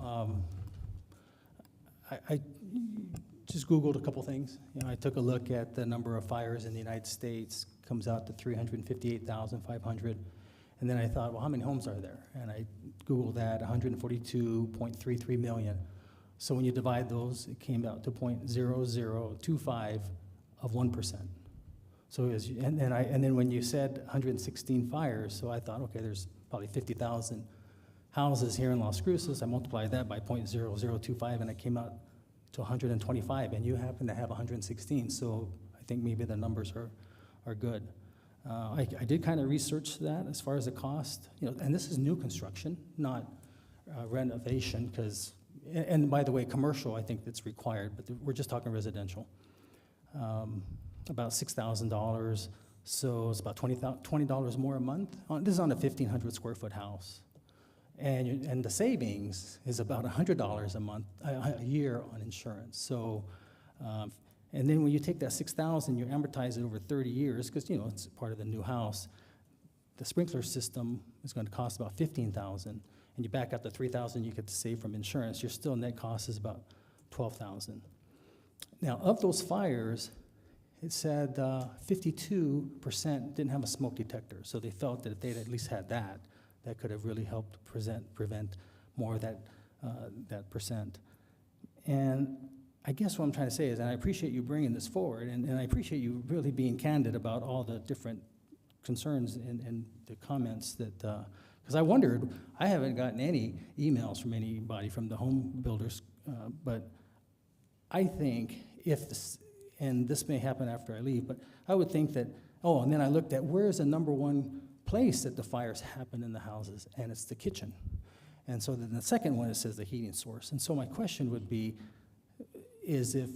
I just Googled a couple things. You know, I took a look at the number of fires in the United States, comes out to 358,500. And then I thought, well, how many homes are there? And I Googled that, 142.33 million. So when you divide those, it came out to 0.0025 of 1%. So and then when you said 116 fires, so I thought, okay, there's probably 50,000 houses here in Las Cruces. I multiplied that by 0.0025, and it came out to 125, and you happen to have 116. So I think maybe the numbers are good. I did kind of research that as far as the cost, you know, and this is new construction, not renovation, because, and by the way, commercial, I think that's required, but we're just talking residential. About $6,000, so it's about $20 more a month. This is on a 1,500 square foot house. And the savings is about $100 a month, a year on insurance. So, and then when you take that $6,000, you amortize it over 30 years, because you know it's part of the new house. The sprinkler system is going to cost about $15,000, and you back out the $3,000 you get to save from insurance. Your still net cost is about $12,000. Now, of those fires, it said 52% didn't have a smoke detector, so they felt that if they'd at least had that, that could have really helped prevent more of that percent. And I guess what I'm trying to say is, and I appreciate you bringing this forward, and I appreciate you really being candid about all the different concerns and the comments that, because I wondered, I haven't gotten any emails from anybody from the home builders, but I think if this, and this may happen after I leave, but I would think that, oh, and then I looked at where is the number one place that the fires happen in the houses, and it's the kitchen. And so then the second one, it says the heating source. And so my question would be, is if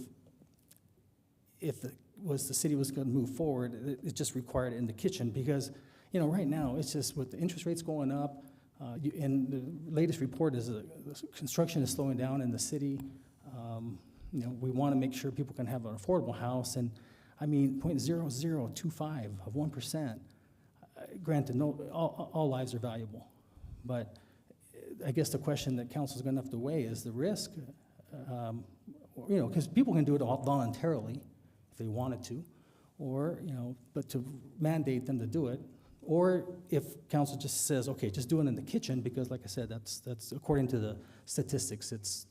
the city was going to move forward, it just required it in the kitchen, because you know right now it's just with the interest rates going up, and the latest report is construction is slowing down in the city. You know, we want to make sure people can have an affordable house, and I mean 0.0025 of 1%. Granted, all lives are valuable, but I guess the question that council is going to have to weigh is the risk. You know, because people can do it all voluntarily if they wanted to, or, you know, but to mandate them to do it, or if council just says, okay, just do it in the kitchen, because like I said, that's according to the statistics, it's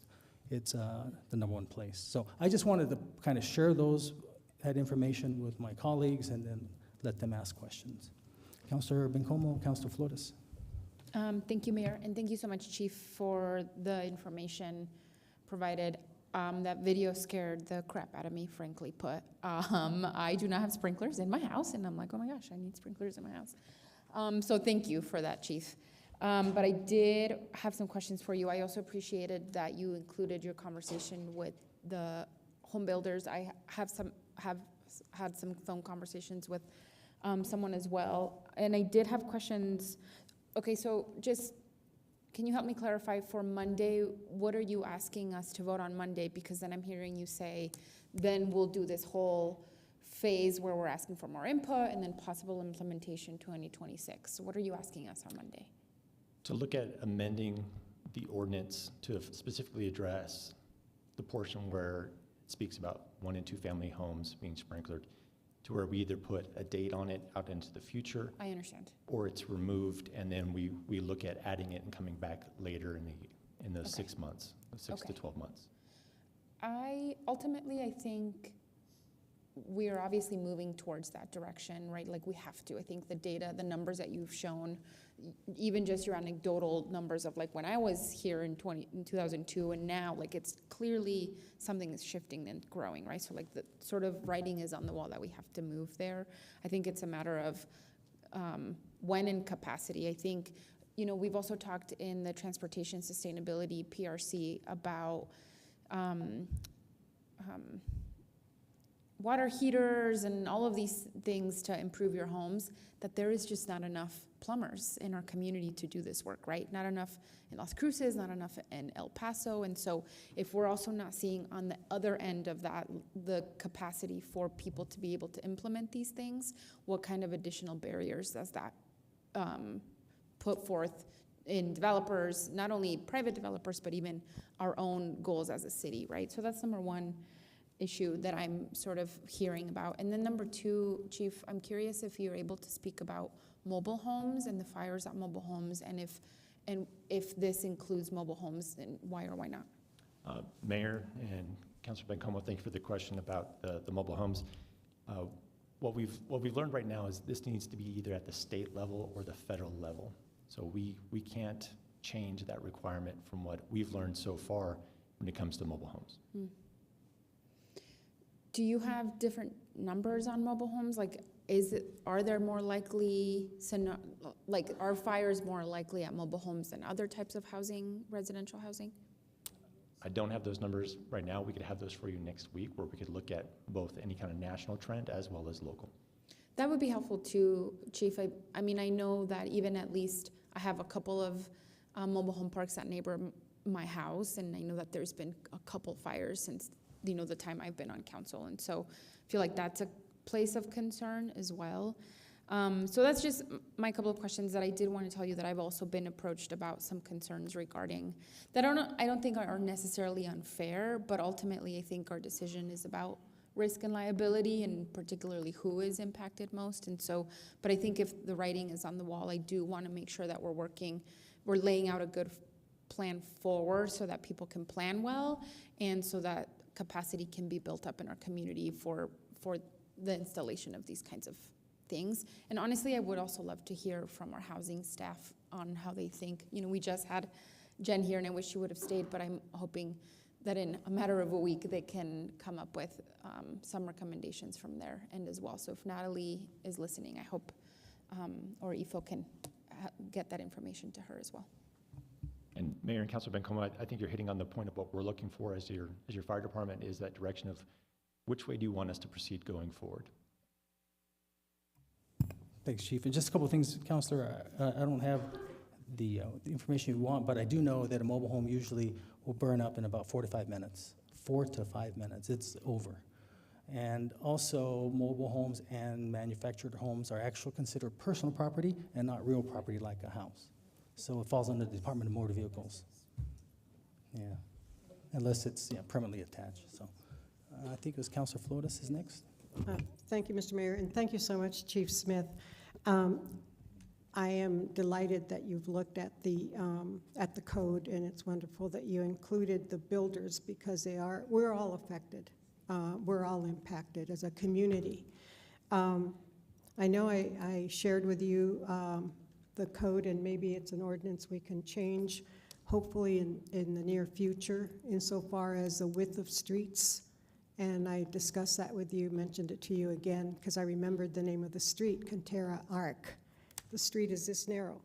the number one place. So I just wanted to kind of share that information with my colleagues and then let them ask questions. Councilor Bencomo, Councilor Flores. Thank you, Mayor, and thank you so much, Chief, for the information provided. That video scared the crap out of me, frankly put. I do not have sprinklers in my house, and I'm like, oh my gosh, I need sprinklers in my house. So thank you for that, Chief. But I did have some questions for you. I also appreciated that you included your conversation with the home builders. I have had some phone conversations with someone as well, and I did have questions. Okay, so just, can you help me clarify for Monday, what are you asking us to vote on Monday? Because then I'm hearing you say, then we'll do this whole phase where we're asking for more input and then possible implementation 2026. So what are you asking us on Monday? To look at amending the ordinance to specifically address the portion where it speaks about 1 and 2 family homes being sprinklered, to where we either put a date on it out into the future. I understand. Or it's removed, and then we look at adding it and coming back later in the 6 months, 6 to 12 months. Ultimately, I think we are obviously moving towards that direction, right? Like we have to. I think the data, the numbers that you've shown, even just your anecdotal numbers of like when I was here in 2002 and now, like it's clearly something is shifting and growing, right? So like the sort of writing is on the wall that we have to move there. I think it's a matter of when in capacity. I think, you know, we've also talked in the Transportation Sustainability PRC about water heaters and all of these things to improve your homes, that there is just not enough plumbers in our community to do this work, right? Not enough in Las Cruces, not enough in El Paso. And so if we're also not seeing on the other end of that the capacity for people to be able to implement these things, what kind of additional barriers does that put forth in developers, not only private developers, but even our own goals as a city, right? So that's number one issue that I'm sort of hearing about. And then number two, Chief, I'm curious if you're able to speak about mobile homes and the fires at mobile homes, and if this includes mobile homes, and why or why not? Mayor and Councilor Bencomo, thank you for the question about the mobile homes. What we've learned right now is this needs to be either at the state level or the federal level. So we can't change that requirement from what we've learned so far when it comes to mobile homes. Do you have different numbers on mobile homes? Like, are there more likely, are fires more likely at mobile homes than other types of housing, residential housing? I don't have those numbers right now. We could have those for you next week, where we could look at both any kind of national trend as well as local. That would be helpful too, Chief. I mean, I know that even at least I have a couple of mobile home parks that neighbor my house, and I know that there's been a couple fires since the time I've been on council, and so I feel like that's a place of concern as well. So that's just my couple of questions that I did want to tell you that I've also been approached about some concerns regarding that I don't think are necessarily unfair, but ultimately I think our decision is about risk and liability, and particularly who is impacted most. And so, but I think if the writing is on the wall, I do want to make sure that we're laying out a good plan forward so that people can plan well, and so that capacity can be built up in our community for the installation of these kinds of things. And honestly, I would also love to hear from our housing staff on how they think. We just had Jen here, and I wish she would have stayed, but I'm hoping that in a matter of a week, they can come up with some recommendations from their end as well. So if Natalie is listening, I hope, or Ifo can get that information to her as well. And Mayor and Councilor Bencomo, I think you're hitting on the point of what we're looking for as your fire department, is that direction of which way do you want us to proceed going forward? Thanks, Chief. And just a couple of things, Councilor. I don't have the information you want, but I do know that a mobile home usually will burn up in about 4 to 5 minutes. 4 to 5 minutes, it's over. And also, mobile homes and manufactured homes are actually considered personal property and not real property like a house. So it falls under the Department of Motor Vehicles. Yeah, unless it's permanently attached. So I think it was Councilor Flores is next. Thank you, Mr. Mayor, and thank you so much, Chief Smith. I am delighted that you've looked at the code, and it's wonderful that you included the builders, because we're all affected. We're all impacted as a community. I know I shared with you the code, and maybe it's an ordinance we can change, hopefully in the near future, insofar as the width of streets. And I discussed that with you, mentioned it to you again, because I remembered the name of the street, Cantera Arc. The street is this narrow.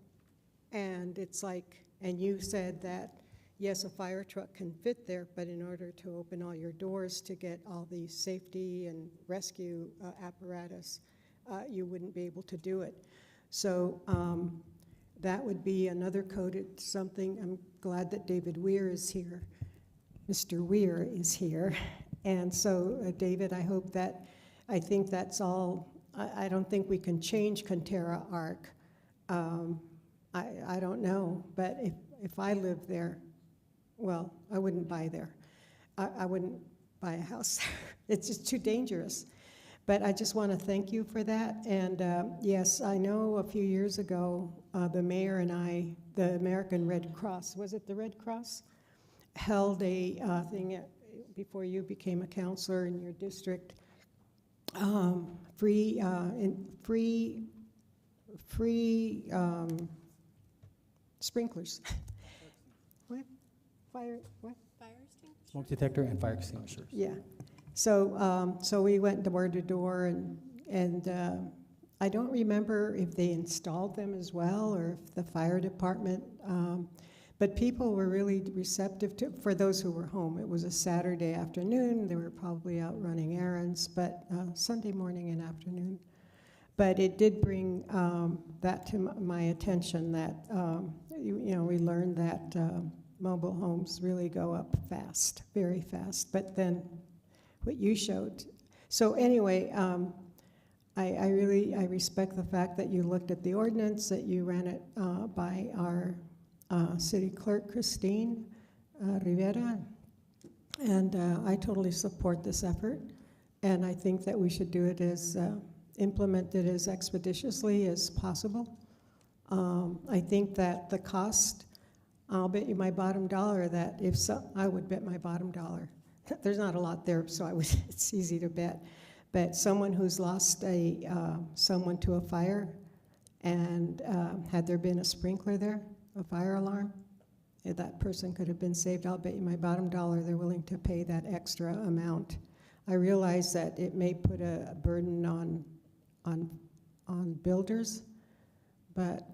And it's like, and you said that, yes, a fire truck can fit there, but in order to open all your doors to get all the safety and rescue apparatus, you wouldn't be able to do it. So that would be another code. It's something, I'm glad that David Weir is here. Mr. Weir is here. And so, David, I think that's all. I don't think we can change Cantera Arc. I don't know, but if I lived there, well, I wouldn't buy there. I wouldn't buy a house. It's just too dangerous. But I just want to thank you for that. And yes, I know a few years ago, the mayor and I, the American Red Cross, was it the Red Cross, held a thing before you became a counselor in your district, free sprinklers. What? Fire, what? Fire extinguishers? Smoke detector and fire extinguishers. Yeah. So, so we went door to door, and I don't remember if they installed them as well, or if the fire department, but people were really receptive for those who were home. It was a Saturday afternoon. They were probably out running errands, but Sunday morning and afternoon. But it did bring that to my attention that, we learned that mobile homes really go up fast, very fast. But then what you showed. So anyway, I respect the fact that you looked at the ordinance, that you ran it by our city clerk, Christine Rivera. And I totally support this effort. And I think that we should do it as, implement it as expeditiously as possible. I think that the cost, I'll bet you my bottom dollar that if so, I would bet my bottom dollar. There's not a lot there, so it's easy to bet. But someone who's lost someone to a fire, and had there been a sprinkler there, a fire alarm, if that person could have been saved, I'll bet you my bottom dollar they're willing to pay that extra amount. I realize that it may put a burden on builders, but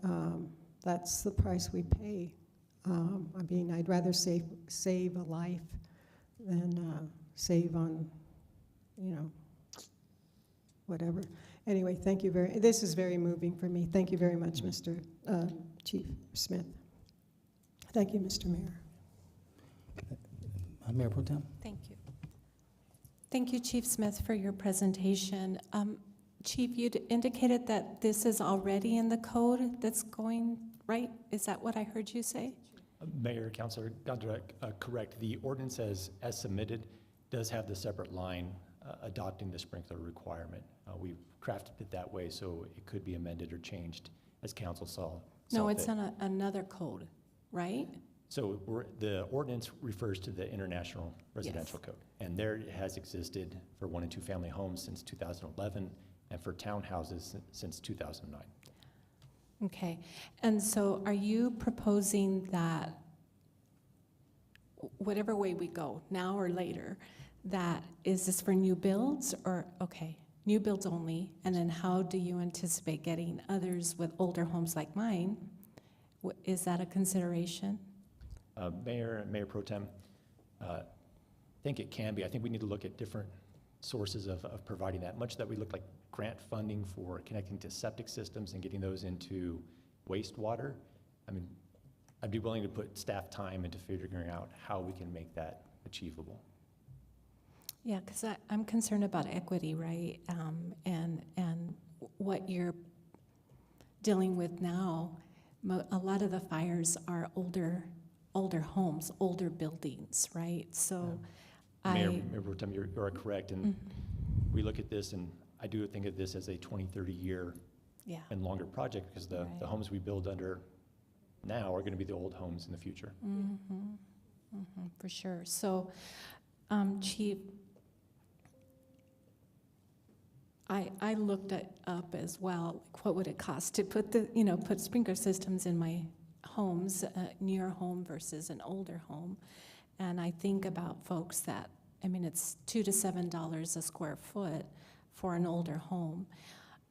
that's the price we pay. I mean, I'd rather save a life than save on, whatever. Anyway, thank you this is very moving for me. Thank you very much, Mr. Chief Smith. Thank you, Mr. Mayor. Mayor Pro Tem. Thank you. Thank you, Chief Smith, for your presentation. Chief, you indicated that this is already in the code that's going right. Is that what I heard you say? Mayor, Councilor Gondrak, correct. The ordinance as submitted does have the separate line adopting the sprinkler requirement. We've crafted it that way so it could be amended or changed as council saw. No, it's on another code, right? So the ordinance refers to the International Residential Code, and there it has existed for 1 and 2 family homes since 2011, and for townhouses since 2009. Okay, and so are you proposing that whatever way we go, now or later, that is this for new builds or, okay, new builds only, and then how do you anticipate getting others with older homes like mine? Is that a consideration? Mayor Pro Tem, I think it can be. I think we need to look at different sources of providing that. Much that we look like grant funding for connecting to septic systems and getting those into wastewater. I mean, I'd be willing to put staff time into figuring out how we can make that achievable. Yeah, because I'm concerned about equity, right? And what you're dealing with now, a lot of the fires are older homes, older buildings, right? So Mayor Pro Tem, you are correct. And we look at this, and I do think of this as a 20, 30 year and longer project, because the homes we build under now are going to be the old homes in the future. For sure. So, Chief, I looked up as well, like what would it cost to put put sprinkler systems in my homes, a newer home versus an older home. And I think about folks that, I mean, it's $2 to $7 a square foot for an older home.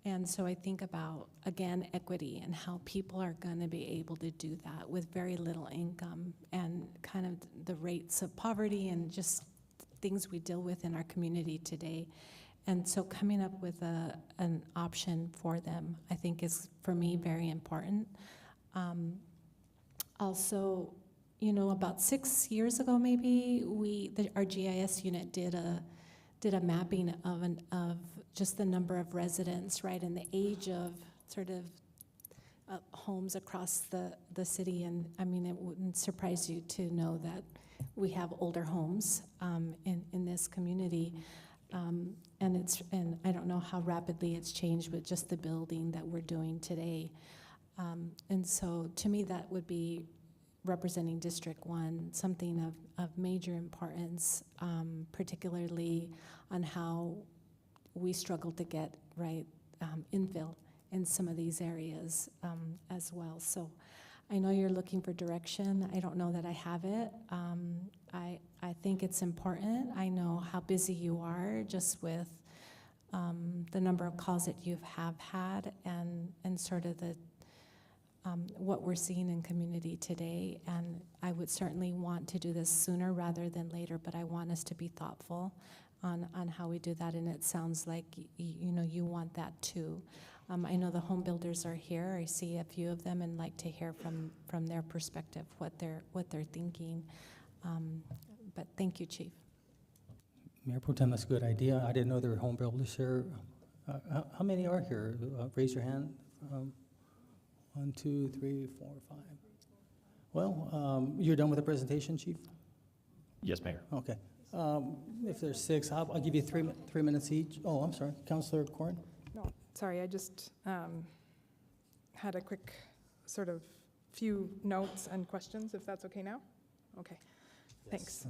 And so I think about, again, equity and how people are going to be able to do that with very little income, and kind of the rates of poverty and just things we deal with in our community today. And so coming up with an option for them, I think is, for me, very important. Also, about 6 years ago, maybe, our GIS unit did a mapping of just the number of residents, right, and the age of sort of homes across the city. And I mean, it wouldn't surprise you to know that we have older homes in this community. And I don't know how rapidly it's changed with just the building that we're doing today. And so to me, that would be representing District 1, something of major importance, particularly on how we struggle to get infill in some of these areas as well. So I know you're looking for direction. I don't know that I have it. I think it's important. I know how busy you are just with the number of calls that you have had and sort of the what we're seeing in community today. And I would certainly want to do this sooner rather than later, but I want us to be thoughtful on how we do that. And it sounds like you want that too. I know the home builders are here. I see a few of them and like to hear from their perspective what they're thinking. But thank you, Chief. Mayor Pro Tem, that's a good idea. I didn't know there were home builders here. How many are here? Raise your hand. 1, 2, 3, 4, 5. Well, you're done with the presentation, Chief? Yes, Mayor. Okay. If there's 6, I'll give you 3 minutes each. Oh, I'm sorry, Councilor Corrin? No, sorry, I just had a quick sort of few notes and questions, if that's okay now? Okay, thanks.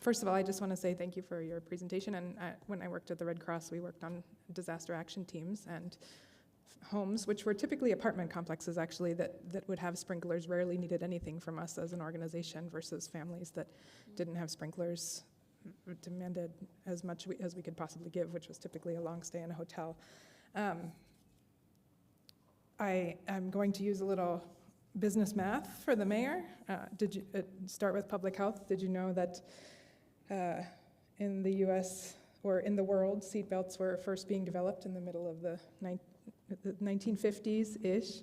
First of all, I just want to say thank you for your presentation. And when I worked at the Red Cross, we worked on disaster action teams, and homes, which were typically apartment complexes actually, that would have sprinklers, rarely needed anything from us as an organization, versus families that didn't have sprinklers, demanded as much as we could possibly give, which was typically a long stay in a hotel. I'm going to use a little business math for the mayor. Did you start with public health? Did you know that in the US or in the world, seatbelts were first being developed in the middle of the 1950s-ish?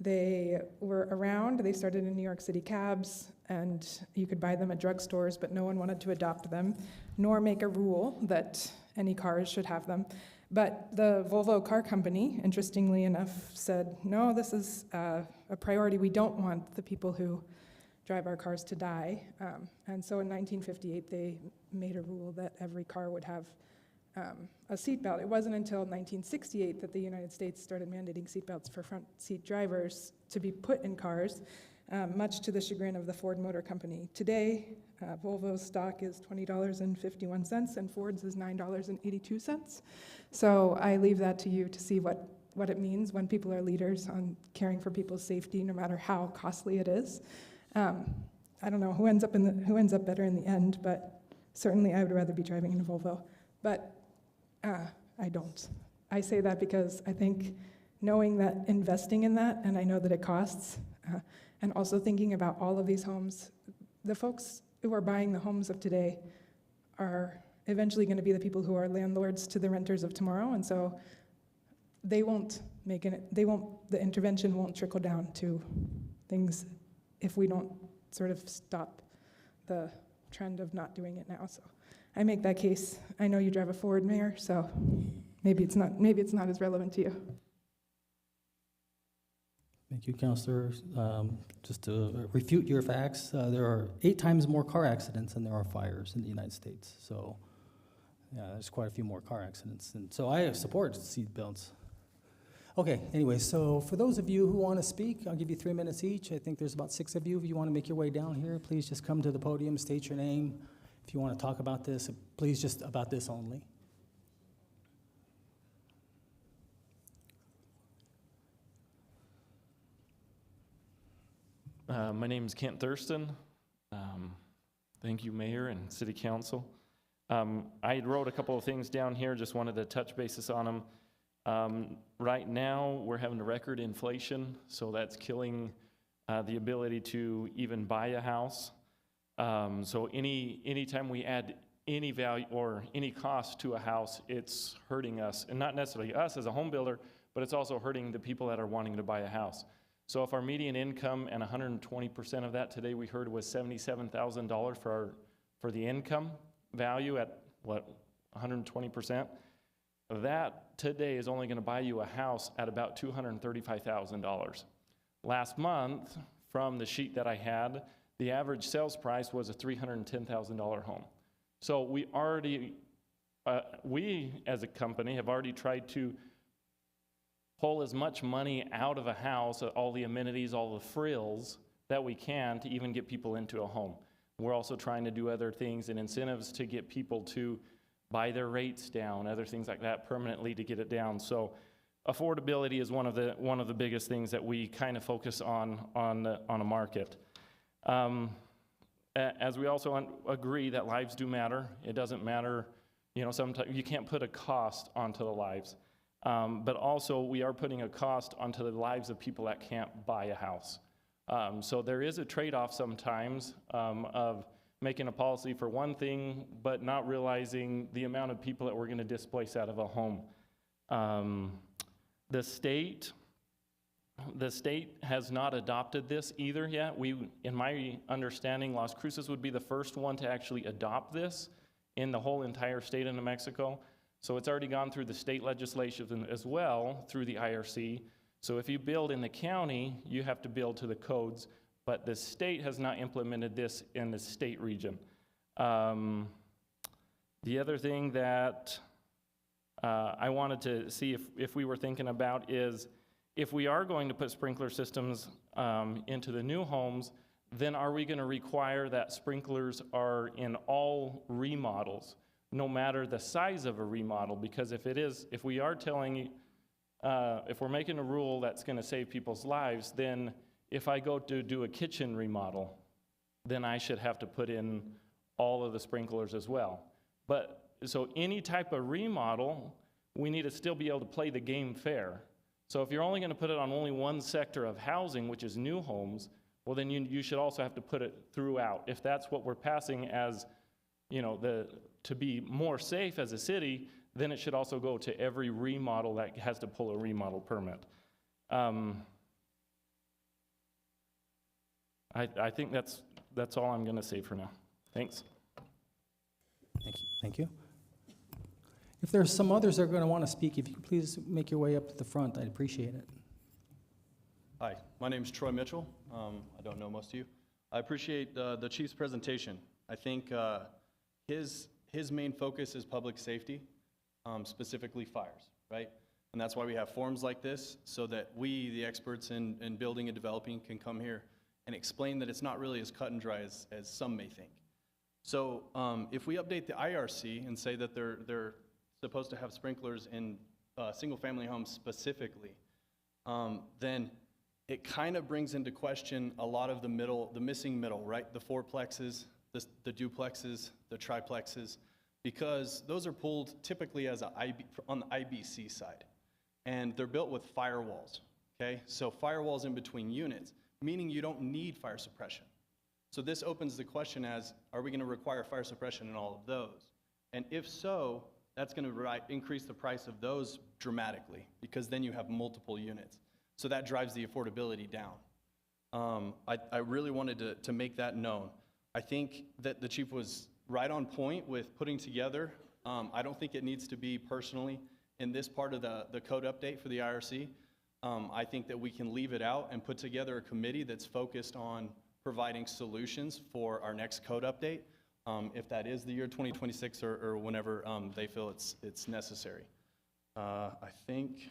They were around. They started in New York City cabs, and you could buy them at drugstores, but no one wanted to adopt them, nor make a rule that any cars should have them. But the Volvo car company, interestingly enough, said, no, this is a priority. We don't want the people who drive our cars to die. And so in 1958, they made a rule that every car would have a seatbelt. It wasn't until 1968 that the United States started mandating seatbelts for front seat drivers to be put in cars, much to the chagrin of the Ford Motor Company. Today, Volvo's stock is $20.51 and Ford's is $9.82. So I leave that to you to see what it means when people are leaders on caring for people's safety, no matter how costly it is. I don't know who ends up better in the end, but certainly I would rather be driving in a Volvo. But I don't. I say that because I think knowing that investing in that, and I know that it costs, and also thinking about all of these homes, the folks who are buying the homes of today are eventually going to be the people who are landlords to the renters of tomorrow, and so they won't make it. The intervention won't trickle down to things if we don't sort of stop the trend of not doing it now. So I make that case. I know you drive a Ford, Mayor, so maybe it's not as relevant to you. Thank you, Councilor. Just to refute your facts, there are 8 times more car accidents than there are fires in the United States. So, yeah, there's quite a few more car accidents. And so I support seat belts. Okay, anyway, so for those of you who want to speak, I'll give you 3 minutes each. I think there's about 6 of you. If you want to make your way down here, please just come to the podium, state your name. If you want to talk about this, please just about this only. My name is Kent Thurston. Thank you, Mayor and City Council. I wrote a couple of things down here, just wanted to touch bases on them. Right now, we're having a record inflation, so that's killing the ability to even buy a house. So anytime we add any value or any cost to a house, it's hurting us, and not necessarily us as a home builder, but it's also hurting the people that are wanting to buy a house. So if our median income and 120% of that today we heard was $77,000 for the income value at what, 120%, that today is only going to buy you a house at about $235,000. Last month, from the sheet that I had, the average sales price was a $310,000 home. So we as a company have already tried to pull as much money out of a house, all the amenities, all the frills that we can to even get people into a home. We're also trying to do other things and incentives to get people to buy their rates down, other things like that permanently to get it down. So affordability is one of the biggest things that we kind of focus on a market. As we also agree that lives do matter. It doesn't matter, sometimes you can't put a cost onto the lives. But also we are putting a cost onto the lives of people that can't buy a house. So there is a trade-off sometimes of making a policy for one thing, but not realizing the amount of people that we're going to displace out of a home. The state has not adopted this either yet. In my understanding, Las Cruces would be the first one to actually adopt this in the whole entire state of New Mexico. So it's already gone through the state legislation as well, through the IRC. So if you build in the county, you have to build to the codes, but the state has not implemented this in the state region. The other thing that I wanted to see if we were thinking about is, if we are going to put sprinkler systems into the new homes, then are we going to require that sprinklers are in all remodels, no matter the size of a remodel? Because if we are telling, if we're making a rule that's going to save people's lives, then if I go to do a kitchen remodel, then I should have to put in all of the sprinklers as well. But so any type of remodel, we need to still be able to play the game fair. So if you're only going to put it on only one sector of housing, which is new homes, well, then you should also have to put it throughout. If that's what we're passing as, to be more safe as a city, then it should also go to every remodel that has to pull a remodel permit. I think that's all I'm going to say for now. Thanks. Thank you. If there's some others that are going to want to speak, if you could please make your way up to the front, I'd appreciate it. Hi, my name is Troy Mitchell. I don't know most of you. I appreciate the chief's presentation. I think his main focus is public safety, specifically fires, right? And that's why we have forums like this, so that we, the experts in building and developing, can come here and explain that it's not really as cut and dry as some may think. So if we update the IRC and say that they're supposed to have sprinklers in single-family homes specifically, then it kind of brings into question a lot of the missing middle, right? The fourplexes, the duplexes, the triplexes, because those are pulled typically as on the IBC side, and they're built with firewalls, okay? So firewalls in between units, meaning you don't need fire suppression. So this opens the question as, are we going to require fire suppression in all of those? And if so, that's going to increase the price of those dramatically, because then you have multiple units. So that drives the affordability down. I really wanted to make that known. I think that the chief was right on point with putting together. I don't think it needs to be personally in this part of the code update for the IRC. I think that we can leave it out and put together a committee that's focused on providing solutions for our next code update, if that is the year 2026 or whenever they feel it's necessary. I think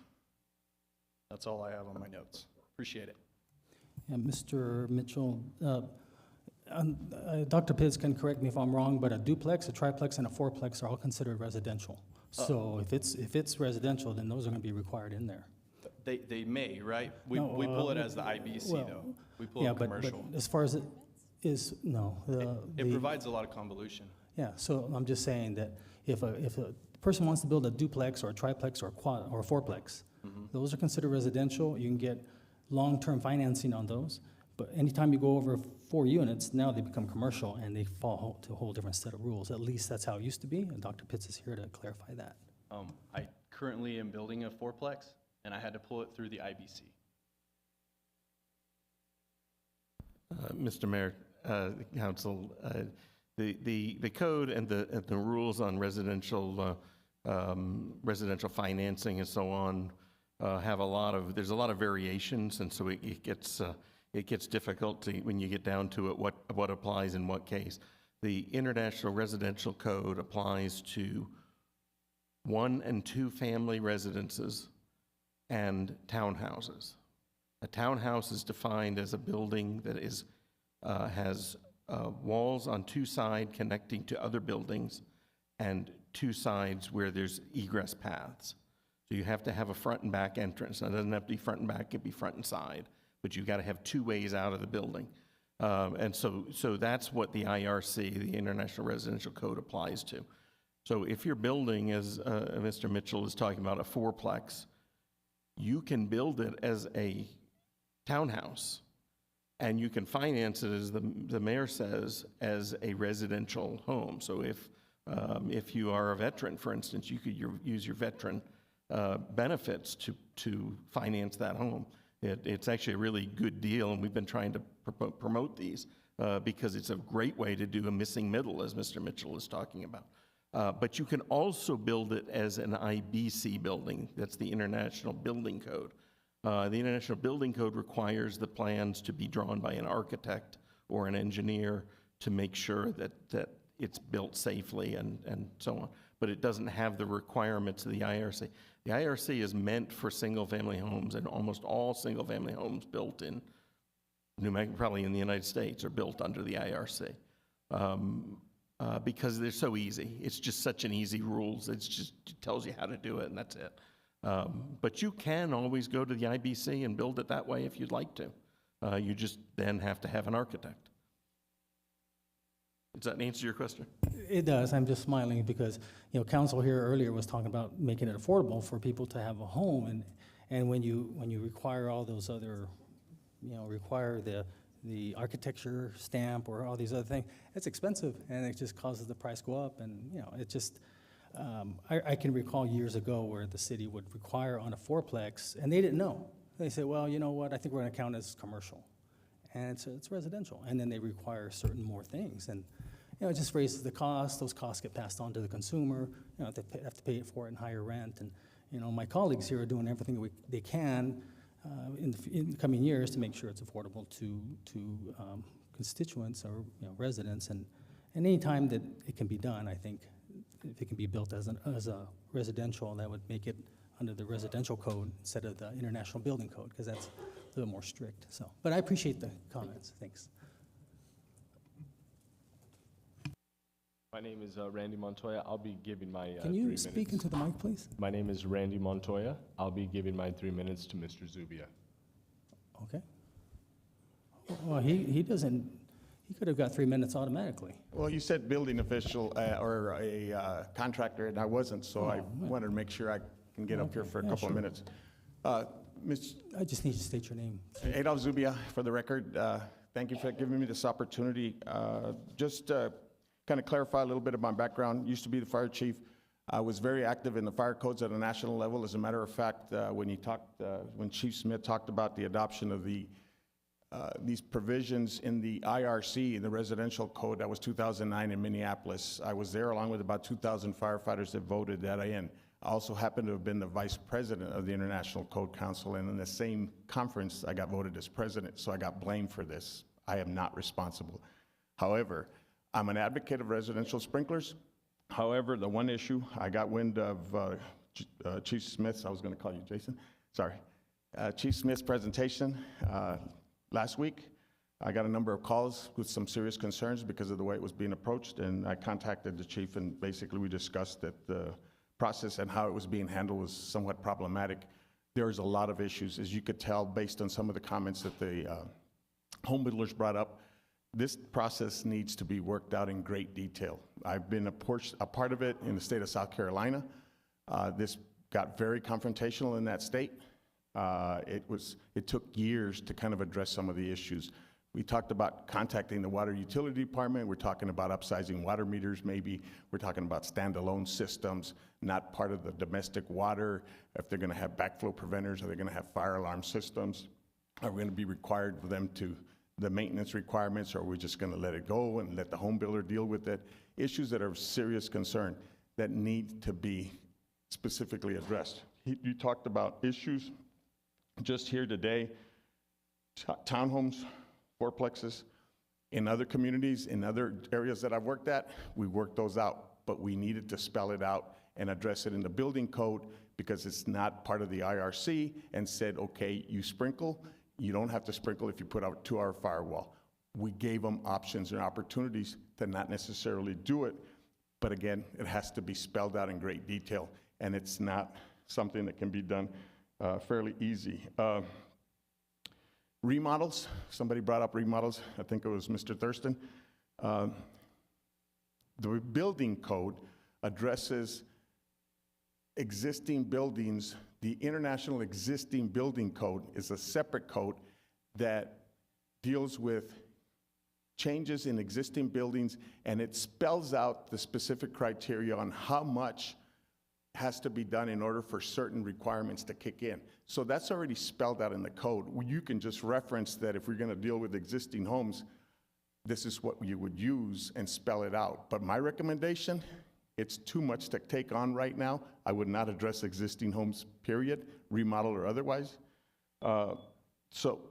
that's all I have on my notes. Appreciate it. Yeah, Mr. Mitchell, Dr. Pitts can correct me if I'm wrong, but a duplex, a triplex, and a fourplex are all considered residential. So if it's residential, then those are going to be required in there. They may, right? We pull it as the IBC, though. We pull it commercial. But as far as it is, no. It provides a lot of convolution. Yeah, so I'm just saying that if a person wants to build a duplex or a triplex or a quad or a fourplex, those are considered residential. You can get long-term financing on those. But anytime you go over 4 units, now they become commercial and they fall to a whole different set of rules. At least that's how it used to be, and Dr. Pitts is here to clarify that. I currently am building a fourplex, and I had to pull it through the IBC. Mr. Mayor, Council, the code and the rules on residential financing and so on there's a lot of variations, and so it gets difficult when you get down to it, what applies in what case. The International Residential Code applies to 1 and 2 family residences and townhouses. A townhouse is defined as a building that has walls on 2 sides connecting to other buildings and 2 sides where there's egress paths. So you have to have a front and back entrance. Now, it doesn't have to be front and back, it can be front and side, but you've got to have 2 ways out of the building. And so that's what the IRC, the International Residential Code, applies to. So if you're building, as Mr. Mitchell is talking about, a fourplex, you can build it as a townhouse, and you can finance it, as the mayor says, as a residential home. So if you are a veteran, for instance, you could use your veteran benefits to finance that home. It's actually a really good deal, and we've been trying to promote these because it's a great way to do a missing middle, as Mr. Mitchell is talking about. But you can also build it as an IBC building. That's the International Building Code. The International Building Code requires the plans to be drawn by an architect or an engineer to make sure that it's built safely and so on. But it doesn't have the requirements of the IRC. The IRC is meant for single-family homes, and almost all single-family homes built in New Mexico, probably in the United States, are built under the IRC. Because they're so easy. It's just such an easy rules. It tells you how to do it, and that's it. But you can always go to the IBC and build it that way if you'd like to. You just then have to have an architect. Does that answer your question? It does. I'm just smiling because, council here earlier was talking about making it affordable for people to have a home, and when you require all those other, require the architecture stamp or all these other things, it's expensive, and it just causes the price go up, and it just, I can recall years ago where the city would require on a fourplex, and they didn't know. They said, well, you know what, I think we're gonna count it as commercial, and it's residential, and then they require certain more things, and it just raises the cost. Those costs get passed on to the consumer. They have to pay for it in higher rent, and my colleagues here are doing everything they can in the coming years to make sure it's affordable to constituents or residents, and any time that it can be done, I think if it can be built as a residential, that would make it under the residential code instead of the International Building Code, because that's a little more strict. So, but I appreciate the comments. Thanks. My name is Randy Montoya. I'll be giving my Can you speak into the mic, please? My name is Randy Montoya. I'll be giving my 3 minutes to Mr. Zubia. Okay. Well, he doesn't, he could have got 3 minutes automatically. Well, you said building official or a contractor, and I wasn't, so I wanted to make sure I can get up here for a couple of minutes. I just need to state your name. Adolf Zubia, for the record. Thank you for giving me this opportunity. Just kind of clarify a little bit of my background. Used to be the fire chief. I was very active in the fire codes at a national level. As a matter of fact, when Chief Smith talked about the adoption of these provisions in the IRC, the residential code, that was 2009 in Minneapolis. I was there along with about 2,000 firefighters that voted that in. I also happened to have been the vice president of the International Code Council, and in the same conference, I got voted as president, so I got blamed for this. I am not responsible. However, I'm an advocate of residential sprinklers. However, the one issue, I got wind of Chief Smith's, I was gonna call you Jason, sorry. Chief Smith's presentation last week. I got a number of calls with some serious concerns because of the way it was being approached, and I contacted the chief, and basically we discussed that the process and how it was being handled was somewhat problematic. There's a lot of issues, as you could tell based on some of the comments that the home builders brought up. This process needs to be worked out in great detail. I've been a part of it in the state of South Carolina. This got very confrontational in that state. It took years to kind of address some of the issues. We talked about contacting the water utility department. We're talking about upsizing water meters maybe. We're talking about standalone systems, not part of the domestic water. If they're gonna have backflow preventers, are they gonna have fire alarm systems? Are we gonna be required for them to the maintenance requirements, or are we just gonna let it go and let the home builder deal with it? Issues that are of serious concern that need to be specifically addressed. You talked about issues just here today, townhomes, fourplexes. In other communities, in other areas that I've worked at, we worked those out, but we needed to spell it out and address it in the building code because it's not part of the IRC, and said, okay, you sprinkle, you don't have to sprinkle if you put out a 2-hour firewall. We gave them options and opportunities to not necessarily do it, but again, it has to be spelled out in great detail, and it's not something that can be done fairly easy. Remodels, somebody brought up remodels, I think it was Mr. Thurston. The building code addresses existing buildings. The International Existing Building Code is a separate code that deals with changes in existing buildings, and it spells out the specific criteria on how much has to be done in order for certain requirements to kick in. So that's already spelled out in the code. You can just reference that if we're going to deal with existing homes, this is what you would use and spell it out. But my recommendation, it's too much to take on right now. I would not address existing homes, period, remodel or otherwise. So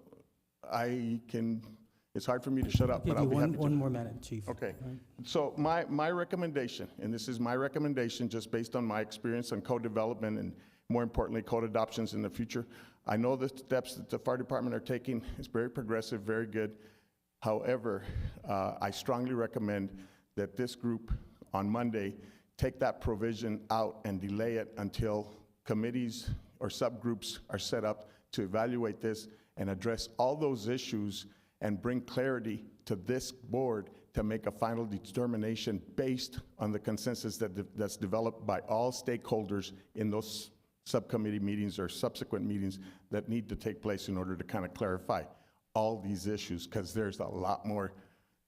it's hard for me to shut up, but I'll be happy to. One more minute, Chief. Okay. So my recommendation, and this is my recommendation just based on my experience on code development and more importantly, code adoptions in the future. I know the steps that the fire department are taking is very progressive, very good. However, I strongly recommend that this group on Monday take that provision out and delay it until committees or subgroups are set up to evaluate this and address all those issues and bring clarity to this board to make a final determination based on the consensus that's developed by all stakeholders in those subcommittee meetings or subsequent meetings that need to take place in order to kind of clarify all these issues, because there's a lot more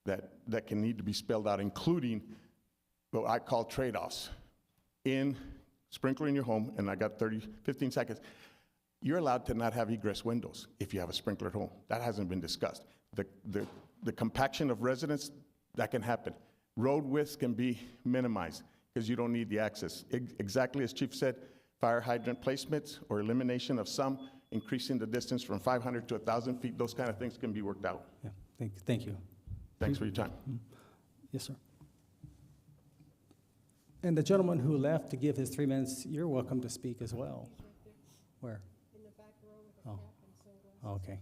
that can need to be spelled out, including what I call trade-offs. In sprinkler in your home, and I got 15 seconds, you're allowed to not have egress windows if you have a sprinkler at home. That hasn't been discussed. The compaction of residents, that can happen. Road widths can be minimized because you don't need the access. Exactly as Chief said, fire hydrant placements or elimination of some, increasing the distance from 500 to 1,000 feet, those kind of things can be worked out. Yeah, thank you. Thanks for your time. Yes, sir. And the gentleman who left to give his 3 minutes, you're welcome to speak as well. Where? In the back row with the cap and so okay.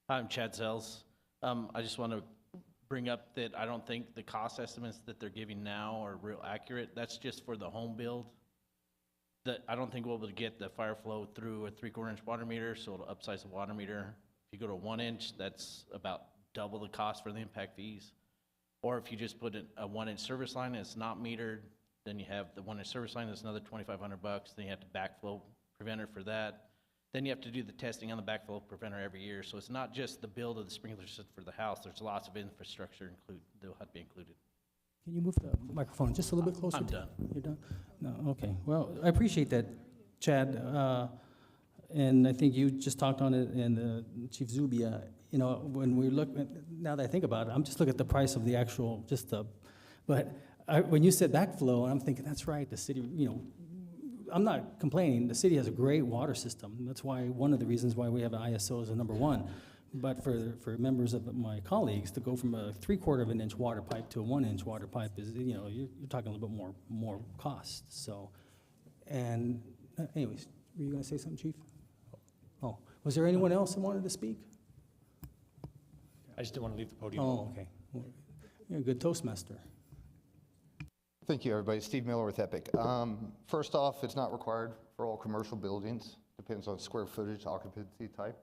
Hi, I'm Chad Sells. I just want to bring up that I don't think the cost estimates that they're giving now are real accurate. That's just for the home build. I don't think we'll be able to get the fire flow through a 3/4 inch water meter, so it'll upsize the water meter. If you go to 1 inch, that's about double the cost for the impact fees. Or if you just put a 1 inch service line and it's not metered, then you have the 1 inch service line, that's another $2,500. Then you have to backflow preventer for that. Then you have to do the testing on the backflow preventer every year. So it's not just the build of the sprinkler system for the house. There's lots of infrastructure that'll have to be included. Can you move the microphone just a little bit closer? I'm done. You're done? No, okay. Well, I appreciate that, Chad. And I think you just talked on it, and Chief Zubia, when we look, now that I think about it, I'm just looking at the price of the actual, when you said backflow, I'm thinking, that's right, the city, I'm not complaining. The city has a great water system. That's why, one of the reasons why we have an ISO as a #1. But for members of my colleagues to go from a 3/4 of an inch water pipe to a 1 inch water pipe is, you're talking a little bit more cost. So, and anyways, were you going to say something, Chief? Oh, was there anyone else that wanted to speak? I just didn't want to leave the podium. Oh, okay. Well, you're a good Toastmaster. Thank you, everybody. Steve Miller with Epic. First off, it's not required for all commercial buildings. Depends on square footage, occupancy type.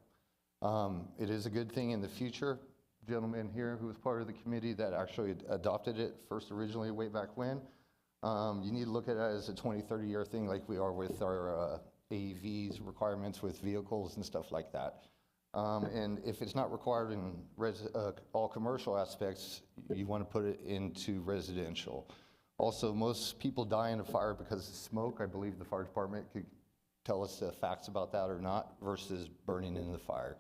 It is a good thing in the future. Gentleman here who was part of the committee that actually adopted it first originally way back when. You need to look at it as a 20, 30-year thing like we are with our AEVs requirements with vehicles and stuff like that. And if it's not required in all commercial aspects, you want to put it into residential. Also, most people die in a fire because of smoke. I believe the fire department could tell us the facts about that or not versus burning in the fire.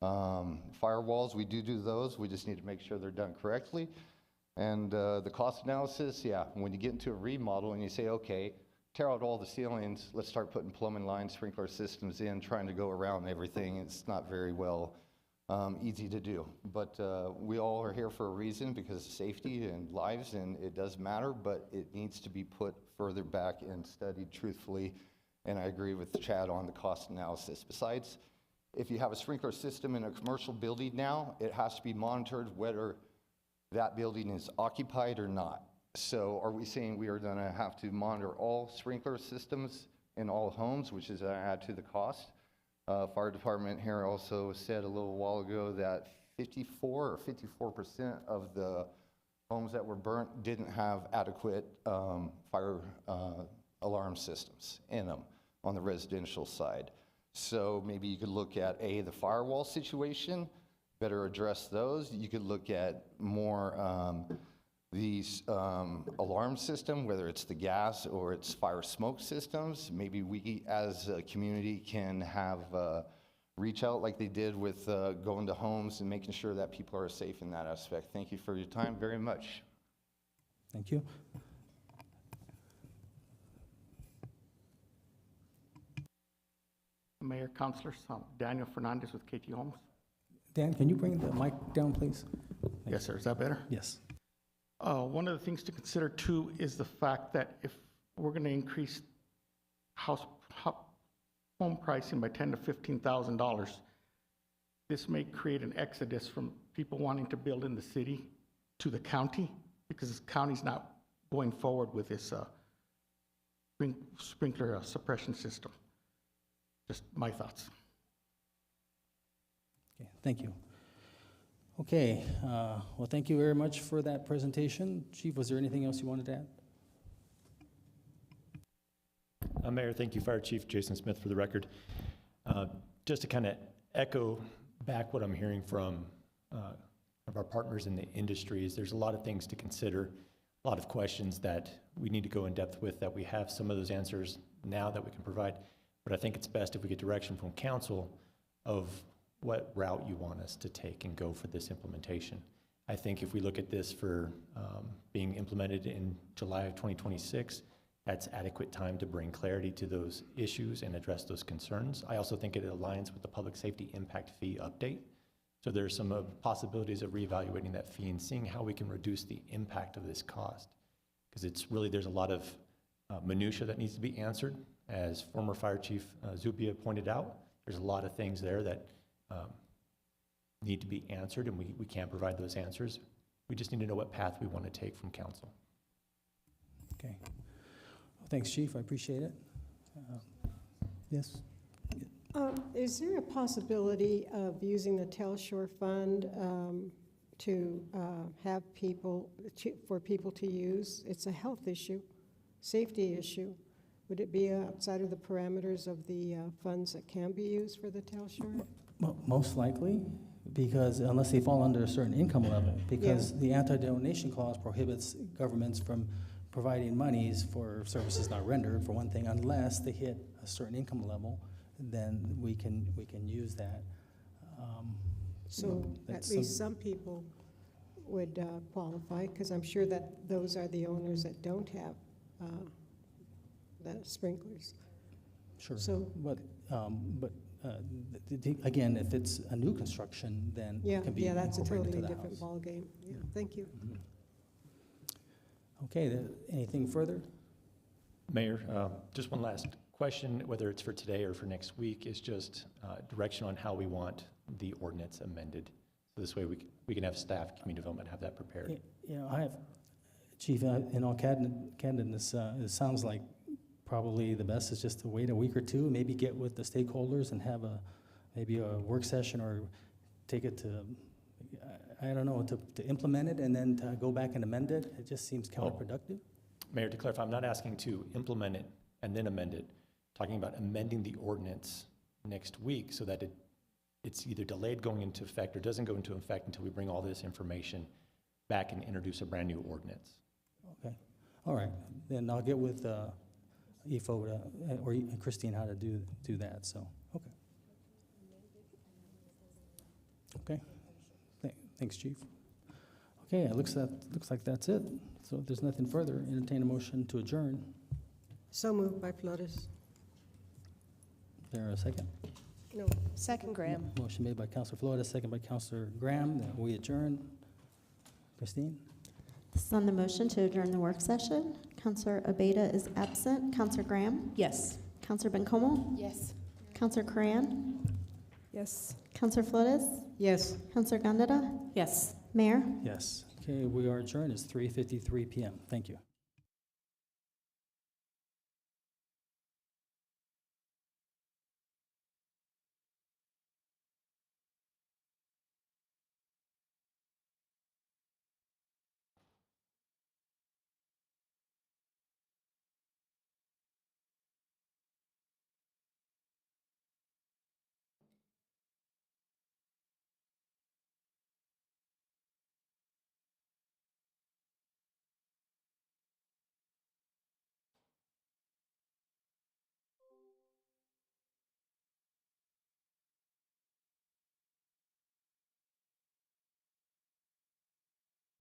Firewalls, we do those. We just need to make sure they're done correctly. And the cost analysis, yeah, when you get into a remodel and you say, okay, tear out all the ceilings, let's start putting plumbing lines, sprinkler systems in, trying to go around everything. It's not very well easy to do. But we all are here for a reason because of safety and lives, and it does matter, but it needs to be put further back and studied truthfully. And I agree with Chad on the cost analysis. Besides, if you have a sprinkler system in a commercial building now, it has to be monitored whether that building is occupied or not. So are we saying we are gonna have to monitor all sprinkler systems in all homes, which is gonna add to the cost? Fire department here also said a little while ago that 54% of the homes that were burnt didn't have adequate fire alarm systems in them on the residential side. So maybe you could look at the firewall situation, better address those. You could look at more these alarm system, whether it's the gas or it's fire smoke systems, maybe we as a community can have reach out like they did with going to homes and making sure that people are safe in that aspect. Thank you for your time very much. Thank you. Mayor, councilors, Daniel Fernandez with KT Homes. Dan, can you bring the mic down, please? Yes, sir. Is that better? Yes. One of the things to consider too is the fact that if we're going to increase home pricing by $10,000 to $15,000, this may create an exodus from people wanting to build in the city to the county, because the county's not going forward with this sprinkler suppression system. Just my thoughts. Okay, thank you. Okay, well, thank you very much for that presentation. Chief, was there anything else you wanted to add? Mayor, thank you, Fire Chief Jason Smith, for the record. Just to kind of echo back what I'm hearing from of our partners in the industries, there's a lot of things to consider, a lot of questions that we need to go in depth with, that we have some of those answers now that we can provide. But I think it's best if we get direction from council of what route you want us to take and go for this implementation. I think if we look at this for being implemented in July of 2026, that's adequate time to bring clarity to those issues and address those concerns. I also think it aligns with the public safety impact fee update. So there's some possibilities of reevaluating that fee and seeing how we can reduce the impact of this cost. Because it's really, there's a lot of minutia that needs to be answered. As former Fire Chief Zupia pointed out, there's a lot of things there that need to be answered, and we can't provide those answers. We just need to know what path we want to take from council. Okay. Well, thanks, Chief. I appreciate it. Yes? Is there a possibility of using the Telshore Fund to have for people to use? It's a health issue, safety issue. Would it be outside of the parameters of the funds that can be used for the Telshore? Well, most likely, because unless they fall under a certain income level, because the anti-donation clause prohibits governments from providing monies for services not rendered, for one thing, unless they hit a certain income level, then we can use that. So at least some people would qualify, because I'm sure that those are the owners that don't have the sprinklers. Sure. So, again, if it's a new construction, then it can be that's a incorporated totally into the different house. ballgame. Yeah, thank you. Okay, anything further? Mayor, just one last question, whether it's for today or for next week, is just direction on how we want the ordinance amended. So this way we can have staff, community development, have that prepared. You know, I have, Chief, in all candidness, it sounds like probably the best is just to wait a week or two, maybe get with the stakeholders and have maybe a work session, or take it to, I don't know, to implement it and then to go back and amend it. It just seems counterproductive. Mayor, to clarify, I'm not asking to implement it and then amend it. I'm talking about amending the ordinance next week so that it's either delayed going into effect or doesn't go into effect until we bring all this information back and introduce a brand new ordinance. Okay, all right. Then I'll get with EFO or Christine how to do that, so, okay. Okay, thanks, Chief. Okay, it looks like that's it. So if there's nothing further, entertain a motion to adjourn. So moved by Flores. Is there a second? No. Second, Graham. Motion made by Councilor Flores, second by Councilor Graham, that we adjourn. Christine? This is on the motion to adjourn the work session. Councilor Abeyta is absent. Councilor Graham? Yes. Councilor Bencomo? Yes. Councilor Coran? Yes. Councilor Flores? Yes. Councilor Gandara? Yes. Mayor? Yes. Okay, we are adjourned. It's 3:53 p.m. Thank you.